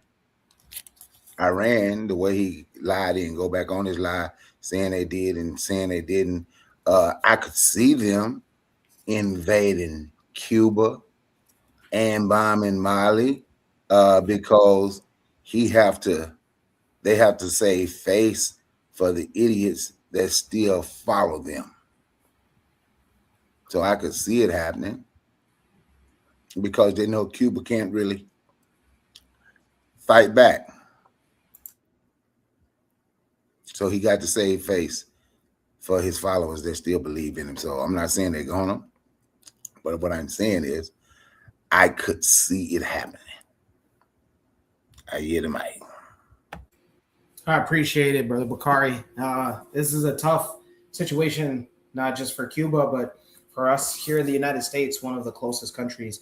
Iran the way he lied and go back on his lie, saying they did and saying they didn't, I could see them invading Cuba and bombing Mali because they have to save face for the idiots that still follow them. So I could see it happening because they know Cuba can't really fight back. So he got to save face for his followers that still believe in him. So I'm not saying they're gonna, but what I'm saying is I could see it happening. I hear the mic. I appreciate it, Brother Bakari. This is a tough situation, not just for Cuba, but for us here in the United States, one of the closest countries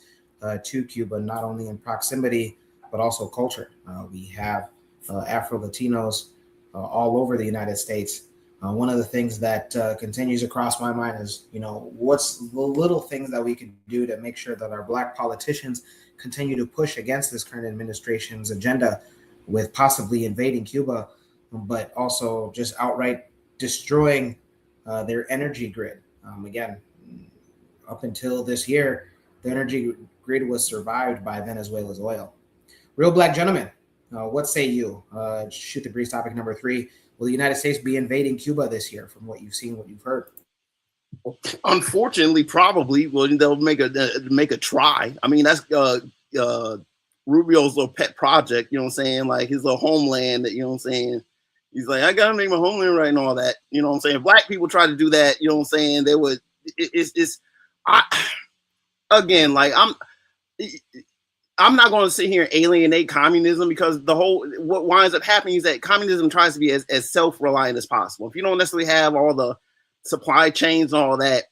to Cuba, not only in proximity, but also culture. We have Afro-Latinos all over the United States. One of the things that continues to cross my mind is, what's the little things that we can do to make sure that our Black politicians continue to push against this current administration's agenda with possibly invading Cuba, but also just outright destroying their energy grid. Again, up until this year, the energy grid was survived by Venezuela's oil. Real Black gentlemen, what say you? Shoot the breeze topic number 3. Will the United States be invading Cuba this year from what you've seen, what you've heard? Unfortunately, probably. Well, they'll make a try. I mean, that's Rubio's little pet project, you know what I'm saying? Like his little homeland that, you know what I'm saying? He's like, I gotta make my homeland right and all that. You know what I'm saying? If Black people try to do that, you know what I'm saying? They would, I'm not going to sit here and alienate communism because what winds up happening is that communism tries to be as self-reliant as possible. If you don't necessarily have all the supply chains and all that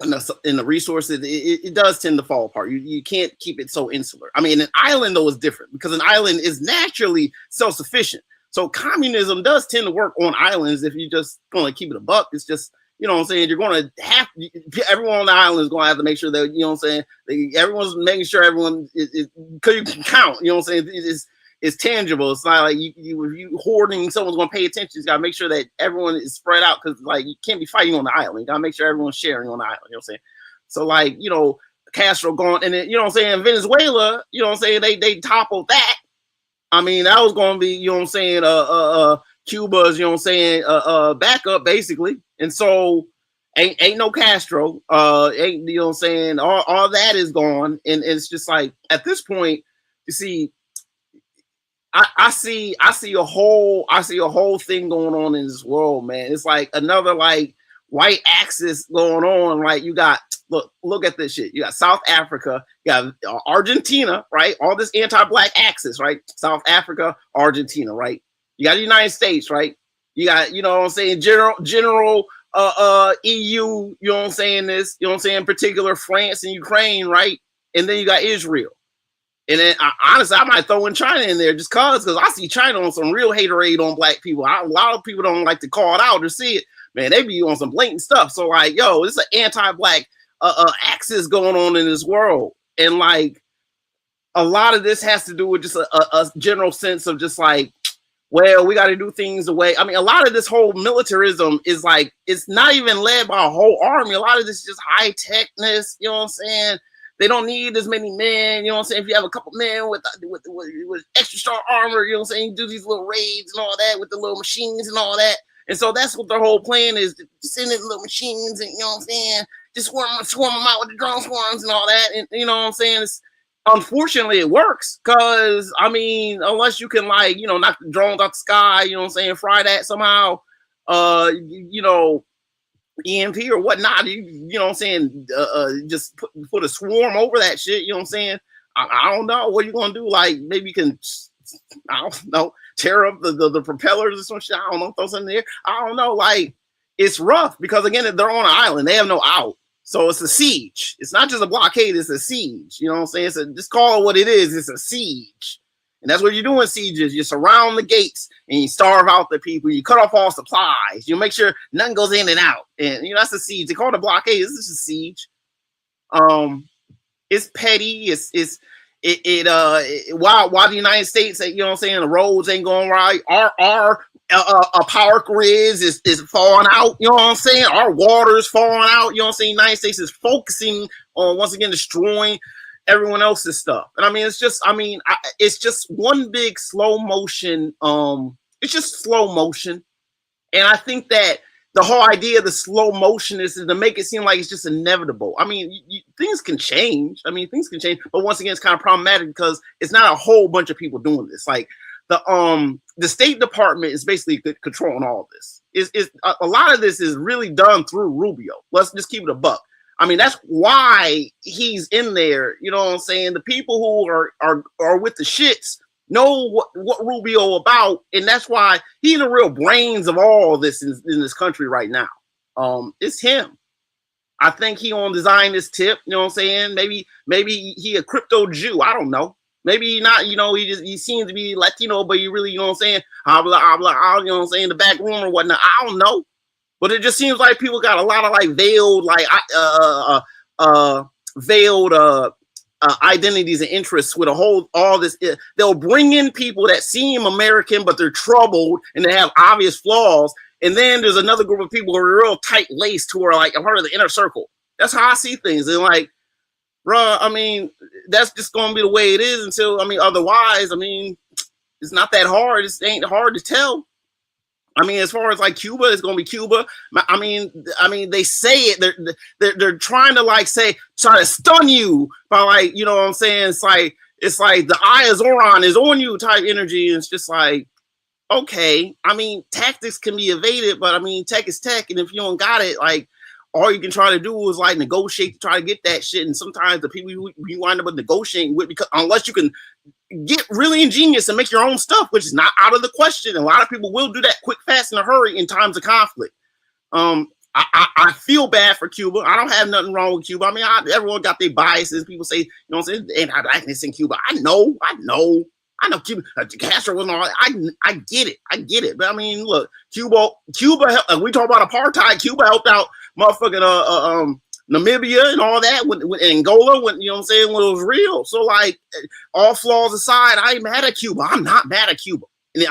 and the resources, it does tend to fall apart. You can't keep it so insular. I mean, an island though is different because an island is naturally self-sufficient. So communism does tend to work on islands if you just going to keep it a buck. It's just, you know what I'm saying, you're going to have everyone on the island is going to have to make sure that, you know what I'm saying, everyone's making sure everyone is because you can count, you know what I'm saying, it's tangible. It's not like if you hoarding, someone's going to pay attention. You got to make sure that everyone is spread out because like you can't be fighting on the island. You got to make sure everyone's sharing on the island, you know what I'm saying. So like, Castro gone and then, you know what I'm saying, Venezuela, you know what I'm saying, they toppled that. I mean, that was going to be, you know what I'm saying, Cuba's, you know what I'm saying, backup basically. And so ain't no Castro, ain't, you know what I'm saying, all that is gone. And it's just like, at this point, you see, I see a whole thing going on in this world, man. It's like another like white axis going on. Right? You got look at this shit. You got South Africa, you got Argentina, right? All this anti-Black axis, right? South Africa, Argentina, right? You got the United States, right? You got, you know what I'm saying, general EU, you know what I'm saying, this, you know what I'm saying, in particular France and Ukraine, right? And then you got Israel. And then honestly, I might throw in China in there just because I see China on some real haterade on Black people. A lot of people don't like to call it out or see it. Man, they be on some blatant stuff. So like, yo, this is an anti-Black axis going on in this world. And like, a lot of this has to do with just a general sense of just like, well, we got to do things the way. I mean, a lot of this whole militarism is like, it's not even led by a whole army. A lot of this is just high techness, you know what I'm saying? They don't need as many men, you know what I'm saying? If you have a couple men with extra strong armor, you know what I'm saying? You do these little raids and all that with the little machines and all that. And so that's what their whole plan is, to send in little machines and, you know what I'm saying? Just swarm them out with the drone swarms and all that. And you know what I'm saying? Unfortunately, it works because, I mean, unless you can, like, you know, knock the drones out the sky, you know what I'm saying, fry that somehow, you know, EMP or whatnot, you know what I'm saying, just put a swarm over that shit, you know what I'm saying? I don't know. What are you going to do? Like, maybe you can, I don't know, tear up the propellers or some shit. I don't know, throw something there. I don't know. Like, it's rough because again, they're on an island. They have no out. So it's a siege. It's not just a blockade, it's a siege. You know what I'm saying? Just call it what it is. It's a siege. And that's what you do in sieges. You surround the gates and you starve out the people. You cut off all supplies. You make sure nothing goes in and out. And that's a siege. They call it a blockade. This is a siege. It's petty. While the United States, you know what I'm saying, the roads ain't going right. Our power grids is falling out. You know what I'm saying? Our water is falling out. You know what I'm saying? The United States is focusing on once again destroying everyone else's stuff. And I mean, it's just one big slow motion. It's just slow motion. And I think that the whole idea of the slow motion is to make it seem like it's just inevitable. I mean, things can change. But once again, it's kind of problematic because it's not a whole bunch of people doing this. Like the State Department is basically controlling all of this. A lot of this is really done through Rubio. Let's just keep it a buck. I mean, that's why he's in there. You know what I'm saying? The people who are with the shits know what Rubio about, and that's why he's the real brains of all of this in this country right now. It's him. I think he on design this tip. You know what I'm saying? Maybe he a crypto Jew. I don't know. Maybe not. You know, he seems to be Latino, but you really, you know what I'm saying? You know what I'm saying? The back room or whatnot. I don't know. But it just seems like people got a lot of like veiled identities and interests with all this. They'll bring in people that seem American, but they're troubled and they have obvious flaws. And then there's another group of people who are real tight-laced who are like a part of the inner circle. That's how I see things. And like, bruh, I mean, that's just going to be the way it is until, otherwise, it's not that hard. It ain't hard to tell. As far as like Cuba, it's gonna be Cuba. They say it. They're trying to like try to stun you by like, you know what I'm saying? It's like the eye of Zoran is on you type energy. And it's just like, okay. Tactics can be evaded, but tech is tech, and if you don't got it, like all you can try to do is like negotiate to try to get that shit. And sometimes the people you wind up negotiating with, because unless you can get really ingenious and make your own stuff, which is not out of the question. A lot of people will do that quick, fast, in a hurry in times of conflict. I feel bad for Cuba. I don't have nothing wrong with Cuba. Everyone got their biases. People say, you know what I'm saying, anti-blackness in Cuba. I know Cuba. Castro was all. I get it. But look, Cuba. We talk about apartheid. Cuba helped out motherfucking Namibia and all that, with Angola, when, you know what I'm saying, when it was real. So like, all flaws aside, I ain't mad at Cuba. I'm not mad at Cuba. And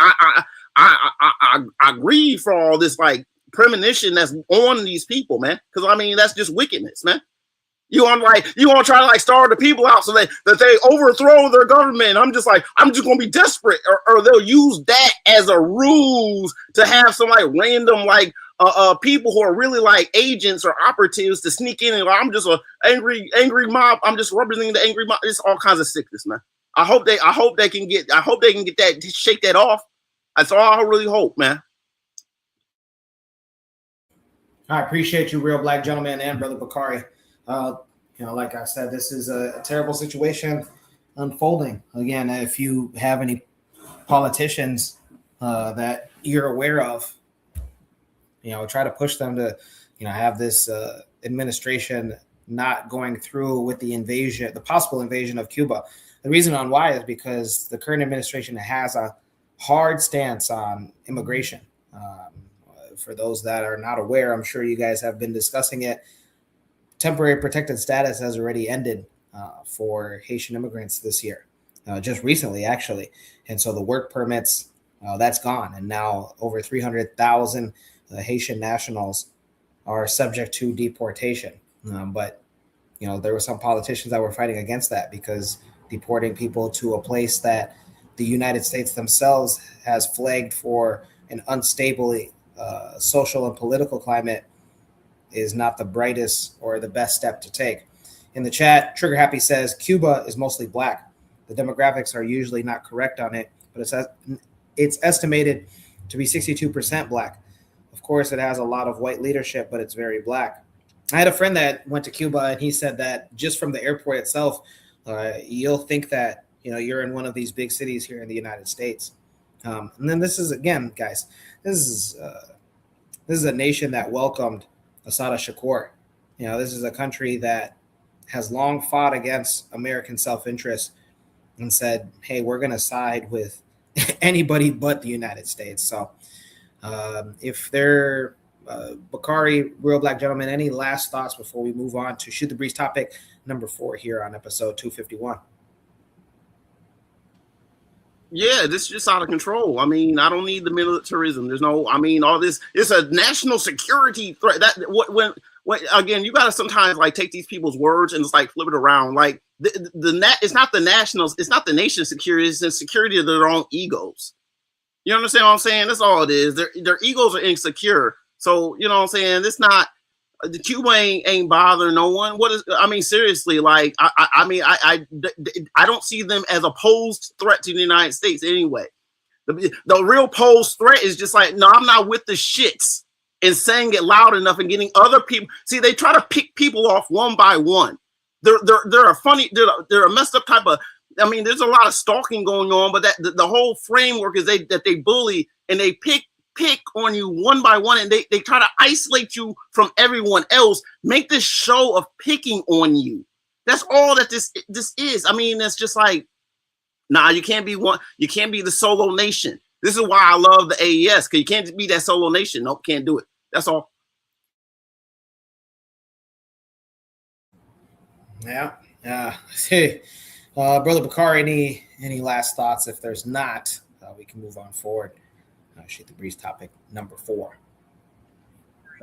I grieve for all this like premonition that's on these people, man. Because that's just wickedness, man. You want to try to like starve the people out so that they overthrow their government. I'm just gonna be desperate, or they'll use that as a ruse to have some like random like people who are really like agents or operatives to sneak in, and I'm just an angry mob. I'm just representing the angry mob. It's all kinds of sickness, man. I hope they can get that, shake that off. That's all I really hope, man. I appreciate you, real black gentleman, and Brother Bakari. Like I said, this is a terrible situation unfolding. Again, if you have any politicians that you're aware of, try to push them to, have this administration not going through with the possible invasion of Cuba. The reason on why is because the current administration has a hard stance on immigration. For those that are not aware, I'm sure you guys have been discussing it. Temporary protected status has already ended for Haitian immigrants this year, just recently, actually. And so the work permits, that's gone. And now over 300,000 Haitian nationals are subject to deportation. But there were some politicians that were fighting against that, because deporting people to a place that the United States themselves has flagged for an unstable social and political climate is not the brightest or the best step to take. In the chat, Trigger Happy says Cuba is mostly black. The demographics are usually not correct on it, but it's estimated to be 62% black. Of course, it has a lot of white leadership, but it's very black. I had a friend that went to Cuba, and he said that just from the airport itself, you'll think that you're in one of these big cities here in the United States. And then this is, again, guys, this is a nation that welcomed Assata Shakur. This is a country that has long fought against American self-interest and said, hey, we're going to side with anybody but the United States. So if they're Bakari, Real Black Gentleman, any last thoughts before we move on to Shoot the Breeze topic number 4 here on episode 251? Yeah, this is just out of control. I mean, I don't need the militarism. There's no, I mean, all this. It's a national security threat. That when again, you got to sometimes like take these people's words and just like flip it around. Like it's not the nationals, it's not the nation's security, it's the security of their own egos. You understand what I'm saying? That's all it is. Their egos are insecure. So you know what I'm saying? It's not. The Cuba ain't bothering no one. What is? I mean, seriously, like I don't see them as a posed threat to the United States anyway. The real posed threat is just like, no, I'm not with the shits, and saying it loud enough and getting other people. See, they try to pick people off one by one. They're a funny. They're a messed up type of. I mean, there's a lot of stalking going on, but that the whole framework is that they bully and they pick on you one by one, and they try to isolate you from everyone else, make this show of picking on you. That's all that this is. I mean, it's just like, nah, you can't be the solo nation. This is why I love the AES, because you can't be that solo nation. Nope, can't do it. That's all. Yeah. Hey, Brother Bakari, any last thoughts? If there's not, we can move on forward. Shoot the Breeze topic number 4.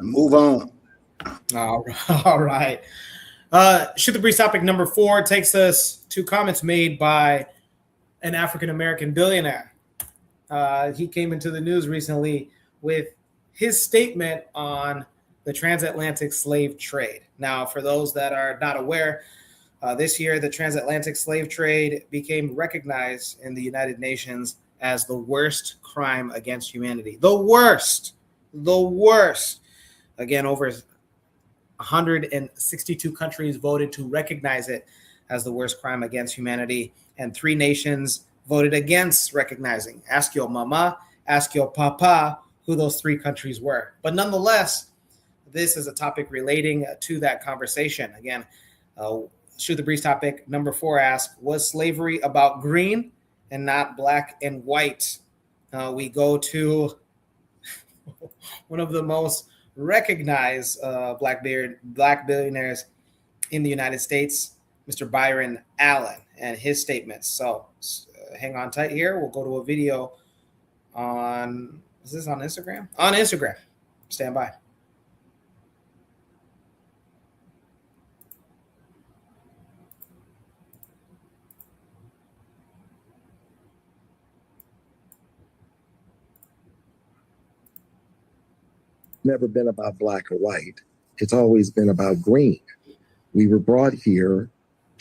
Move on. All right. Shoot the Breeze topic number 4 takes us to comments made by an African-American billionaire. He came into the news recently with his statement on the transatlantic slave trade. Now, for those that are not aware, this year the transatlantic slave trade became recognized in the United Nations as the worst crime against humanity. The worst. Again, over 162 countries voted to recognize it as the worst crime against humanity, and 3 nations voted against recognizing. Ask your mama, ask your papa who those 3 countries were. But nonetheless, this is a topic relating to that conversation. Again, Shoot the Breeze topic number 4 asks, was slavery about green and not black and white? We go to one of the most recognized black billionaires in the United States, Mr. Byron Allen, and his statements. So hang on tight here. We'll go to a video on, is this on Instagram? On Instagram. Stand by. Never been about black or white. It's always been about green. We were brought here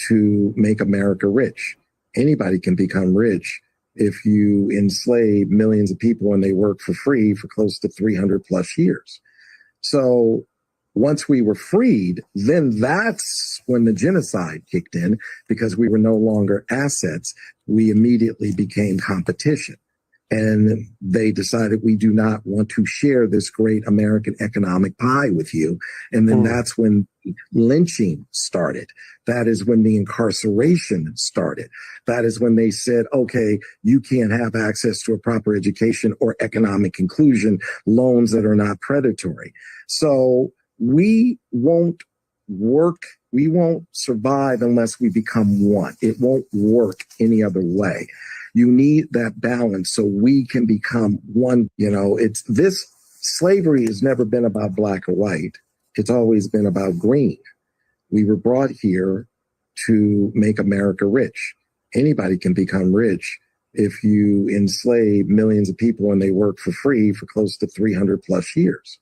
to make America rich. Anybody can become rich if you enslave millions of people and they work for free for close to 300 plus years. So once we were freed, then that's when the genocide kicked in, because we were no longer assets. We immediately became competition. And they decided, we do not want to share this great American economic pie with you. And then that's when lynching started. That is when the incarceration started. That is when they said, okay, you can't have access to a proper education or economic inclusion, loans that are not predatory. So we won't work. We won't survive unless we become one. It won't work any other way. You need that balance so we can become one. You know, it's this slavery has never been about black or white. It's always been about green. We were brought here to make America rich. Anybody can become rich if you enslave millions of people and they work for free for close to 300 plus years.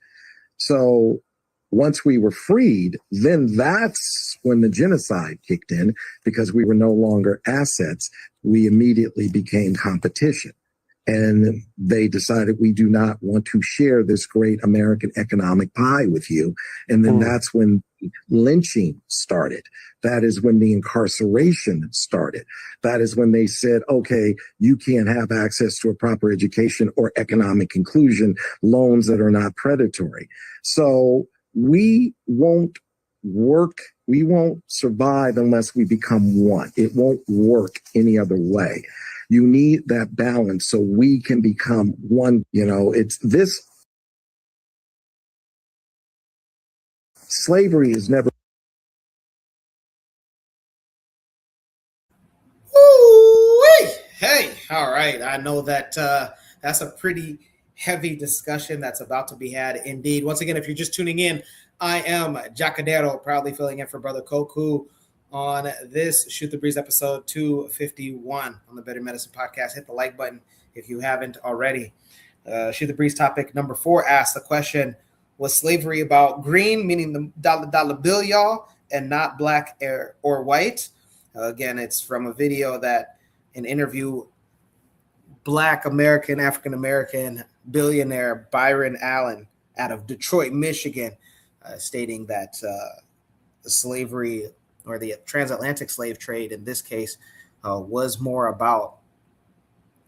So once we were freed, then that's when the genocide kicked in, because we were no longer assets. We immediately became competition. And they decided, we do not want to share this great American economic pie with you. And then that's when lynching started. That is when the incarceration started. That is when they said, okay, you can't have access to a proper education or economic inclusion, loans that are not predatory. So we won't work, we won't survive unless we become one. It won't work any other way. You need that balance so we can become one. You know, it's this. Slavery is never. Ooh-wee. Hey, all right. I know that that's a pretty heavy discussion that's about to be had. Indeed. Once again, if you're just tuning in, I am Jacadero, proudly filling in for Brother Koku on this Shoot the Breeze episode 251 on the Better Medicine Podcast. Hit the like button if you haven't already. Shoot the Breeze topic number 4 asks the question, was slavery about green, meaning the dollar bill, y'all, and not black or white? Again, it's from a video that an interview Black American, African American billionaire Byron Allen out of Detroit, Michigan, stating that slavery, or the transatlantic slave trade in this case, was more about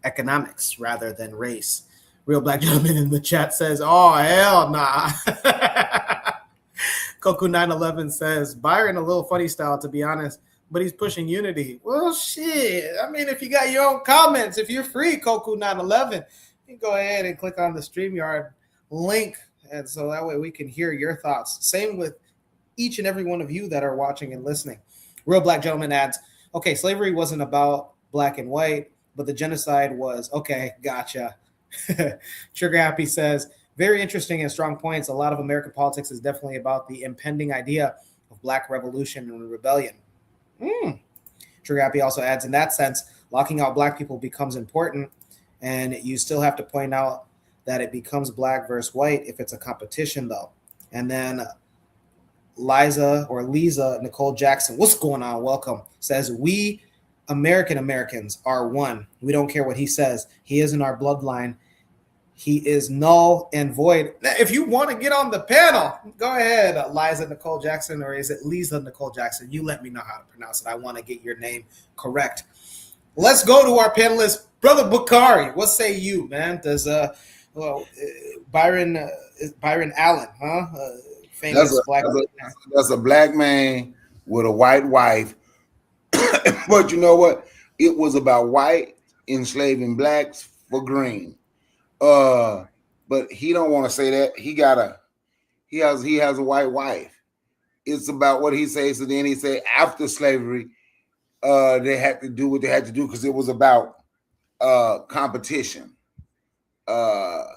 economics rather than race. Real Black Gentleman in the chat says, oh, hell nah. Coco 911 says, Byron a little funny style, to be honest, but he's pushing unity. Well, shit. I mean, if you got your own comments, if you're free, Coco 911, you can go ahead and click on the StreamYard link, and so that way we can hear your thoughts. Same with each and every one of you that are watching and listening. Real Black Gentleman adds, okay, slavery wasn't about black and white, but the genocide was. Okay, gotcha. Trigger Happy says, very interesting and strong points. A lot of American politics is definitely about the impending idea of black revolution and rebellion. Trigger Happy also adds, in that sense, locking out black people becomes important, and you still have to point out that it becomes black versus white if it's a competition, though. And then Lisa Nicole Jackson, what's going on? Welcome. Says, we Americans are one. We don't care what he says. He is in our bloodline. He is null and void. If you want to get on the panel, go ahead, Liza Nicole Jackson, or is it Lisa Nicole Jackson? You let me know how to pronounce it. I want to get your name correct. Let's go to our panelist, Brother Bakari. What say you, man? Does Byron Allen, famous black man? That's a black man with a white wife. But you know what? It was about white enslaving blacks for green. But he don't want to say that. He has a white wife. It's about what he says. So then he said after slavery, they had to do what they had to do because it was about competition. So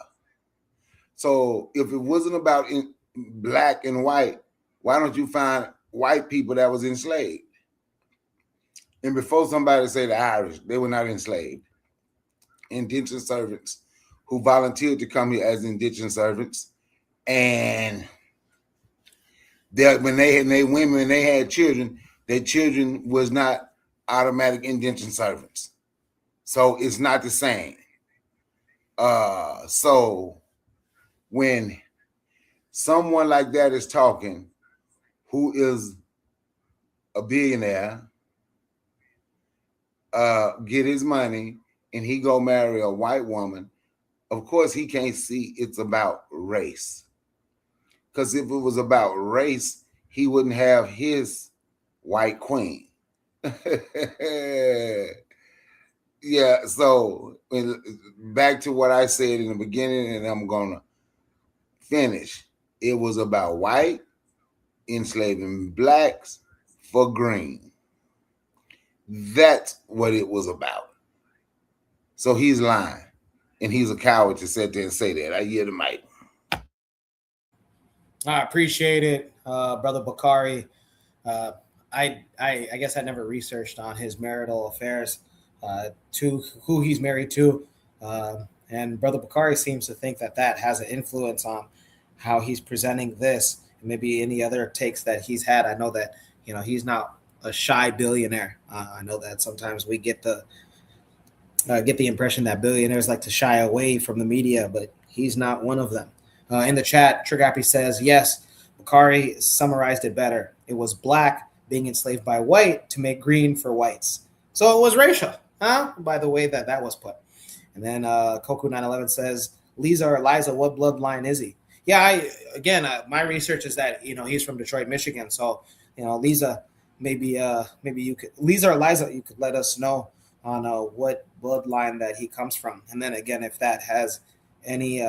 if it wasn't about black and white, why don't you find white people that was enslaved? And before somebody say the Irish, they were not enslaved. Indentured servants who volunteered to come here as indentured servants, and when they had children, their children was not automatic indentured servants. So it's not the same. So when someone like that is talking, who is a billionaire, get his money, and he go marry a white woman, of course he can't see it's about race. Because if it was about race, he wouldn't have his white queen. Yeah, so back to what I said in the beginning, and I'm gonna finish. It was about white enslaving blacks for green. That's what it was about. So he's lying, and he's a coward to sit there and say that. I yield the mic. I appreciate it, Brother Bakari. I guess I never researched on his marital affairs, to who he's married to, and Brother Bakari seems to think that has an influence on how he's presenting this, and maybe any other takes that he's had. I know that he's not a shy billionaire. I know that sometimes we get the get the impression that billionaires like to shy away from the media, but he's not one of them. In the chat, Trigger Happy says, yes, Bakari summarized it better. It was black being enslaved by white to make green for whites. So it was racial, huh? By the way that was put. And then Koku911 says, Liza, what bloodline is he? Yeah, my research is that, he's from Detroit, Michigan. So, Liza, maybe you could, Liza or Liza, you could let us know on what bloodline that he comes from. And then again, if that has any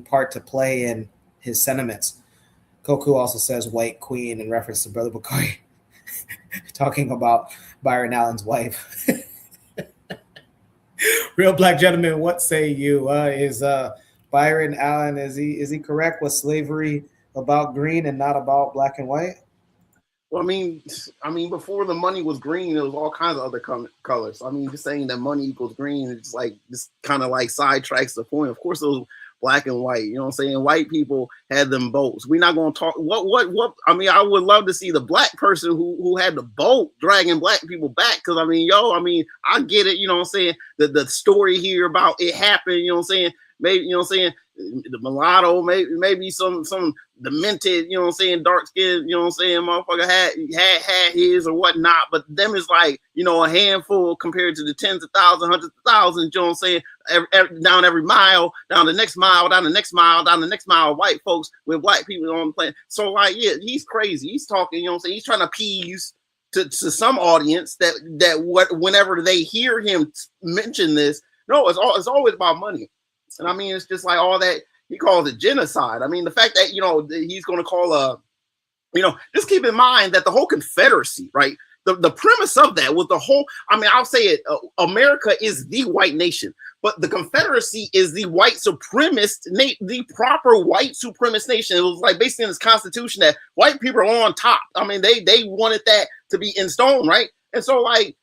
part to play in his sentiments. Koku also says white queen in reference to Brother Bakari talking about Byron Allen's wife. Real Black Gentleman, what say you? Is Byron Allen, is he correct? Was slavery about green and not about black and white? Well, I mean, before the money was green, there was all kinds of other colors. I mean, just saying that money equals green, it's like this kind of like sidetracks the point. Of course, it was black and white. You know what I'm saying? White people had them boats. We're not going to talk. What? I mean, I would love to see the black person who had the boat dragging black people back. Because I get it. You know what I'm saying? The story here about it happened. You know what I'm saying? Maybe, you know what I'm saying? The mulatto, maybe some demented, you know what I'm saying, dark skin, you know what I'm saying, motherfucker had his or whatnot, but them is like, a handful compared to the tens of thousands, hundreds of thousands, you know what I'm saying, down every mile, down the next mile, down the next mile, down the next mile, white folks with white people on the planet. So like, yeah, he's crazy. He's talking, you know what I'm saying, he's trying to appease to some audience that whenever they hear him mention this, no, it's always about money. And I mean, it's just like all that he calls it genocide. I mean, the fact that, he's going to call just keep in mind that the whole Confederacy, right? The premise of that was I'll say it, America is the white nation, but the Confederacy is the white supremacist, the proper white supremacist nation. It was like basically in this constitution that white people are on top. I mean, they wanted that to be in stone, right? And so like,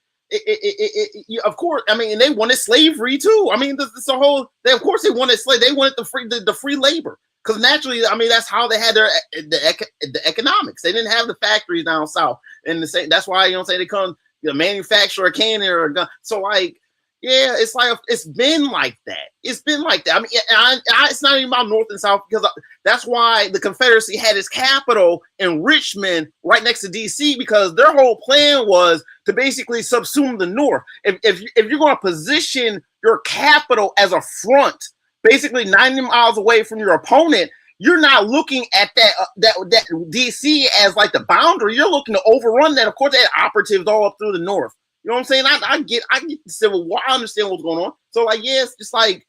of course, I mean, and they wanted slavery too. I mean, of course they wanted slavery. They wanted the free labor because naturally, I mean, that's how they had the economics. They didn't have the factories down south, and that's why they come manufacture a cannon or a gun. So like, yeah, it's like it's been like that. It's been like that. I mean, it's not even about North and South because that's why the Confederacy had its capital in Richmond, right next to D.C., because their whole plan was to basically subsume the North. If you're going to position your capital as a front, basically 90 miles away from your opponent, you're not looking at that D.C. as like the boundary. You're looking to overrun that. Of course, they had operatives all up through the North. You know what I'm saying? I get the Civil War. I understand what's going on. So like, yeah, it's just like,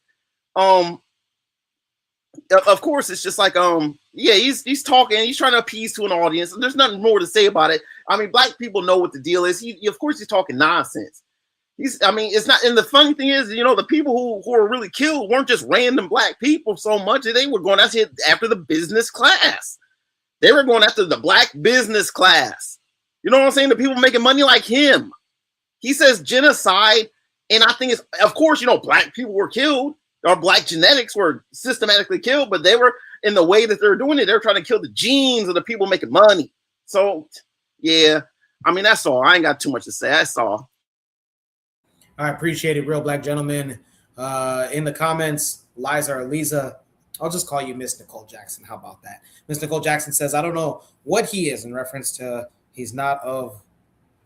of course, it's just like, yeah, he's talking, he's trying to appease to an audience, and there's nothing more to say about it. I mean, black people know what the deal is. Of course, he's talking nonsense. It's not, and the funny thing is, the people who were really killed weren't just random black people so much. They were going after the business class. They were going after the black business class. You know what I'm saying? The people making money like him. He says genocide, and I think it's, of course, black people were killed, or black genetics were systematically killed, but they were, in the way that they're doing it, they're trying to kill the genes of the people making money. So, yeah, I mean, that's all. I ain't got too much to say. That's all. I appreciate it, Real Black Gentleman. In the comments, Liza or Lisa, I'll just call you Miss Nicole Jackson. How about that? Miss Nicole Jackson says, I don't know what he is in reference to he's not of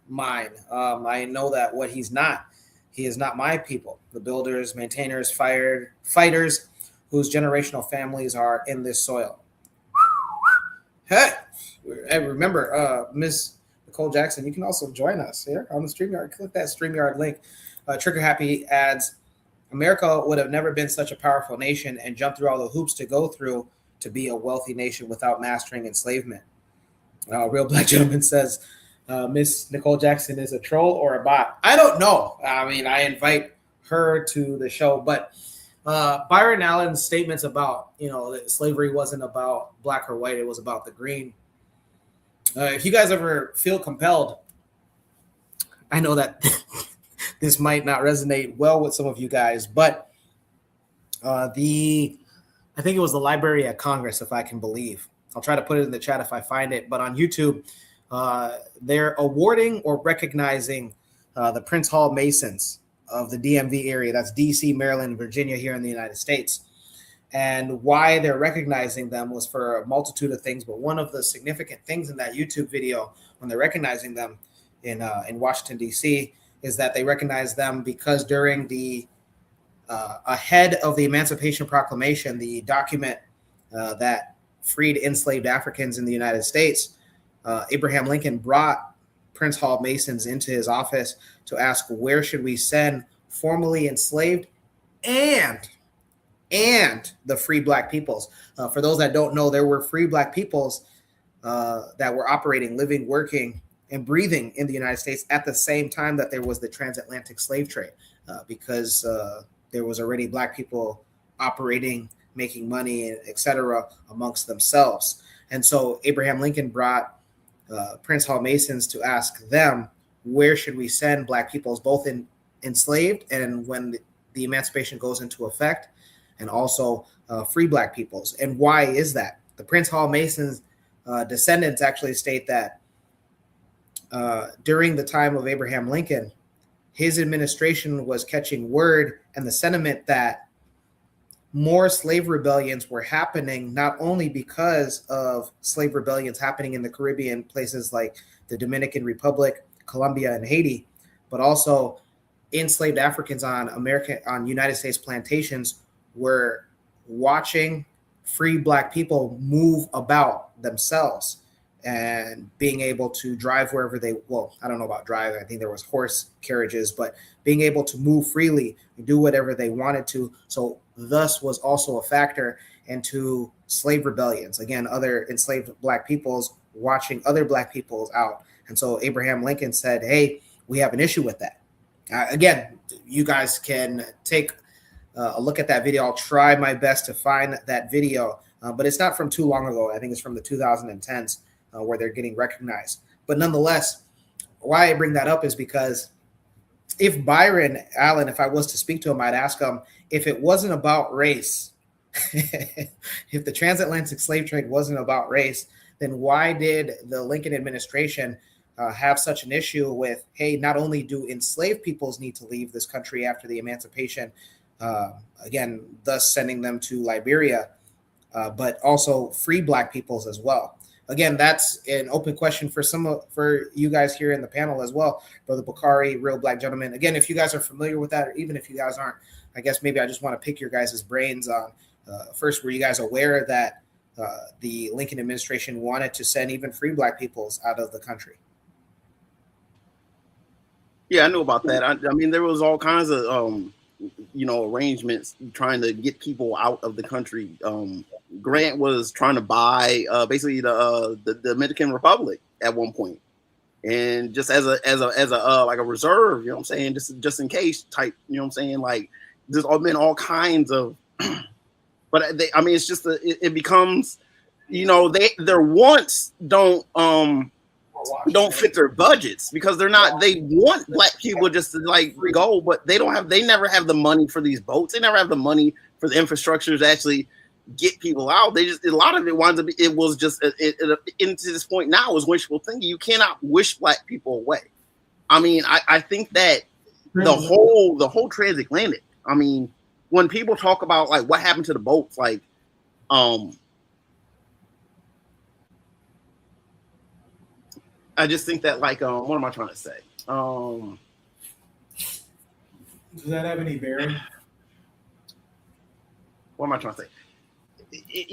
mine. I know that what he is not my people, the builders, maintainers, fighters whose generational families are in this soil. Hey, remember, Miss Nicole Jackson, you can also join us here on the StreamYard. Click that StreamYard link. Trigger Happy adds, America would have never been such a powerful nation and jumped through all the hoops to go through to be a wealthy nation without mastering enslavement. Real Black Gentleman says, Miss Nicole Jackson is a troll or a bot. I don't know. I mean, I invite her to the show, but Byron Allen's statements about, that slavery wasn't about black or white, it was about the green. If you guys ever feel compelled, I know that this might not resonate well with some of you guys, but I think it was the Library of Congress, if I can believe. I'll try to put it in the chat if I find it, but on YouTube, they're awarding or recognizing the Prince Hall Masons of the DMV area. That's DC, Maryland, Virginia here in the United States. And why they're recognizing them was for a multitude of things. But one of the significant things in that YouTube video, when they're recognizing them in Washington, D.C., is that they recognize them because during the ahead of the Emancipation Proclamation, the document that freed enslaved Africans in the United States, Abraham Lincoln brought Prince Hall Masons into his office to ask, where should we send formerly enslaved and the free Black peoples? For those that don't know, there were free Black peoples that were operating, living, working, and breathing in the United States at the same time that there was the transatlantic slave trade, because there was already Black people operating, making money, etc. amongst themselves. And so Abraham Lincoln brought Prince Hall Masons to ask them, where should we send Black peoples, both enslaved and when the emancipation goes into effect, and also free Black peoples. And why is that? The Prince Hall Masons descendants actually state that during the time of Abraham Lincoln, his administration was catching word and the sentiment that more slave rebellions were happening, not only because of slave rebellions happening in the Caribbean, places like the Dominican Republic, Colombia, and Haiti, but also enslaved Africans on United States plantations were watching free Black people move about themselves and being able to drive wherever I don't know about drive. I think there was horse carriages, but being able to move freely and do whatever they wanted to. So thus was also a factor into slave rebellions. Again, other enslaved Black peoples watching other Black peoples out. And so Abraham Lincoln said, hey, we have an issue with that. Again, you guys can take a look at that video. I'll try my best to find that video, but it's not from too long ago. I think it's from the 2010s where they're getting recognized. But nonetheless, why I bring that up is because if Byron Allen, if I was to speak to him, I'd ask him, if it wasn't about race, if the transatlantic slave trade wasn't about race, then why did the Lincoln administration have such an issue with, hey, not only do enslaved peoples need to leave this country after the emancipation, again, thus sending them to Liberia, but also free Black peoples as well. Again, that's an open question for you guys here in the panel as well. Brother Bakari, Real Black Gentleman. Again, if you guys are familiar with that, or even if you guys aren't, I guess maybe I just want to pick your guys' brains on, first, were you guys aware that the Lincoln administration wanted to send even free Black peoples out of the country? Yeah, I knew about that. I mean, there was all kinds of, arrangements trying to get people out of the country. Grant was trying to buy basically the Dominican Republic at one point, and just as a like a reserve, you know what I'm saying, just in case type, you know what I'm saying, like there's been all kinds of, but it's just it becomes, their wants don't fit their budgets, because they want Black people just to like go, but they never have the money for these boats. They never have the money for the infrastructures to actually get people out. They just, a lot of it winds up, it was just into this point now is wishful thinking. You cannot wish Black people away. I mean, I think that the whole transatlantic, I mean, when people talk about like what happened to the boats, like I just think that like what am I trying to say? Does that have any bearing? What am I trying to say?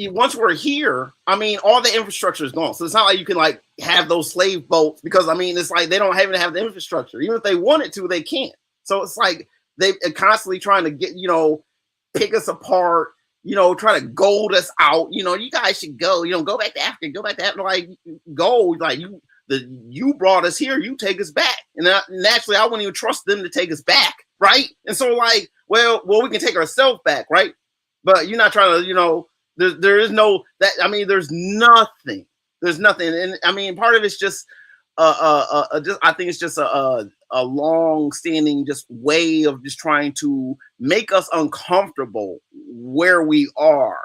Once we're here, I mean, all the infrastructure is gone. So it's not like you can like have those slave boats, because I mean, it's like they don't even have the infrastructure. Even if they wanted to, they can't. So it's like they're constantly trying to get, pick us apart, try to gold us out. You guys should go, go back to Africa, like go, like you brought us here, you take us back. And naturally, I wouldn't even trust them to take us back, right? And so like, well, we can take ourselves back, right? But you're not trying to, there is no that. I mean, there's nothing. And I mean, part of it's just, I think it's just a long-standing just way of just trying to make us uncomfortable where we are.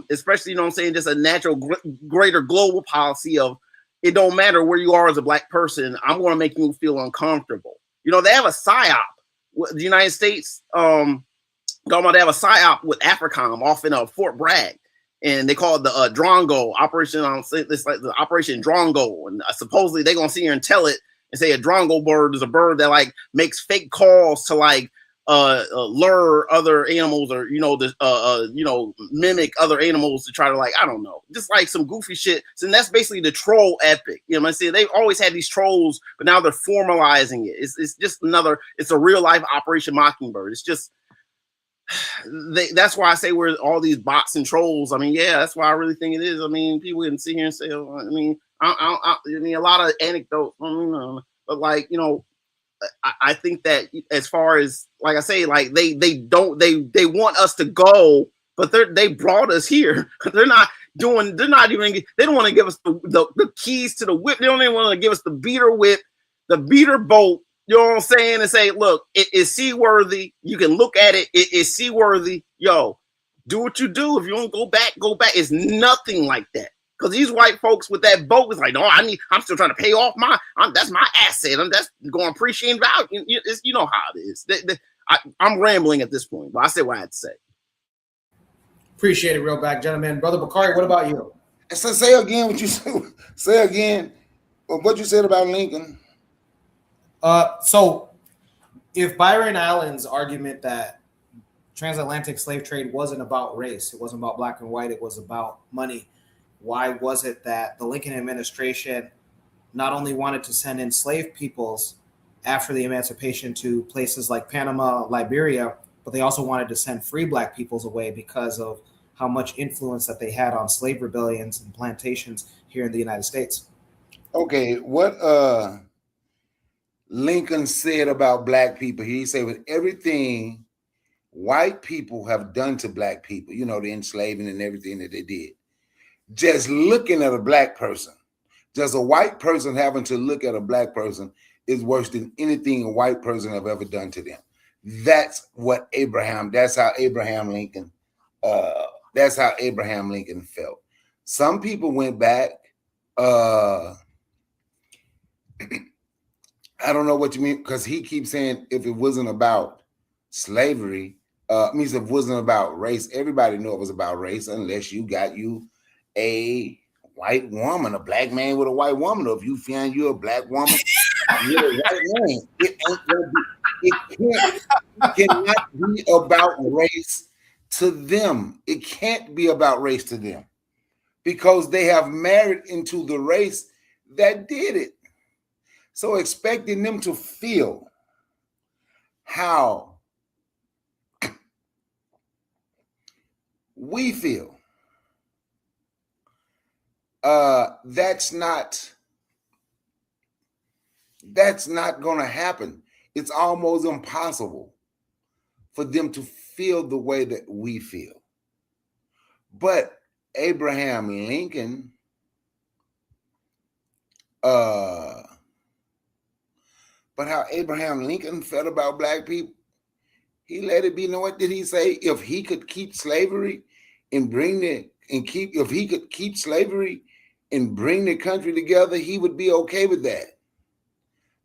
Especially, just a natural greater global policy of it don't matter where you are as a black person. I'm going to make you feel uncomfortable. You know, they have a psyop with the United States. They have a psyop with AFRICOM off in Fort Bragg, and they call it the Drongo Operation. It's like the Operation Drongo, and supposedly they're gonna sit here and tell it and say a Drongo bird is a bird that like makes fake calls to like lure other animals, or mimic other animals to try to, like, I don't know, just like some goofy shit. So that's basically the troll epic. You know what I'm saying? They've always had these trolls, but now they're formalizing it. It's just it's a real life Operation Mockingbird. It's just that's why I say we're all these bots and trolls. I mean, yeah, that's why I really think it is. I mean, people can sit here and say, oh, I mean, I mean, a lot of anecdotes, but like, you know, I think that as far as, like I say, like they want us to go, but they brought us here. They don't want to give us the keys to the whip. They don't even want to give us the beater whip, the beater boat. You know what I'm saying? And say, look, it is seaworthy. You can look at it. It is seaworthy. Yo, do what you do. If you don't go back, go back. It's nothing like that. Because these white folks with that boat is like, no, I'm still trying to pay off that's my asset. That's going to appreciate value. You know how it is. I'm rambling at this point, but I said what I had to say. Appreciate it, real back, gentlemen. Brother Bakari, what about you? So say again what you said. Say again what you said about Lincoln. So if Byron Allen's argument that transatlantic slave trade wasn't about race, it wasn't about black and white, it was about money, why was it that the Lincoln administration not only wanted to send enslaved peoples after the emancipation to places like Panama, Liberia, but they also wanted to send free black peoples away because of how much influence that they had on slave rebellions and plantations here in the United States? Okay, what Lincoln said about black people, he said, with everything white people have done to black people, you know, the enslaving and everything that they did, just looking at a black person, just a white person having to look at a black person is worse than anything a white person have ever done to them. That's how Abraham Lincoln felt. Some people went back. I don't know what you mean, because he keeps saying if it wasn't about slavery, means if it wasn't about race. Everybody knew it was about race, unless you got a white woman, a black man with a white woman, or if you find you a black woman with a white man. It cannot be about race to them. It can't be about race to them, because they have married into the race that did it. So expecting them to feel how we feel, that's not going to happen. It's almost impossible for them to feel the way that we feel. But Abraham Lincoln, but how Abraham Lincoln felt about black people, he let it be known. What did he say? If he could keep slavery and bring the country together, he would be okay with that.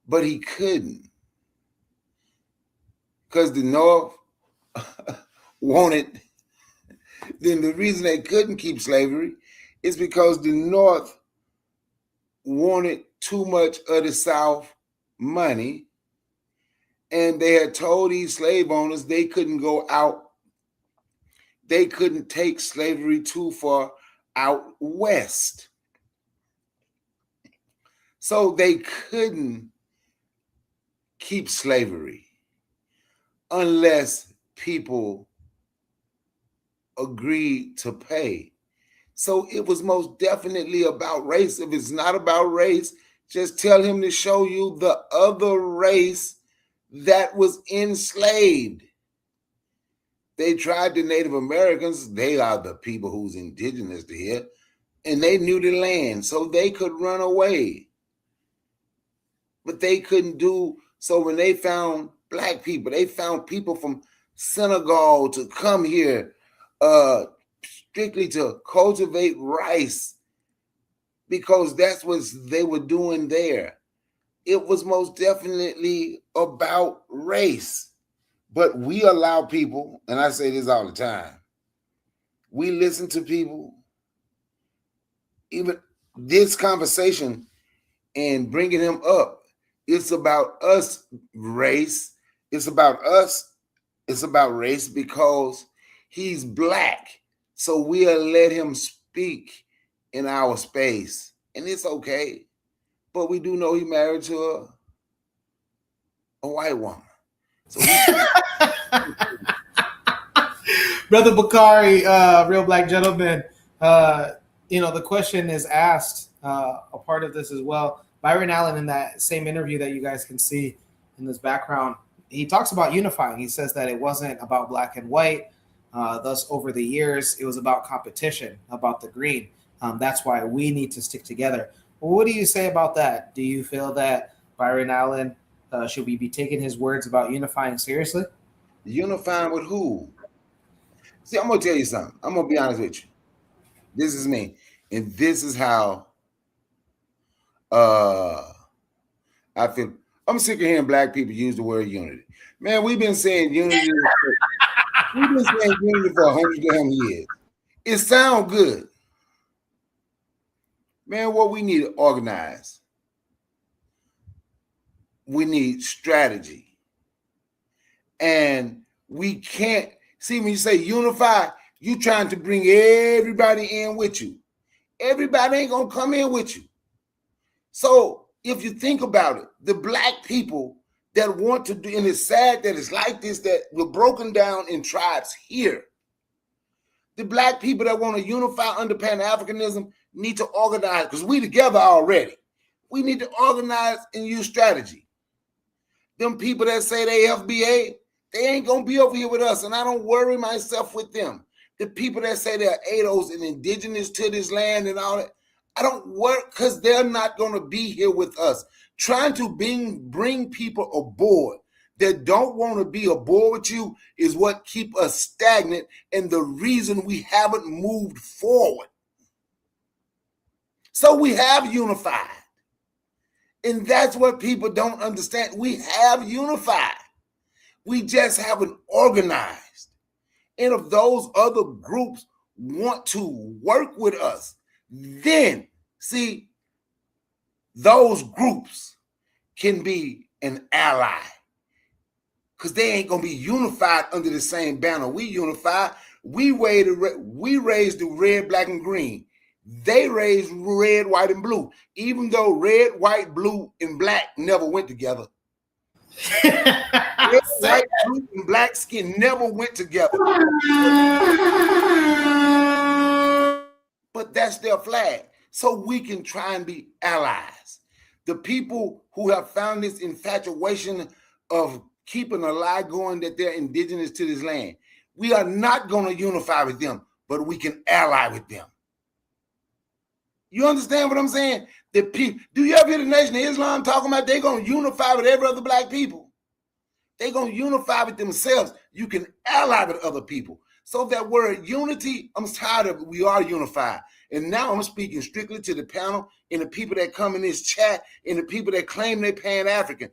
But he couldn't, because the North wanted. Then the reason they couldn't keep slavery is because the North wanted too much of the South money, and they had told these slave owners they couldn't go out. They couldn't take slavery too far out west. So they couldn't keep slavery unless people agreed to pay. So it was most definitely about race. If it's not about race, just tell him to show you the other race that was enslaved. They tried the Native Americans. They are the people who's indigenous to here, and they knew the land, so they could run away. But they couldn't do so. When they found black people, they found people from Senegal to come here strictly to cultivate rice, because that's what they were doing there. It was most definitely about race. But we allow people, and I say this all the time, we listen to people, even this conversation and bringing him up, it's about us race. It's about us. It's about race because he's black. So we'll let him speak in our space. And it's okay. But we do know he married to a white woman. So Brother Bakari, real black gentleman, the question is asked, a part of this as well. Byron Allen, in that same interview that you guys can see in this background, he talks about unifying. He says that it wasn't about black and white. Thus, over the years, it was about competition, about the green. That's why we need to stick together. Well, what do you say about that? Do you feel that Byron Allen, should we be taking his words about unifying seriously? Unifying with who? See, I'm going to tell you something. I'm going to be honest with you. This is me. And this is how I feel. I'm sick of hearing black people use the word unity. Man, we've been saying unity. We've been saying unity for 100 damn years. It sounds good. Man, what we need to organize. We need strategy. And we can't, see, when you say unify, you trying to bring everybody in with you. Everybody ain't going to come in with you. So if you think about it, the black people that want to do, and it's sad that it's like this, that we're broken down in tribes here. The black people that want to unify under Pan-Africanism need to organize, because we together already. We need to organize and use strategy. Them people that say they FBA, they ain't going to be over here with us, and I don't worry myself with them. The people that say they're ADOs and indigenous to this land and all that, I don't work because they're not going to be here with us. Trying to bring people aboard that don't want to be aboard with you is what keep us stagnant and the reason we haven't moved forward. So we have unified. And that's what people don't understand. We have unified. We just haven't organized. And if those other groups want to work with us, then, see, those groups can be an ally. Because they ain't going to be unified under the same banner. We unify. We raised the red, black, and green. They raised red, white, and blue. Even though red, white, blue, and black never went together. Red, white, blue, and black skin never went together. But that's their flag. So we can try and be allies. The people who have found this infatuation of keeping a lie going that they're indigenous to this land, we are not going to unify with them, but we can ally with them. You understand what I'm saying? The people, do you ever hear the Nation of Islam talking about they're going to unify with every other black people? They're going to unify with themselves. You can ally with other people. So that word unity, I'm tired of it. We are unified. And now I'm speaking strictly to the panel and the people that come in this chat and the people that claim they're Pan-African.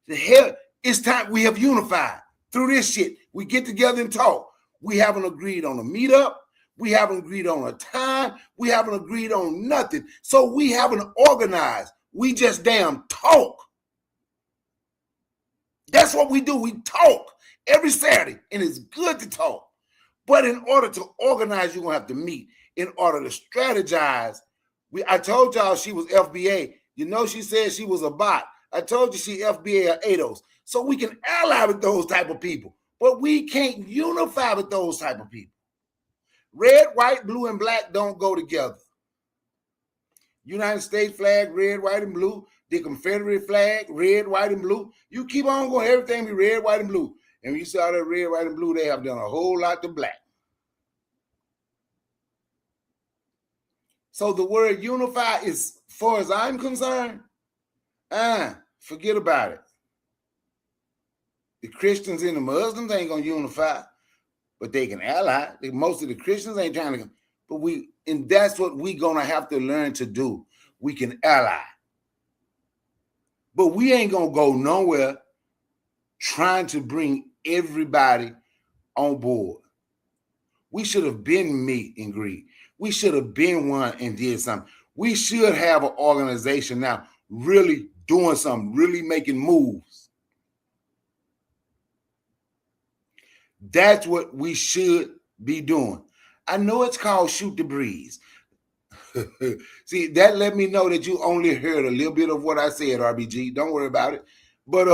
The hell, it's time we have unified through this shit. We get together and talk. We haven't agreed on a meetup. We haven't agreed on a time. We haven't agreed on nothing. So we haven't organized. We just damn talk. That's what we do. We talk every Saturday, and it's good to talk. But in order to organize, you're going to have to meet. In order to strategize, I told y'all she was FBA. You know she said she was a bot. I told you she FBA or ADOS. So we can ally with those type of people. But we can't unify with those type of people. Red, white, blue, and black don't go together. United States flag, red, white, and blue. The Confederate flag, red, white, and blue. You keep on going, everything be red, white, and blue. And when you saw that red, white, and blue, they have done a whole lot to black. So the word unify is, as far as I'm concerned, forget about it. The Christians and the Muslims ain't going to unify, but they can ally. Most of the Christians ain't trying to. But and that's what we're gonna have to learn to do. We can ally. But we ain't gonna go nowhere trying to bring everybody on board. We should have been meet and greet. We should have been one and did something. We should have an organization now really doing something, really making moves. That's what we should be doing. I know it's called Shoot the Breeze. See, that let me know that you only heard a little bit of what I said, RBG. Don't worry about it. But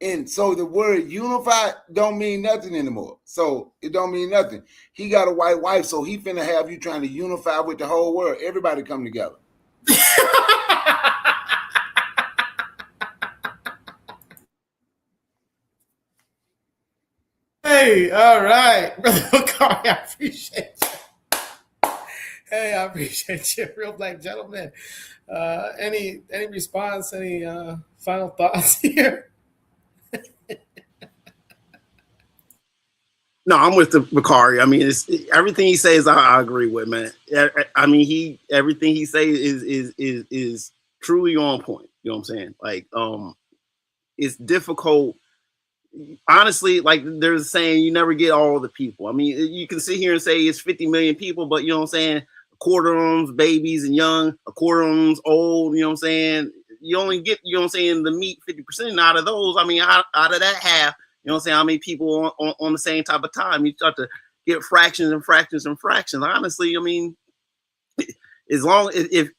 and so the word unified don't mean nothing anymore. So it don't mean nothing. He got a white wife, so he finna have you trying to unify with the whole world. Everybody come together. Hey, all right, Brother Bakari, I appreciate you. Hey, I appreciate you, real black gentleman. Any response? Any final thoughts here? No, I'm with the Bakari. I mean, it's everything he says. I agree with, man. I mean, everything he says is truly on point. You know what I'm saying? Like, it's difficult. Honestly, like there's a saying, you never get all the people. I mean, you can sit here and say it's 50 million people, but you know what I'm saying? A quarter of them's babies and young, a quarter of them's old, you know what I'm saying? You only get, you know what I'm saying, the meat 50% out of those. I mean, out of that half, you know what I'm saying, how many people on the same type of time? You start to get fractions and fractions and fractions. Honestly, I mean, as long if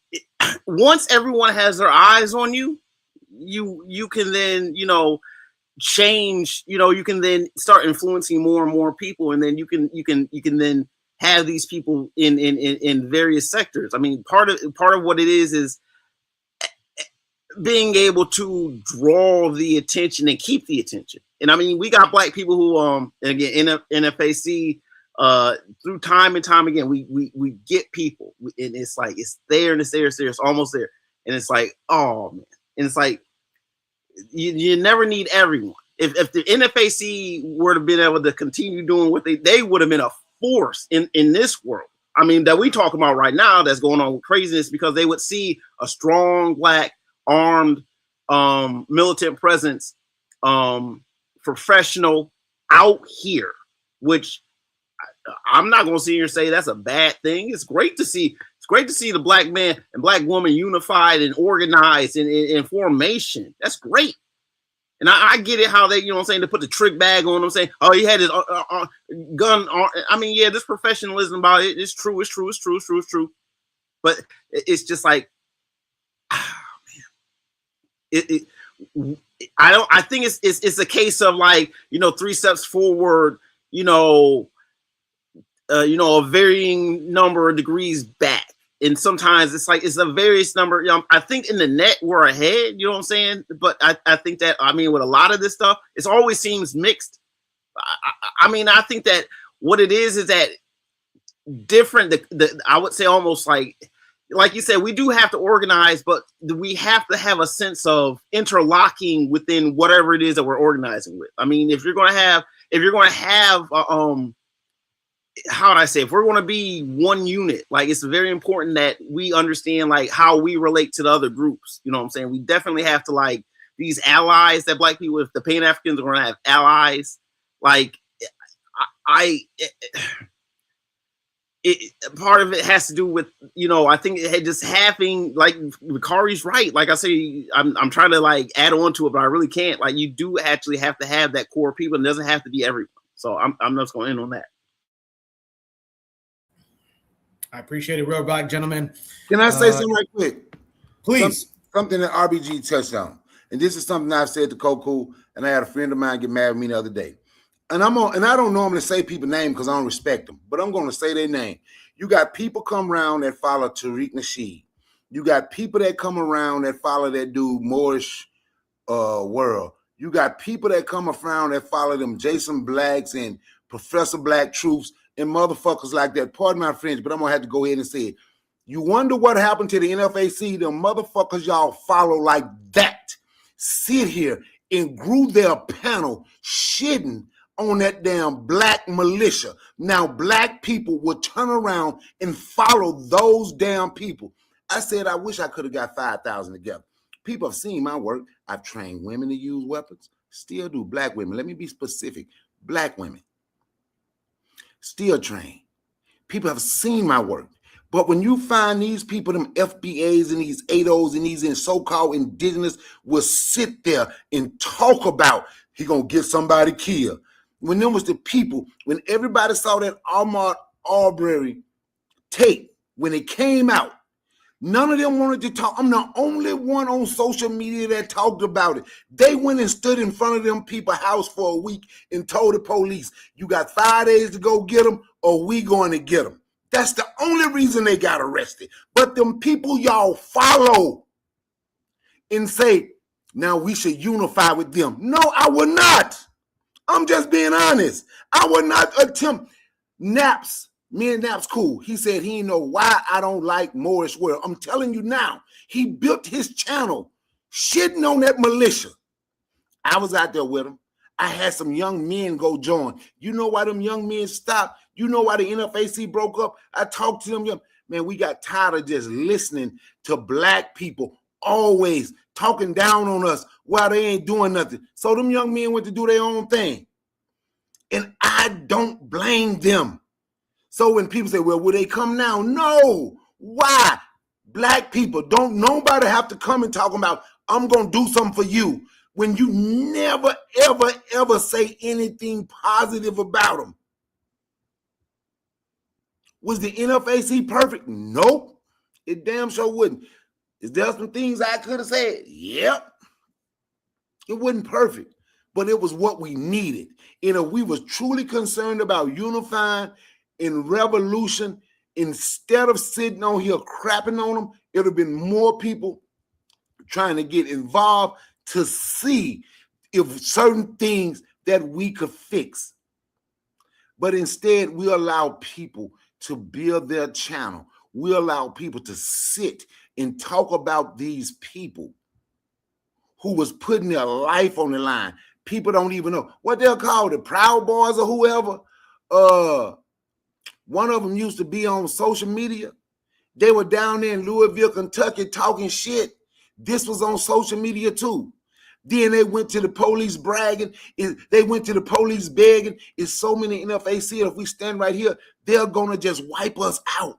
once everyone has their eyes on you, you can then, you know, change, you know, you can then start influencing more and more people, and then you can then have these people in various sectors. I mean, part of what it is being able to draw the attention and keep the attention. And I mean, we got black people who and again NFAC through time and time again, we get people, and it's like it's there and it's there, it's almost there, and it's like, oh man, and it's like you never need everyone. If the NFAC were to been able to continue doing what they would have been a force in this world. I mean, that we talk about right now that's going on with craziness, because they would see a strong black armed militant presence, professional out here, which I'm not going to sit here and say that's a bad thing. It's great to see. It's great to see the black man and black woman unified and organized in formation. That's great. And I get it how they, you know what I'm saying, to put the trick bag on them, saying, oh, he had his gun on. I mean, yeah, this professionalism about it, it's true. But it's just like, I think it's a case of like, you know, 3 steps forward, you know, a varying number of degrees back. And sometimes it's like, it's a various number. You know, I think in the net we're ahead, you know what I'm saying? But I think that, I mean, with a lot of this stuff, it always seems mixed. I mean, I think that what it is that different, I would say almost like you said, we do have to organize, but we have to have a sense of interlocking within whatever it is that we're organizing with. I mean, if you're going to have, how would I say, if we're going to be one unit, like it's very important that we understand like how we relate to the other groups. You know what I'm saying? We definitely have to, like, these allies that black people, if the Pan Africans are going to have allies, like part of it has to do with, you know, I think it had just having, like Bakari's right. Like I say, I'm trying to like add on to it, but I really can't. Like, you do actually have to have that core people. It doesn't have to be everyone. So I'm just going to end on that. I appreciate it, real black gentlemen. Can I say something right quick? Please. Something that RBG touched on. And this is something I've said to Koku, and I had a friend of mine get mad at me the other day. And I don't normally say people's name because I don't respect them, but I'm going to say their name. You got people come around that follow Tariq Nasheed. You got people that come around that follow that dude Moorish World. You got people that come around that follow them Jason Blacks and Professor Black Troops and motherfuckers like that. Pardon my French, but I'm going to have to go ahead and say it. You wonder what happened to the NFAC? The motherfuckers y'all follow like that sit here and grew their panel shitting on that damn black militia. Now black people will turn around and follow those damn people. I said, I wish I could have got 5,000 together. People have seen my work. I've trained women to use weapons. Still do. Black women. Let me be specific. Black women. Still trained. People have seen my work. But when you find these people, them FBAs and these ADOs and these so-called indigenous will sit there and talk about he gonna get somebody killed. When there was the people, when everybody saw that Ahmaud Arbery tape, when it came out, none of them wanted to talk. I'm the only one on social media that talked about it. They went and stood in front of them people's house for a week and told the police, you got 5 days to go get them or we going to get them. That's the only reason they got arrested. But them people y'all follow and say, now we should unify with them. No, I would not. I'm just being honest. I would not attempt. Naps, me and Naps cool. He said he didn't know why I don't like Morris World. I'm telling you now, he built his channel shitting on that militia. I was out there with him. I had some young men go join. You know why them young men stopped? You know why the NFAC broke up? I talked to them young man. We got tired of just listening to black people always talking down on us while they ain't doing nothing. So them young men went to do their own thing. And I don't blame them. So when people say, well, will they come now? No. Why? Black people, don't nobody have to come and talk about, I'm going to do something for you, when you never, ever, ever say anything positive about them. Was the NFAC perfect? Nope. It damn sure wouldn't. Is there some things I could have said? Yep. It wasn't perfect, but it was what we needed. And if we was truly concerned about unifying in revolution, instead of sitting on here crapping on them, it would have been more people trying to get involved to see if certain things that we could fix. But instead, we allow people to build their channel. We allow people to sit and talk about these people who was putting their life on the line. People don't even know what they're called, the Proud Boys or whoever. One of them used to be on social media. They were down there in Louisville, Kentucky, talking shit. This was on social media too. Then they went to the police bragging. They went to the police begging. It's so many NFAC. If we stand right here, they're gonna just wipe us out.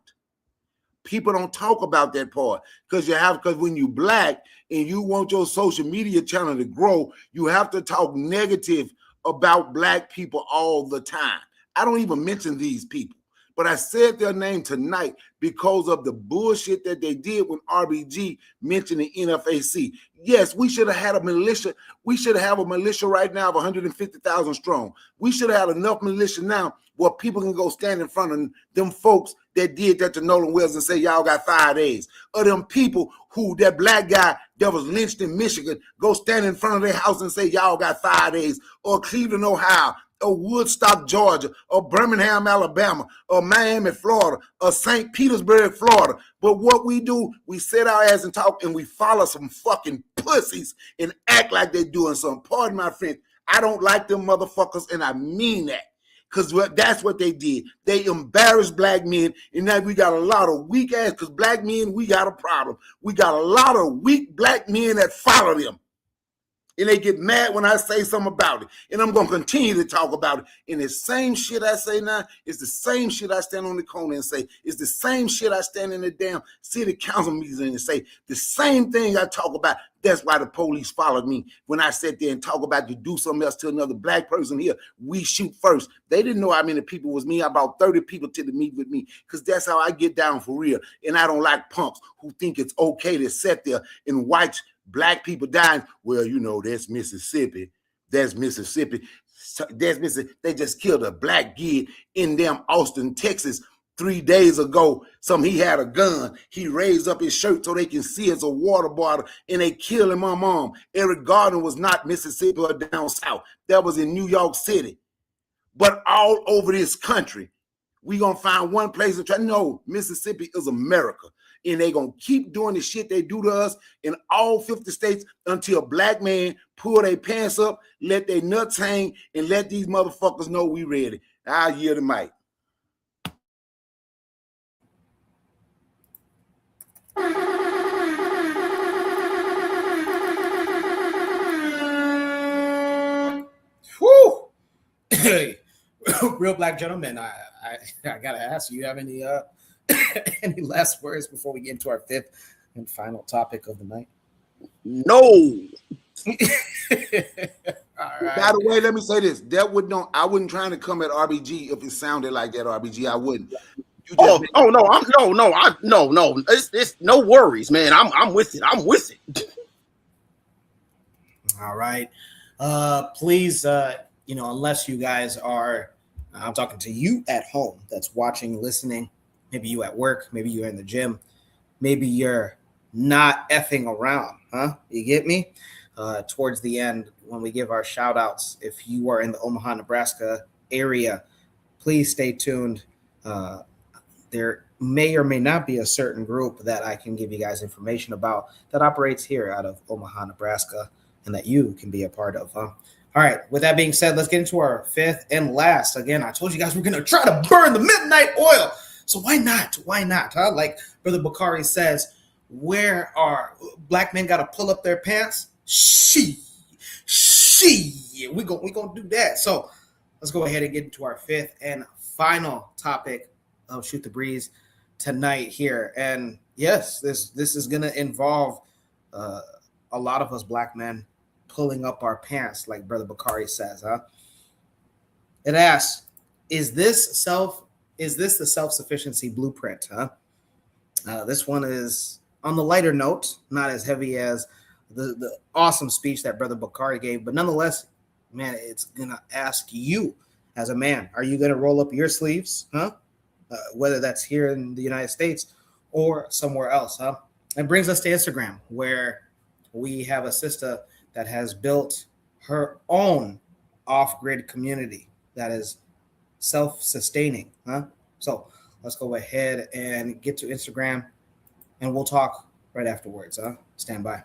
People don't talk about that part because when you black and you want your social media channel to grow, you have to talk negative about black people all the time. I don't even mention these people, but I said their name tonight because of the bullshit that they did when RBG mentioned the NFAC. Yes, we should have had a militia. We should have a militia right now of 150,000 strong. We should have had enough militia now where people can go stand in front of them folks that did that to Nolan Wells and say, y'all got 5 days. Or them people who, that black guy that was lynched in Michigan, go stand in front of their house and say, y'all got 5 days. Or Cleveland, Ohio, or Woodstock, Georgia, or Birmingham, Alabama, or Miami, Florida, or St. Petersburg, Florida. But what we do, we sit our ass and talk and we follow some fucking pussies and act like they're doing something. Pardon my friend, I don't like them motherfuckers, and I mean that. Because that's what they did. They embarrassed black men, and now we got a lot of weak ass, because black men, we got a problem. We got a lot of weak black men that follow them. And they get mad when I say something about it. And I'm going to continue to talk about it. And the same shit I say now is the same shit I stand on the corner and say. It's the same shit I stand in the damn city council meetings and say. The same thing I talk about. That's why the police followed me. When I sat there and talk about to do something else to another black person here, we shoot first. They didn't know how many people was me. About 30 people to the meet with me, because that's how I get down for real. And I don't like punks who think it's okay to sit there and watch black people dying. Well, you know, that's Mississippi. That's Mississippi. That's Mississippi. They just killed a black kid in damn Austin, Texas 3 days ago. He had a gun. He raised up his shirt so they can see it's a water bottle, and they killed him. My mom. Eric Garner was not Mississippi or down south. That was in New York City. But all over this country, we gonna find one place to try. No, Mississippi is America. and they gonna keep doing the shit they do to us in all 50 states until black men pull their pants up, let their nuts hang, and let these motherfuckers know we ready. I'll yield the mic. Whew. Real black gentlemen, I gotta ask, you have any any last words before we get into our fifth and final topic of the night? No. All right. By the way, let me say this: I wouldn't try to come at RBG if it sounded like that. RBG, I wouldn't. No. It's no worries, man. I'm with it. I'm with it. All right. Please, unless you guys are, I'm talking to you at home that's watching, listening, maybe you at work, maybe you're in the gym, maybe you're not effing around, huh? You get me? Towards the end, when we give our shout outs, if you are in the Omaha, Nebraska area, please stay tuned. There may or may not be a certain group that I can give you guys information about that operates here out of Omaha, Nebraska, and that you can be a part of. All right. With that being said, let's get into our fifth and last. Again, I told you guys we're going to try to burn the midnight oil. So why not? Why not? Huh? Like Brother Bakari says, where are black men got to pull up their pants? We're going to do that. So let's go ahead and get into our fifth and final topic of Shoot the Breeze tonight here. And yes, this is going to involve a lot of us black men pulling up our pants, like Brother Bakari says, huh? It asks, is this the self-sufficiency blueprint, huh? This one is on the lighter note, not as heavy as the awesome speech that Brother Bakari gave, but nonetheless, man, it's gonna ask you as a man, are you gonna roll up your sleeves, huh? Whether that's here in the United States or somewhere else, huh? It brings us to Instagram, where we have a sister that has built her own off-grid community that is self-sustaining, huh? So let's go ahead and get to Instagram, and we'll talk right afterwards, huh? Stand by.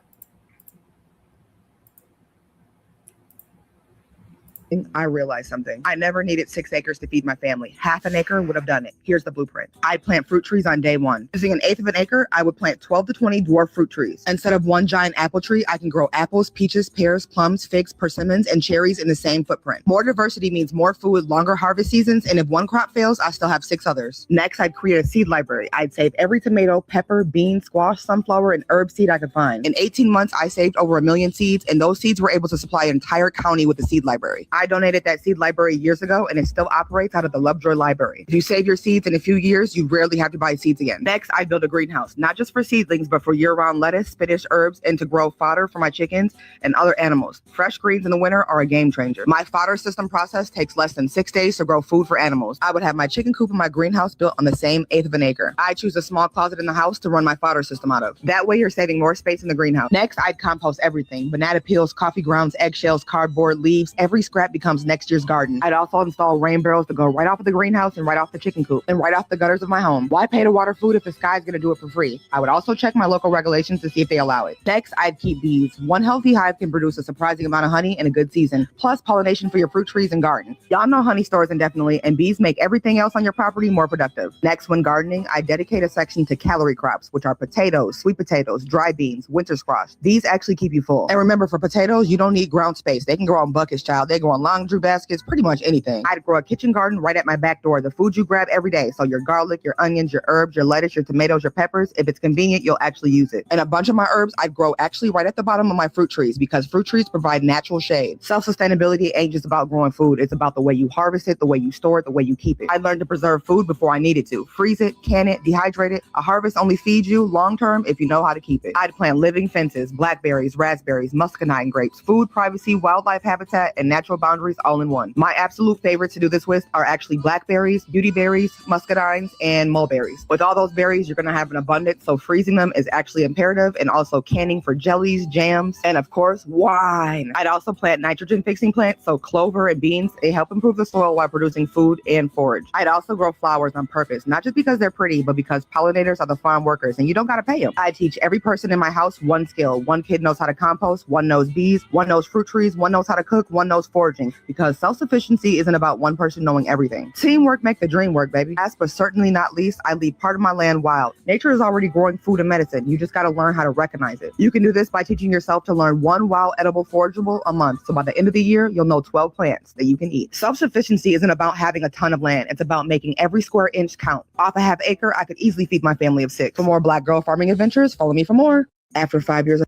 I realized something. I never needed 6 acres to feed my family. Half an acre would have done it. Here's the blueprint. I'd plant fruit trees on day one. Using 1/8 of an acre, I would plant 12 to 20 dwarf fruit trees. Instead of one giant apple tree, I can grow apples, peaches, pears, plums, figs, persimmons, and cherries in the same footprint. More diversity means more food, longer harvest seasons, and if one crop fails, I still have 6 others. Next, I'd create a seed library. I'd save every tomato, pepper, bean, squash, sunflower, and herb seed I could find. In 18 months, I saved over 1 million seeds, and those seeds were able to supply an entire county with a seed library. I donated that seed library years ago, and it still operates out of the Lovejoy Library. If you save your seeds in a few years, you rarely have to buy seeds again. Next, I built a greenhouse, not just for seedlings, but for year-round lettuce, spinach, herbs, and to grow fodder for my chickens and other animals. Fresh greens in the winter are a game changer. My fodder system process takes less than 6 days to grow food for animals. I would have my chicken coop and my greenhouse built on the same 1/8 of an acre. I choose a small closet in the house to run my fodder system out of. That way, you're saving more space in the greenhouse. Next, I'd compost everything: banana peels, coffee grounds, eggshells, cardboard, leaves. Every scrap becomes next year's garden. I'd also install rain barrels to go right off of the greenhouse and right off the chicken coop and right off the gutters of my home. Why pay to water food if the sky's going to do it for free? I would also check my local regulations to see if they allow it. Next, I'd keep bees. One healthy hive can produce a surprising amount of honey in a good season, plus pollination for your fruit trees and garden. Y'all know honey stores indefinitely, and bees make everything else on your property more productive. Next, when gardening, I dedicate a section to calorie crops, which are potatoes, sweet potatoes, dry beans, winter squash. These actually keep you full. And remember, for potatoes, you don't need ground space. They can grow on buckets, child. They grow on laundry baskets, pretty much anything. I'd grow a kitchen garden right at my back door, the food you grab every day. So your garlic, your onions, your herbs, your lettuce, your tomatoes, your peppers. If it's convenient, you'll actually use it. And a bunch of my herbs I'd grow actually right at the bottom of my fruit trees, because fruit trees provide natural shade. Self-sustainability ain't just about growing food. It's about the way you harvest it, the way you store it, the way you keep it. I learned to preserve food before I needed to. Freeze it, can it, dehydrate it. A harvest only feeds you long-term if you know how to keep it. I'd plant living fences, blackberries, raspberries, muscadine grapes, food, privacy, wildlife habitat, and natural boundaries all in one. My absolute favorite to do this with are actually blackberries, beautyberries, muscadines, and mulberries. With all those berries, you're going to have an abundance, so freezing them is actually imperative, and also canning for jellies, jams, and of course, wine. I'd also plant nitrogen fixing plants, so clover and beans, they help improve the soil while producing food and forage. I'd also grow flowers on purpose, not just because they're pretty, but because pollinators are the farm workers, and you don't got to pay them. I teach every person in my house one skill. One kid knows how to compost, one knows bees, one knows fruit trees, one knows how to cook, one knows foraging, because self-sufficiency isn't about one person knowing everything. Teamwork make the dream work, baby. Last but certainly not least, I leave part of my land wild. Nature is already growing food and medicine. You just got to learn how to recognize it. You can do this by teaching yourself to learn one wild edible forageable a month. So by the end of the year, you'll know 12 plants that you can eat. Self-sufficiency isn't about having a ton of land. It's about making every square inch count. Off a half acre, I could easily feed my family of 6. For more Black girl farming adventures, follow me for more. After 5 years.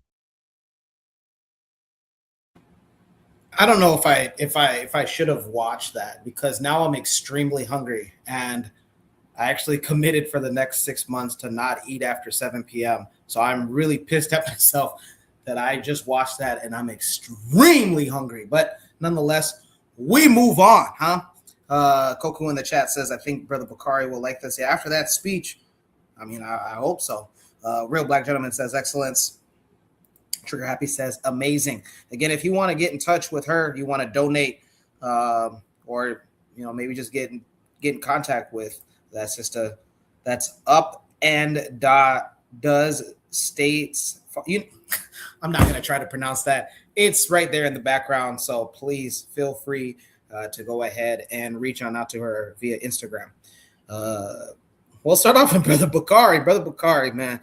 I don't know if I should have watched that, because now I'm extremely hungry, and I actually committed for the next 6 months to not eat after 7 p.m. So I'm really pissed at myself that I just watched that, and I'm extremely hungry. But nonetheless, we move on, huh? Koku in the chat says, I think Brother Bakari will like this. Yeah, after that speech, I mean, I hope so. Real Black Gentleman says, excellence. Trigger Happy says, amazing. Again, if you want to get in touch with her, you want to donate, or maybe just get in contact with that sister. That's up and does states. I'm not going to try to pronounce that. It's right there in the background. So please feel free to go ahead and reach out to her via Instagram. We'll start off with Brother Bakari. Brother Bakari, man.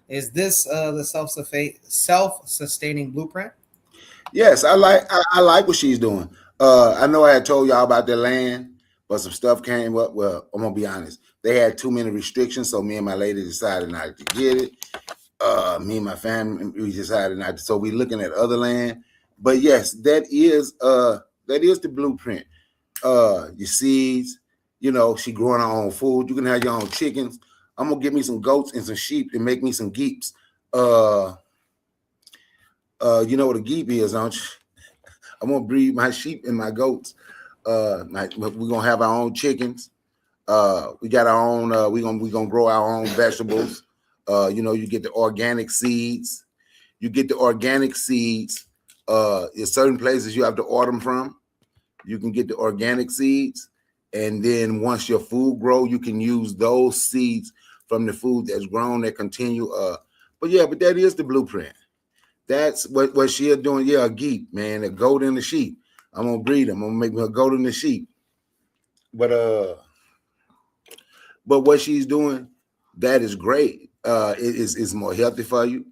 Is this the self-sustaining blueprint? Yes, I like what she's doing. I know I had told y'all about the land, but some stuff came up. Well, I'm gonna be honest. They had too many restrictions, so me and my lady decided not to get it. Me and my family, we decided not to. So we're looking at other land. But yes, that is the blueprint. Your seeds, she growing her own food. You can have your own chickens. I'm gonna get me some goats and some sheep and make me some geeps. You know what a geep is, don't you? I'm gonna breed my sheep and my goats. We're gonna have our own chickens. We got our own. We're gonna grow our own vegetables. You get the organic seeds. There's certain places you have to order them from. You can get the organic seeds, and then once your food grow, you can use those seeds from the food that's grown that continue. But that is the blueprint. That's what she's doing. Yeah, a geep, man, a goat and a sheep. I'm gonna breed them. I'm gonna make me a goat and a sheep. But what she's doing, that is great. It's more healthy for you.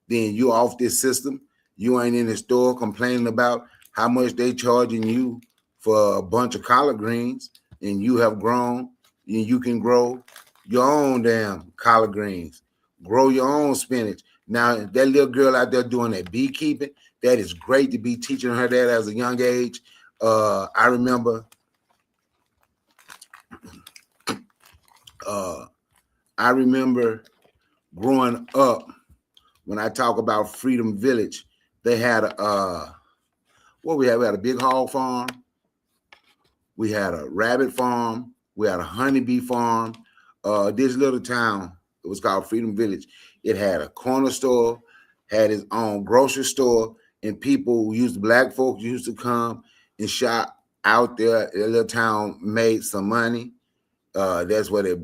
Then you off this system. You ain't in the store complaining about how much they charging you for a bunch of collard greens, and you have grown, and you can grow your own damn collard greens, grow your own spinach. Now, that little girl out there doing that beekeeping, that is great to be teaching her that as a young age. I remember growing up, when I talk about Freedom Village, they had we had a big hog farm. We had a rabbit farm. We had a honeybee farm. This little town, it was called Freedom Village. It had a corner store, had its own grocery store, and black folks used to come and shop out there. The little town made some money. That's what it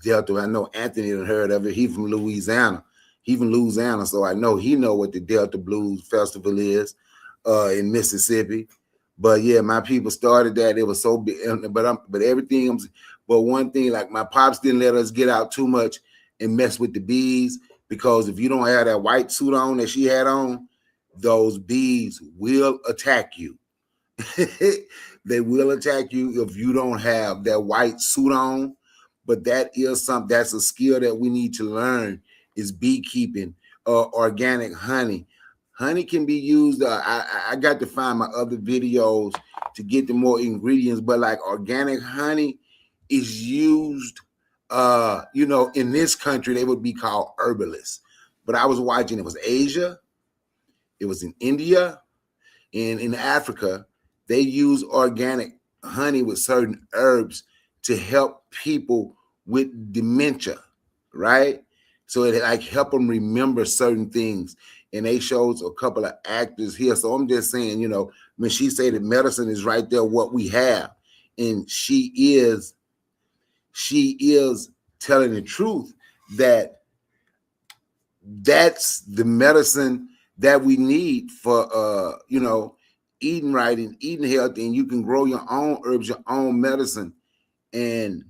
dealt with. I know Anthony had heard of it. He's from Louisiana. So I know he know what the Delta Blues Festival is in Mississippi. But yeah, my people started that. It was so big, but one thing, like my pops didn't let us get out too much and mess with the bees, because if you don't have that white suit on that she had on, those bees will attack you. They will attack you if you don't have that white suit on. But that's a skill that we need to learn, is beekeeping, organic honey. Honey can be used. I got to find my other videos to get the more ingredients, but like organic honey is used, in this country, they would be called herbalists. But I was watching, it was Asia, it was in India, and in Africa, they use organic honey with certain herbs to help people with dementia, right? So it like help them remember certain things. And they shows a couple of actors here. So I'm just saying, you know, when she say that medicine is right there, what we have, and she is telling the truth that that's the medicine that we need for you know, eating right and eating healthy, and you can grow your own herbs, your own medicine. And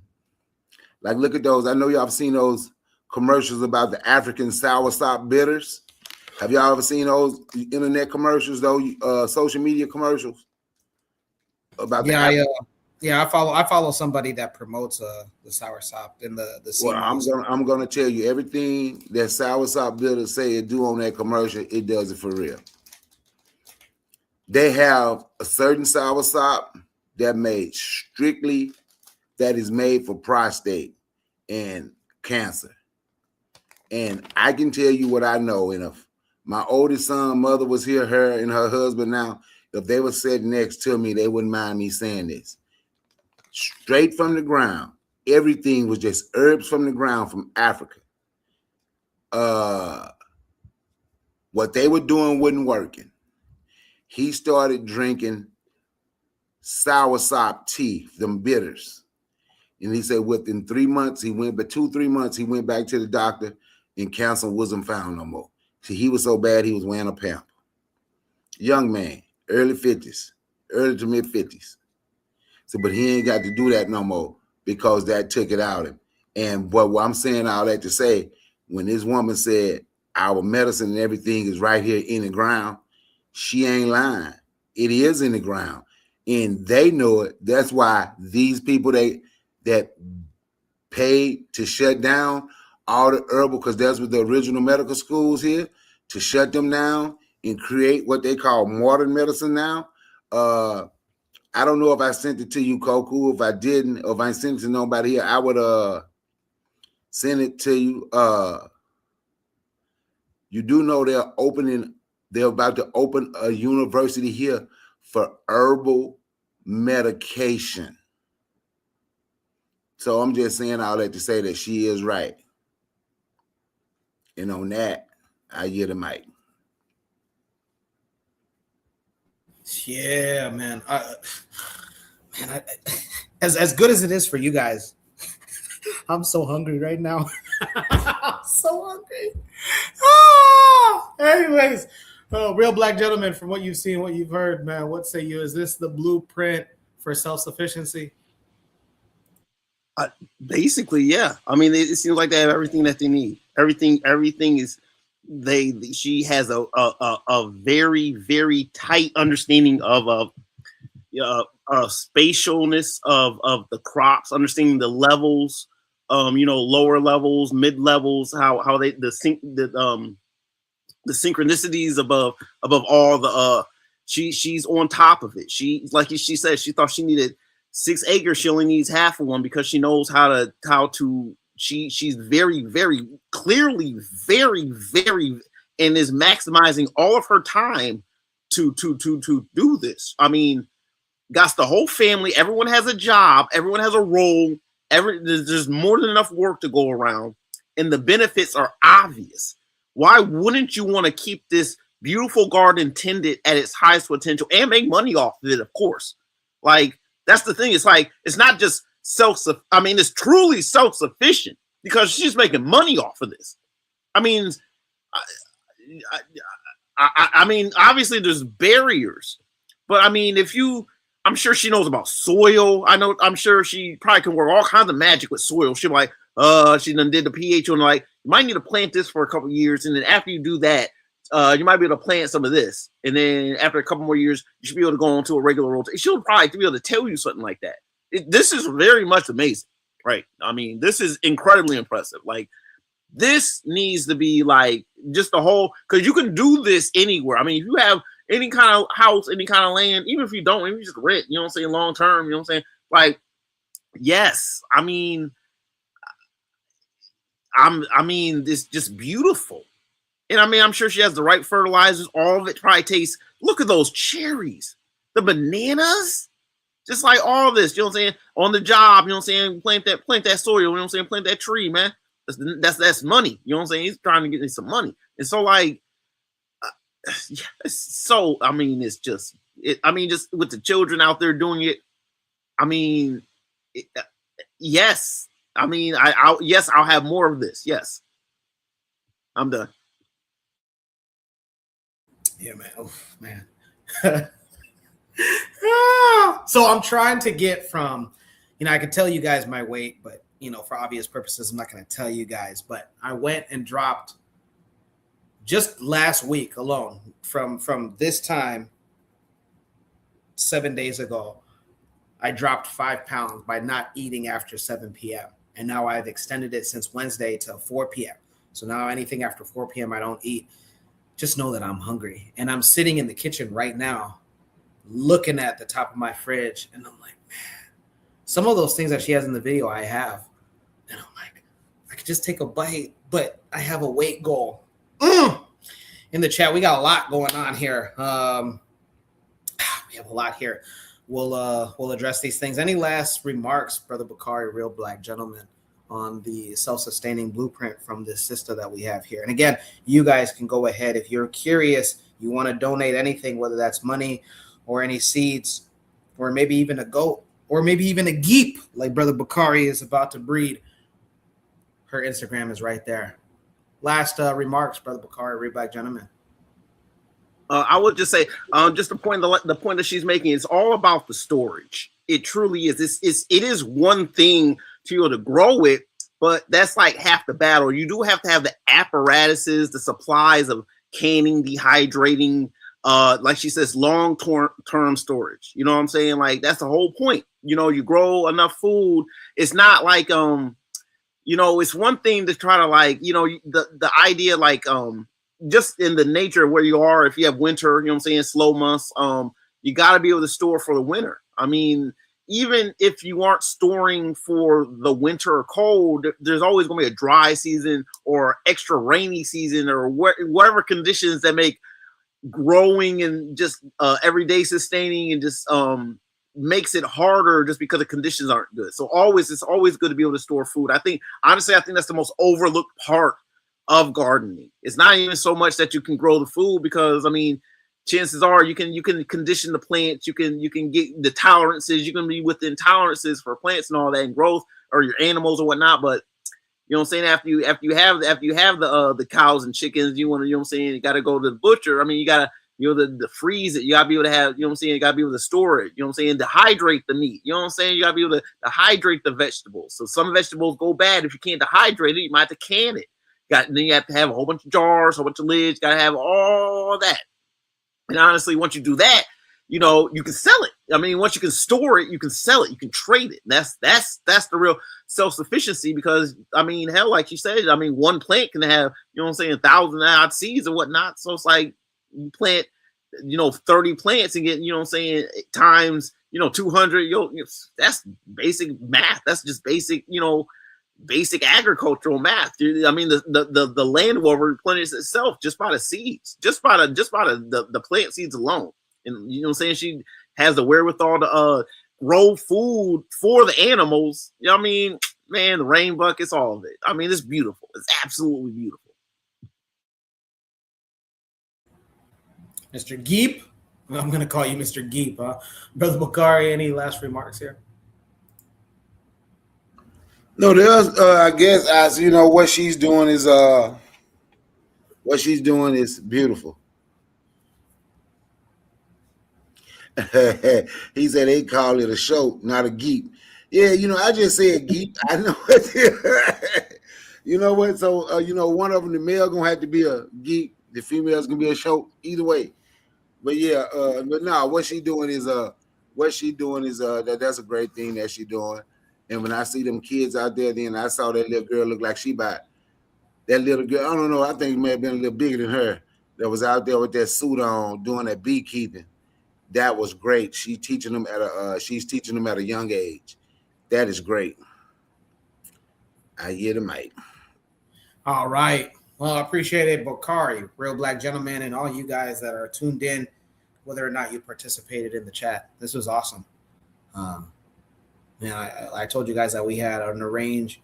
like, look at those. I know y'all have seen those commercials about the African soursop bitters. Have y'all ever seen those internet commercials, those social media commercials about I follow somebody that promotes the soursop and the sea Well, I'm gonna tell you everything that soursop bitters say it do on that commercial. It does it for real. They have a certain soursop that is made for prostate and cancer. And I can tell you what I know. And if my oldest son mother was here, her and her husband now, if they were sitting next to me, they wouldn't mind me saying this. Straight from the ground. Everything was just herbs from the ground from Africa. What they were doing wasn't working. He started drinking soursop tea, them bitters. And he said within 3 months, he went, but 2-3 months, he went back to the doctor and cancer wasn't found no more. See, he was so bad, he was wearing a pamper. Young man, early 50s, early to mid 50s. So, but he ain't got to do that no more because that took it out of him. And what I'm saying all that to say, when this woman said our medicine and everything is right here in the ground, she ain't lying. It is in the ground. And they know it. That's why these people that paid to shut down all the herbal, because that's what the original medical schools here, to shut them down and create what they call modern medicine now. I don't know if I sent it to you, Koku. If I didn't, or if I sent it to nobody here, I would send it to you. You do know they're about to open a university here for herbal medication. So I'm just saying all that to say that she is right. And on that, I yield the mic. Yeah, man. As good as it is for you guys, I'm so hungry right now. I'm so hungry. Anyways, real black gentleman, from what you've seen, what you've heard, man, what say you? Is this the blueprint for self-sufficiency? Basically, yeah. I mean, it seems like they have everything that they need. Everything is. She has a very, very tight understanding of spatialness of the crops, understanding the levels, lower levels, mid levels, how they the synchronicities above all the she's on top of it. She, like she said, she thought she needed 6 acres. She only needs half of one because she knows how to. She's very, very clearly very, very, and is maximizing all of her time to do this. I mean, got the whole family. Everyone has a job. Everyone has a role. There's more than enough work to go around, and the benefits are obvious. Why wouldn't you want to keep this beautiful garden tended at its highest potential and make money off of it? Of course, like that's the thing. It's like it's not just it's truly self-sufficient because she's making money off of this. I mean, I mean, obviously there's barriers, but I mean, I'm sure she knows about soil. I'm sure she probably can work all kinds of magic with soil. She's like, she done did the pH on, like, you might need to plant this for a couple of years, and then after you do that, you might be able to plant some of this, and then after a couple more years, you should be able to go on to a regular rotation. She'll probably be able to tell you something like that. This is very much amazing, right? I mean, this is incredibly impressive. Like, this needs to be like just the whole, because you can do this anywhere. I mean, if you have any kind of house, any kind of land, even if you don't, maybe you just rent, you know what I'm saying, long term, you know what I'm saying? Like, yes, I mean, it's just beautiful. And I mean, I'm sure she has the right fertilizers. All of it probably tastes, look at those cherries. the bananas, just like all this, you know what I'm saying? On the job, you know what I'm saying? Plant that soil, you know what I'm saying? Plant that tree, man. That's money, you know what I'm saying? He's trying to get me some money. And so like, so I mean, it's just just with the children out there doing it. I mean, yes. I mean, I'll have more of this. Yes, I'm done. Yeah, man. Oh, man. So I'm trying to get from, I can tell you guys my weight, but for obvious purposes, I'm not going to tell you guys. But I went and dropped just last week alone from this time 7 days ago. I dropped 5 pounds by not eating after 7 p.m. And now I've extended it since Wednesday to 4 p.m. So now anything after 4 p.m. I don't eat. Just know that I'm hungry. And I'm sitting in the kitchen right now looking at the top of my fridge. And I'm like, man, some of those things that she has in the video I have. And I'm like, I could just take a bite, but I have a weight goal. In the chat, we got a lot going on here. We have a lot here. We'll address these things. Any last remarks, Brother Bakari, real black gentleman, on the self-sustaining blueprint from this sister that we have here? And again, you guys can go ahead if you're curious, you want to donate anything, whether that's money or any seeds, or maybe even a goat, or maybe even a geep like Brother Bakari is about to breed. Her Instagram is right there. Last remarks, Brother Bakari, real black gentleman. I would just say, just the point that she's making, it's all about the storage. It truly is. It is one thing to be able to grow it, but that's like half the battle. You do have to have the apparatuses, the supplies of canning, dehydrating, like she says, long-term storage. You know what I'm saying? Like, that's the whole point. You grow enough food. It's not like, it's one thing to try to like, the idea like, just in the nature of where you are, if you have winter, you know what I'm saying, slow months, you got to be able to store for the winter. I mean, even if you aren't storing for the winter or cold, there's always going to be a dry season or extra rainy season or whatever conditions that make growing and just everyday sustaining and just makes it harder just because the conditions aren't good. So it's always good to be able to store food. I think that's the most overlooked part of gardening. It's not even so much that you can grow the food, because chances are you can condition the plants, you can get the tolerances, you can be within tolerances for plants and all that and growth, or your animals or whatnot. But you know what I'm saying, after you have the cows and chickens, you want to, you know what I'm saying, you got to go to the butcher. You got to, the freeze it, you got to be able to have, you know what I'm saying, you got to be able to store it, you know what I'm saying, dehydrate the meat, you know what I'm saying, you got to be able to dehydrate the vegetables. So some vegetables go bad if you can't dehydrate it, you might have to can it. Then you have to have a whole bunch of jars, a whole bunch of lids. Got to have all that. And honestly, once you do that, you can sell it. Once you can store it, you can sell it. You can trade it. That's the real self-sufficiency. Because hell, like you said, one plant can have, you know what I'm saying, 1,000 odd seeds or whatnot. So it's like you plant, 30 plants and get, you know what I'm saying, times, 200. That's basic math. That's just basic, basic agricultural math. The land will replenish itself just by the seeds, just by the plant seeds alone. And you know what I'm saying, she has the wherewithal to grow food for the animals. Man, the rain buckets, all of it. It's beautiful. It's absolutely beautiful. Mr. Geep, I'm gonna call you Mr. Geep, huh? Brother Bakari, any last remarks here? No, there's I guess as what she's doing is beautiful. He said they call it a show, not a geek. Yeah, I just said geek. I know it. You know what? So one of them, the male gonna have to be a geek, the female's gonna be a show. Either way. But yeah, but no, what she doing is that's a great thing that she doing. And when I see them kids out there, then I saw that little girl look like she about that little girl. I don't know. I think it may have been a little bigger than her that was out there with that suit on doing that beekeeping. That was great. She's teaching them at a young age. That is great. I hear the mic. All right. Well, I appreciate it, Bakari, real black gentleman, and all you guys that are tuned in whether or not you participated in the chat. This was awesome. I told you guys that we had a range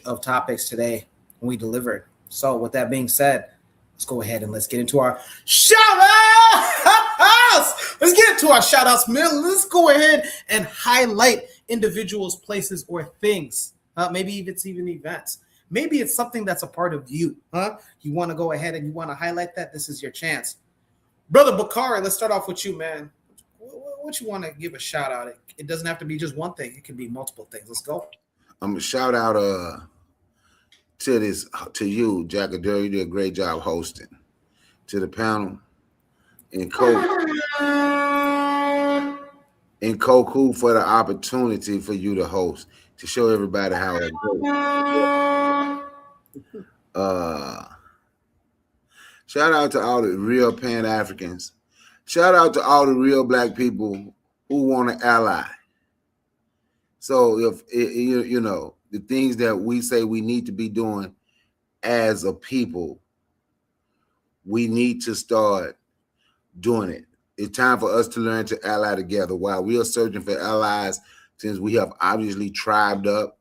of topics today, and we delivered. So with that being said, let's go ahead and let's get into our shout outs. Let's get into our shout outs, man. Let's go ahead and highlight individuals, places, or things. Maybe it's even events. Maybe it's something that's a part of you. You want to go ahead and you want to highlight that? This is your chance. Brother Bakari, let's start off with you, man. What you want to give a shout out? It doesn't have to be just one thing. It can be multiple things. Let's go. I'm gonna shout out to you, Jackadero. You did a great job hosting. To the panel and Koku for the opportunity for you to host, to show everybody how it goes. Shout out to all the real Pan-Africans. Shout out to all the real Black people who want to ally. So if you know the things that we say we need to be doing as a people, we need to start doing it. It's time for us to learn to ally together. While we are searching for allies, since we have obviously tribed up,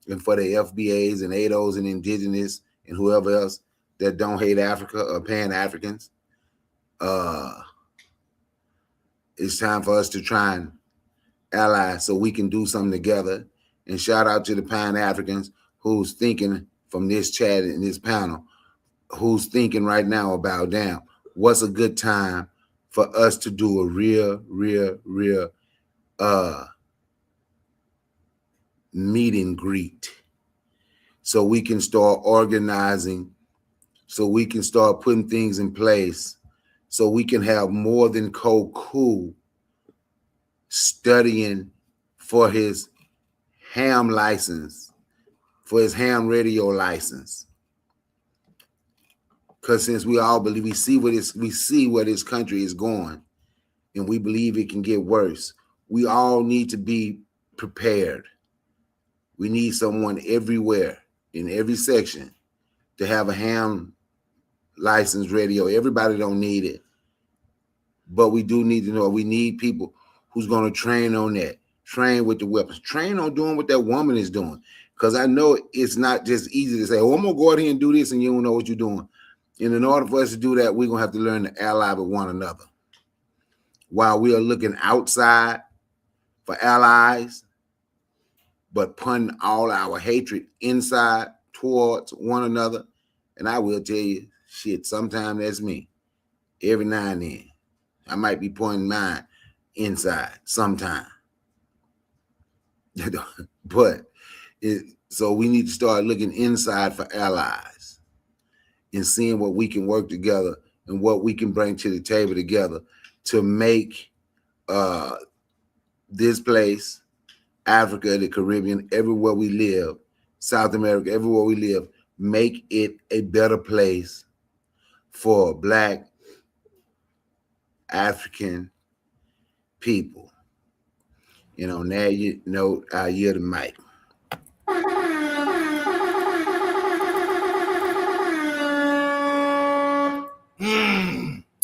and for the FBAs and ADOs and indigenous and whoever else that don't hate Africa or Pan-Africans, it's time for us to try and ally so we can do something together. And shout out to the Pan-Africans who's thinking from this chat and this panel, who's thinking right now about, damn, what's a good time for us to do a real meet and greet, so we can start organizing, so we can start putting things in place, so we can have more than Koku studying for his ham license, for his ham radio license. Because since we all believe, we see where this country is going, and we believe it can get worse, we all need to be prepared. We need someone everywhere, in every section, to have a ham license radio. Everybody don't need it, but we do need to know. We need people who's going to train on that, train with the weapons, train on doing what that woman is doing. Because I know it's not just easy to say, oh, I'm going to go out here and do this, and you don't know what you're doing. And in order for us to do that, we're going to have to learn to ally with one another. While we are looking outside for allies, but putting all our hatred inside towards one another. And I will tell you, shit, sometimes that's me. Every now and then, I might be pointing mine inside sometime. So we need to start looking inside for allies and seeing what we can work together and what we can bring to the table together to make this place, Africa, the Caribbean, everywhere we live, South America, everywhere we live, make it a better place for Black African people. You know, now you know I yield the mic.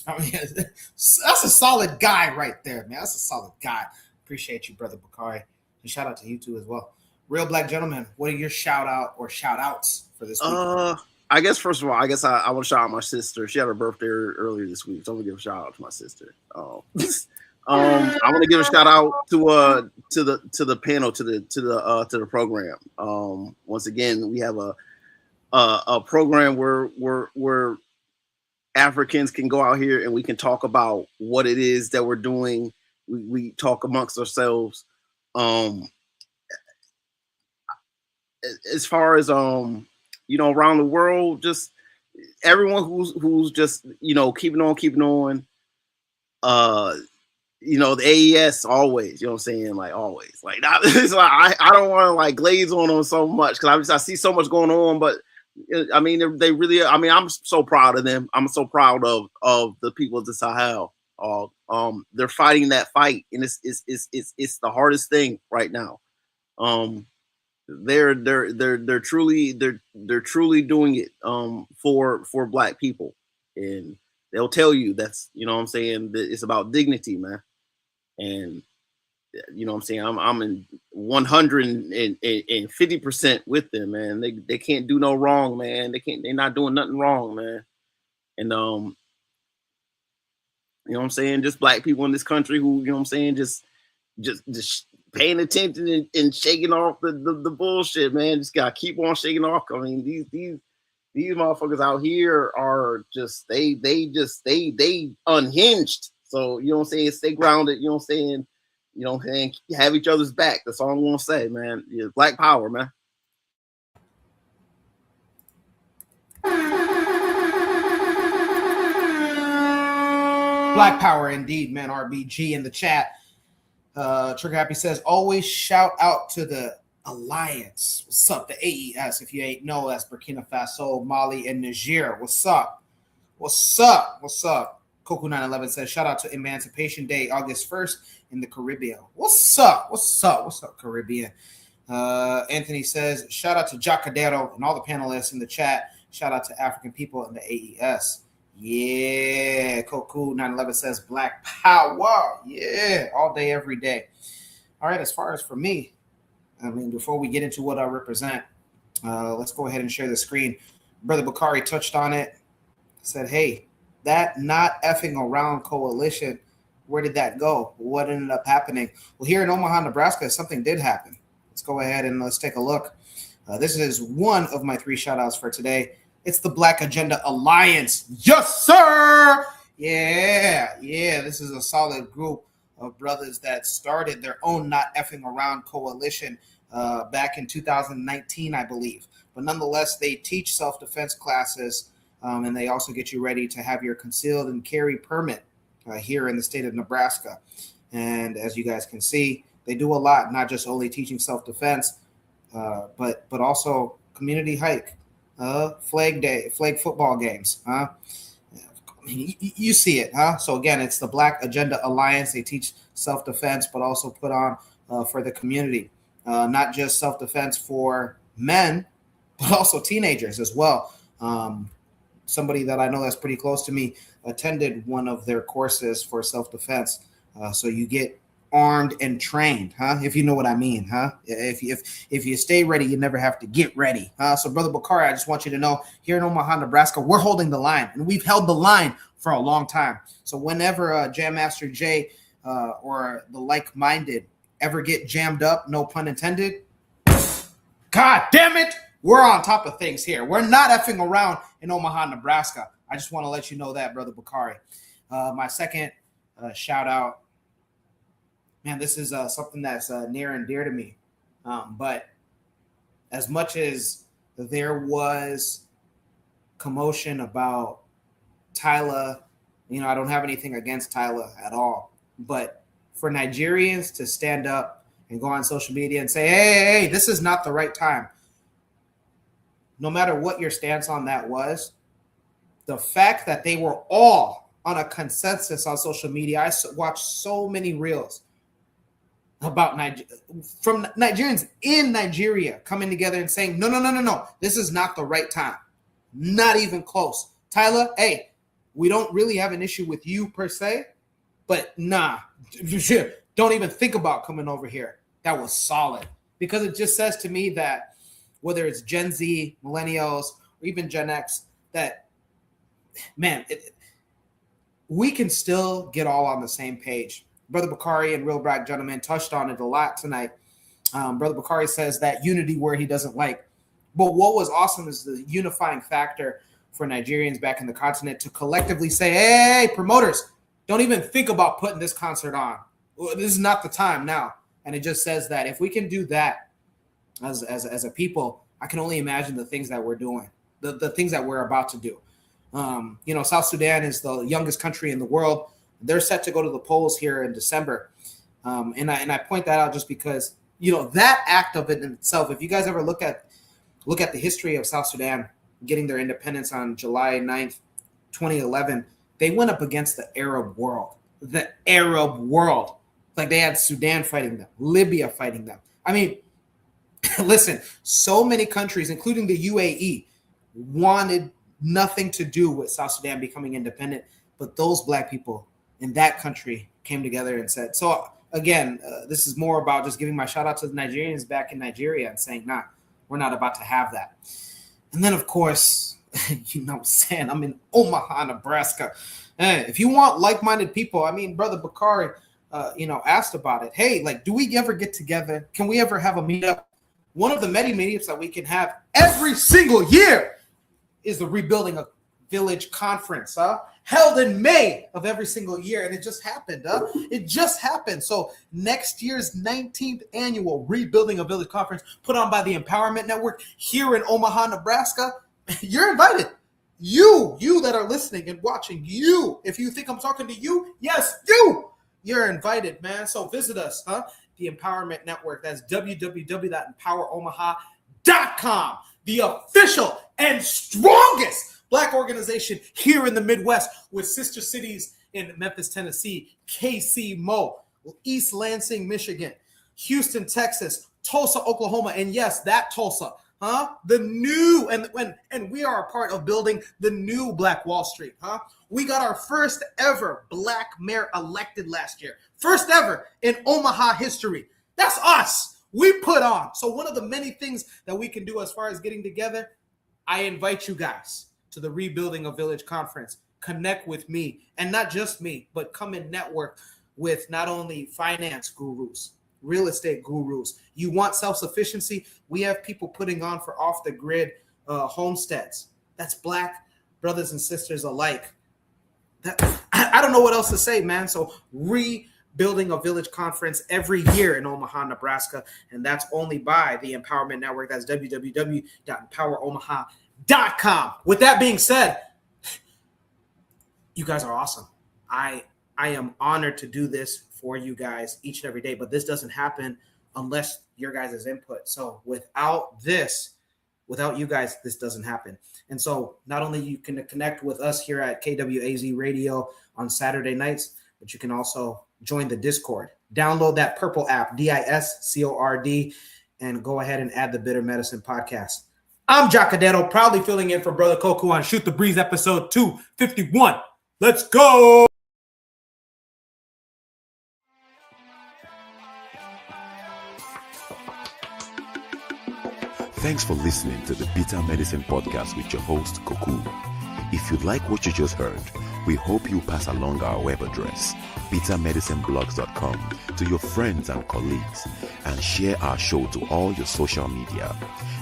I mean, that's a solid guy right there, man. That's a solid guy. Appreciate you, Brother Bakari. And shout out to you too as well. Real Black Gentlemen, what are your shout out or shout outs for this week? I guess first of all, I want to shout out my sister. She had her birthday earlier this week, so I'm gonna give a shout out to my sister. I want to give a shout out to the panel, to the program. Once again, we have a program where Africans can go out here and we can talk about what it is that we're doing. We talk amongst ourselves. As far as around the world, just everyone who's just keeping on. The AES always, you know what I'm saying, like always, like it's like I don't want to like glaze on them so much because I see so much going on, but I mean they really, I mean I'm so proud of them. I'm so proud of the people of the Sahel. They're fighting that fight, and it's the hardest thing right now. They're truly doing it for Black people, and They'll tell you that's, you know what I'm saying, that it's about dignity, man. And you know what I'm saying, I'm in 150% with them, man. They can't do no wrong, man. They're not doing nothing wrong, man. And you know what I'm saying, just black people in this country who, you know what I'm saying, just paying attention and shaking off the bullshit, man. Just gotta keep on shaking off. I mean, these motherfuckers out here are just they unhinged. So, you know what I'm saying, stay grounded, you know what I'm saying, have each other's back. That's all I'm gonna say, man. Yeah, black power, man. Black power indeed, man. RBG in the chat. Trigger Happy says, always shout out to the Alliance. What's up? The AES. If you ain't know, that's Burkina Faso, Mali, and Niger. What's up? What's up? What's up? Coco911 says, shout out to Emancipation Day, August 1st in the Caribbean. What's up? What's up? What's up, Caribbean? Anthony says, shout out to Jacadero and all the panelists in the chat. Shout out to African people in the AES. Yeah, Coco911 says black power. Yeah, all day, every day. All right, as far as for me, I mean, before we get into what I represent, let's go ahead and share the screen. Brother Bakari touched on it, said, hey, that not effing around coalition, where did that go? What ended up happening? Well, here in Omaha, Nebraska, something did happen. Let's go ahead and let's take a look. This is one of my 3 shout outs for today. It's the Black Agenda Alliance. Yes, sir. Yeah. This is a solid group of brothers that started their own not effing around coalition back in 2019, I believe. But nonetheless, they teach self-defense classes, and they also get you ready to have your concealed and carry permit here in the state of Nebraska. And as you guys can see, they do a lot, not just only teaching self-defense, but also community hike. Flag day, flag football games, huh? You see it, huh? So again, it's the Black Agenda Alliance. They teach self-defense, but also put on for the community, not just self-defense for men, but also teenagers as well. Somebody that I know that's pretty close to me attended one of their courses for self-defense. So you get armed and trained, huh? If you know what I mean, huh? If you stay ready, you never have to get ready, huh? So, Brother Bakari, I just want you to know, here in Omaha, Nebraska, we're holding the line, and we've held the line for a long time. So, whenever Jam Master Jay or the like-minded ever get jammed up, no pun intended, God damn it, we're on top of things here. We're not effing around in Omaha, Nebraska. I just want to let you know that, Brother Bakari. My second shout out. Man, this is something that's near and dear to me. But as much as there was commotion about Tyler, I don't have anything against Tyler at all. But for Nigerians to stand up and go on social media and say, hey, this is not the right time. No matter what your stance on that was, the fact that they were all on a consensus on social media, I watched so many reels about from Nigerians in Nigeria coming together and saying, no, this is not the right time. Not even close. Tyler, hey, we don't really have an issue with you per se, but nah, don't even think about coming over here. That was solid, because it just says to me that whether it's Gen Z, millennials, or even Gen X, that, man, we can still get all on the same page. Brother Bakari and Real Black Gentleman touched on it a lot tonight. Brother Bakari says that unity word he doesn't like. But what was awesome is the unifying factor for Nigerians back in the continent to collectively say, hey, promoters, don't even think about putting this concert on. This is not the time now. And it just says that if we can do that as a people, I can only imagine the things that we're doing, the things that we're about to do. South Sudan is the youngest country in the world. They're set to go to the polls here in December. And I point that out just because, that act of it in itself, if you guys ever look at the history of South Sudan getting their independence on July 9th, 2011, they went up against the Arab world. The Arab world. Like they had Sudan fighting them, Libya fighting them. I mean, listen, so many countries, including the UAE, wanted nothing to do with South Sudan becoming independent. but those Black people in that country came together and said, so again, this is more about just giving my shout out to the Nigerians back in Nigeria and saying, nah, we're not about to have that. And then, of course, you know what I'm saying, I'm in Omaha, Nebraska. Hey, if you want like-minded people, I mean, Brother Bakari, asked about it. Hey, like, do we ever get together? Can we ever have a meetup? One of the many meetups that we can have every single year is the Rebuilding a Village Conference, held in May of every single year. And it just happened. It just happened. So next year's 19th annual Rebuilding a Village Conference put on by the Empowerment Network here in Omaha, Nebraska, you're invited. You that are listening and watching, if you think I'm talking to you, yes, you're invited, man. So visit us, the Empowerment Network. That's www.empoweromaha.com, the official and strongest Black organization here in the Midwest, with sister cities in Memphis, Tennessee, KC, Mo, East Lansing, Michigan, Houston, Texas, Tulsa, Oklahoma, and yes, that Tulsa, the new, and we are a part of building the new Black Wall Street, We got our first ever Black mayor elected last year. First ever in Omaha history. That's us. We put on. So one of the many things that we can do as far as getting together, I invite you guys to the Rebuilding a Village Conference. Connect with me, and not just me, but come and network with not only finance gurus, real estate gurus. You want self-sufficiency? We have people putting on for off-the-grid homesteads. That's Black brothers and sisters alike. I don't know what else to say, man. So Rebuilding a Village Conference every year in Omaha, Nebraska, and that's only by the Empowerment Network. That's www.empoweromaha.com. With that being said, you guys are awesome. I am honored to do this for you guys each and every day, but this doesn't happen unless your guys' input. So without you guys, this doesn't happen. And so not only you can connect with us here at KWAZ Radio on Saturday nights, but you can also join the Discord. Download that purple app, DISCORD, and go ahead and add the Bitter Medicine Podcast. I'm Jacadero, proudly filling in for Brother Koku on Shoot the Breeze episode 251. Let's go! Thanks for listening to the Bitter Medicine Podcast with your host, Koku. If you like what you just heard, we hope you pass along our web address, bittermedicineblogs.com, to your friends and colleagues, and share our show to all your social media.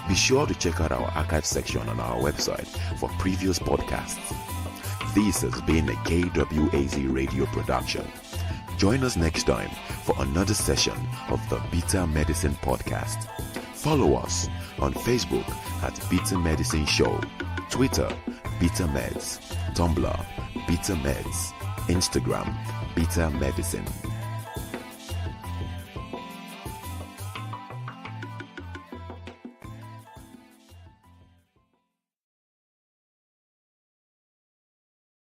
Be sure to check out our archive section on our website for previous podcasts. This has been a KWAZ radio production. Join us next time for another session of the Bitter Medicine Podcast. Follow us on Facebook at Bitter Medicine Show, Twitter, Bitter Meds, Tumblr, Bitter Meds, Instagram, Bitter Medicine.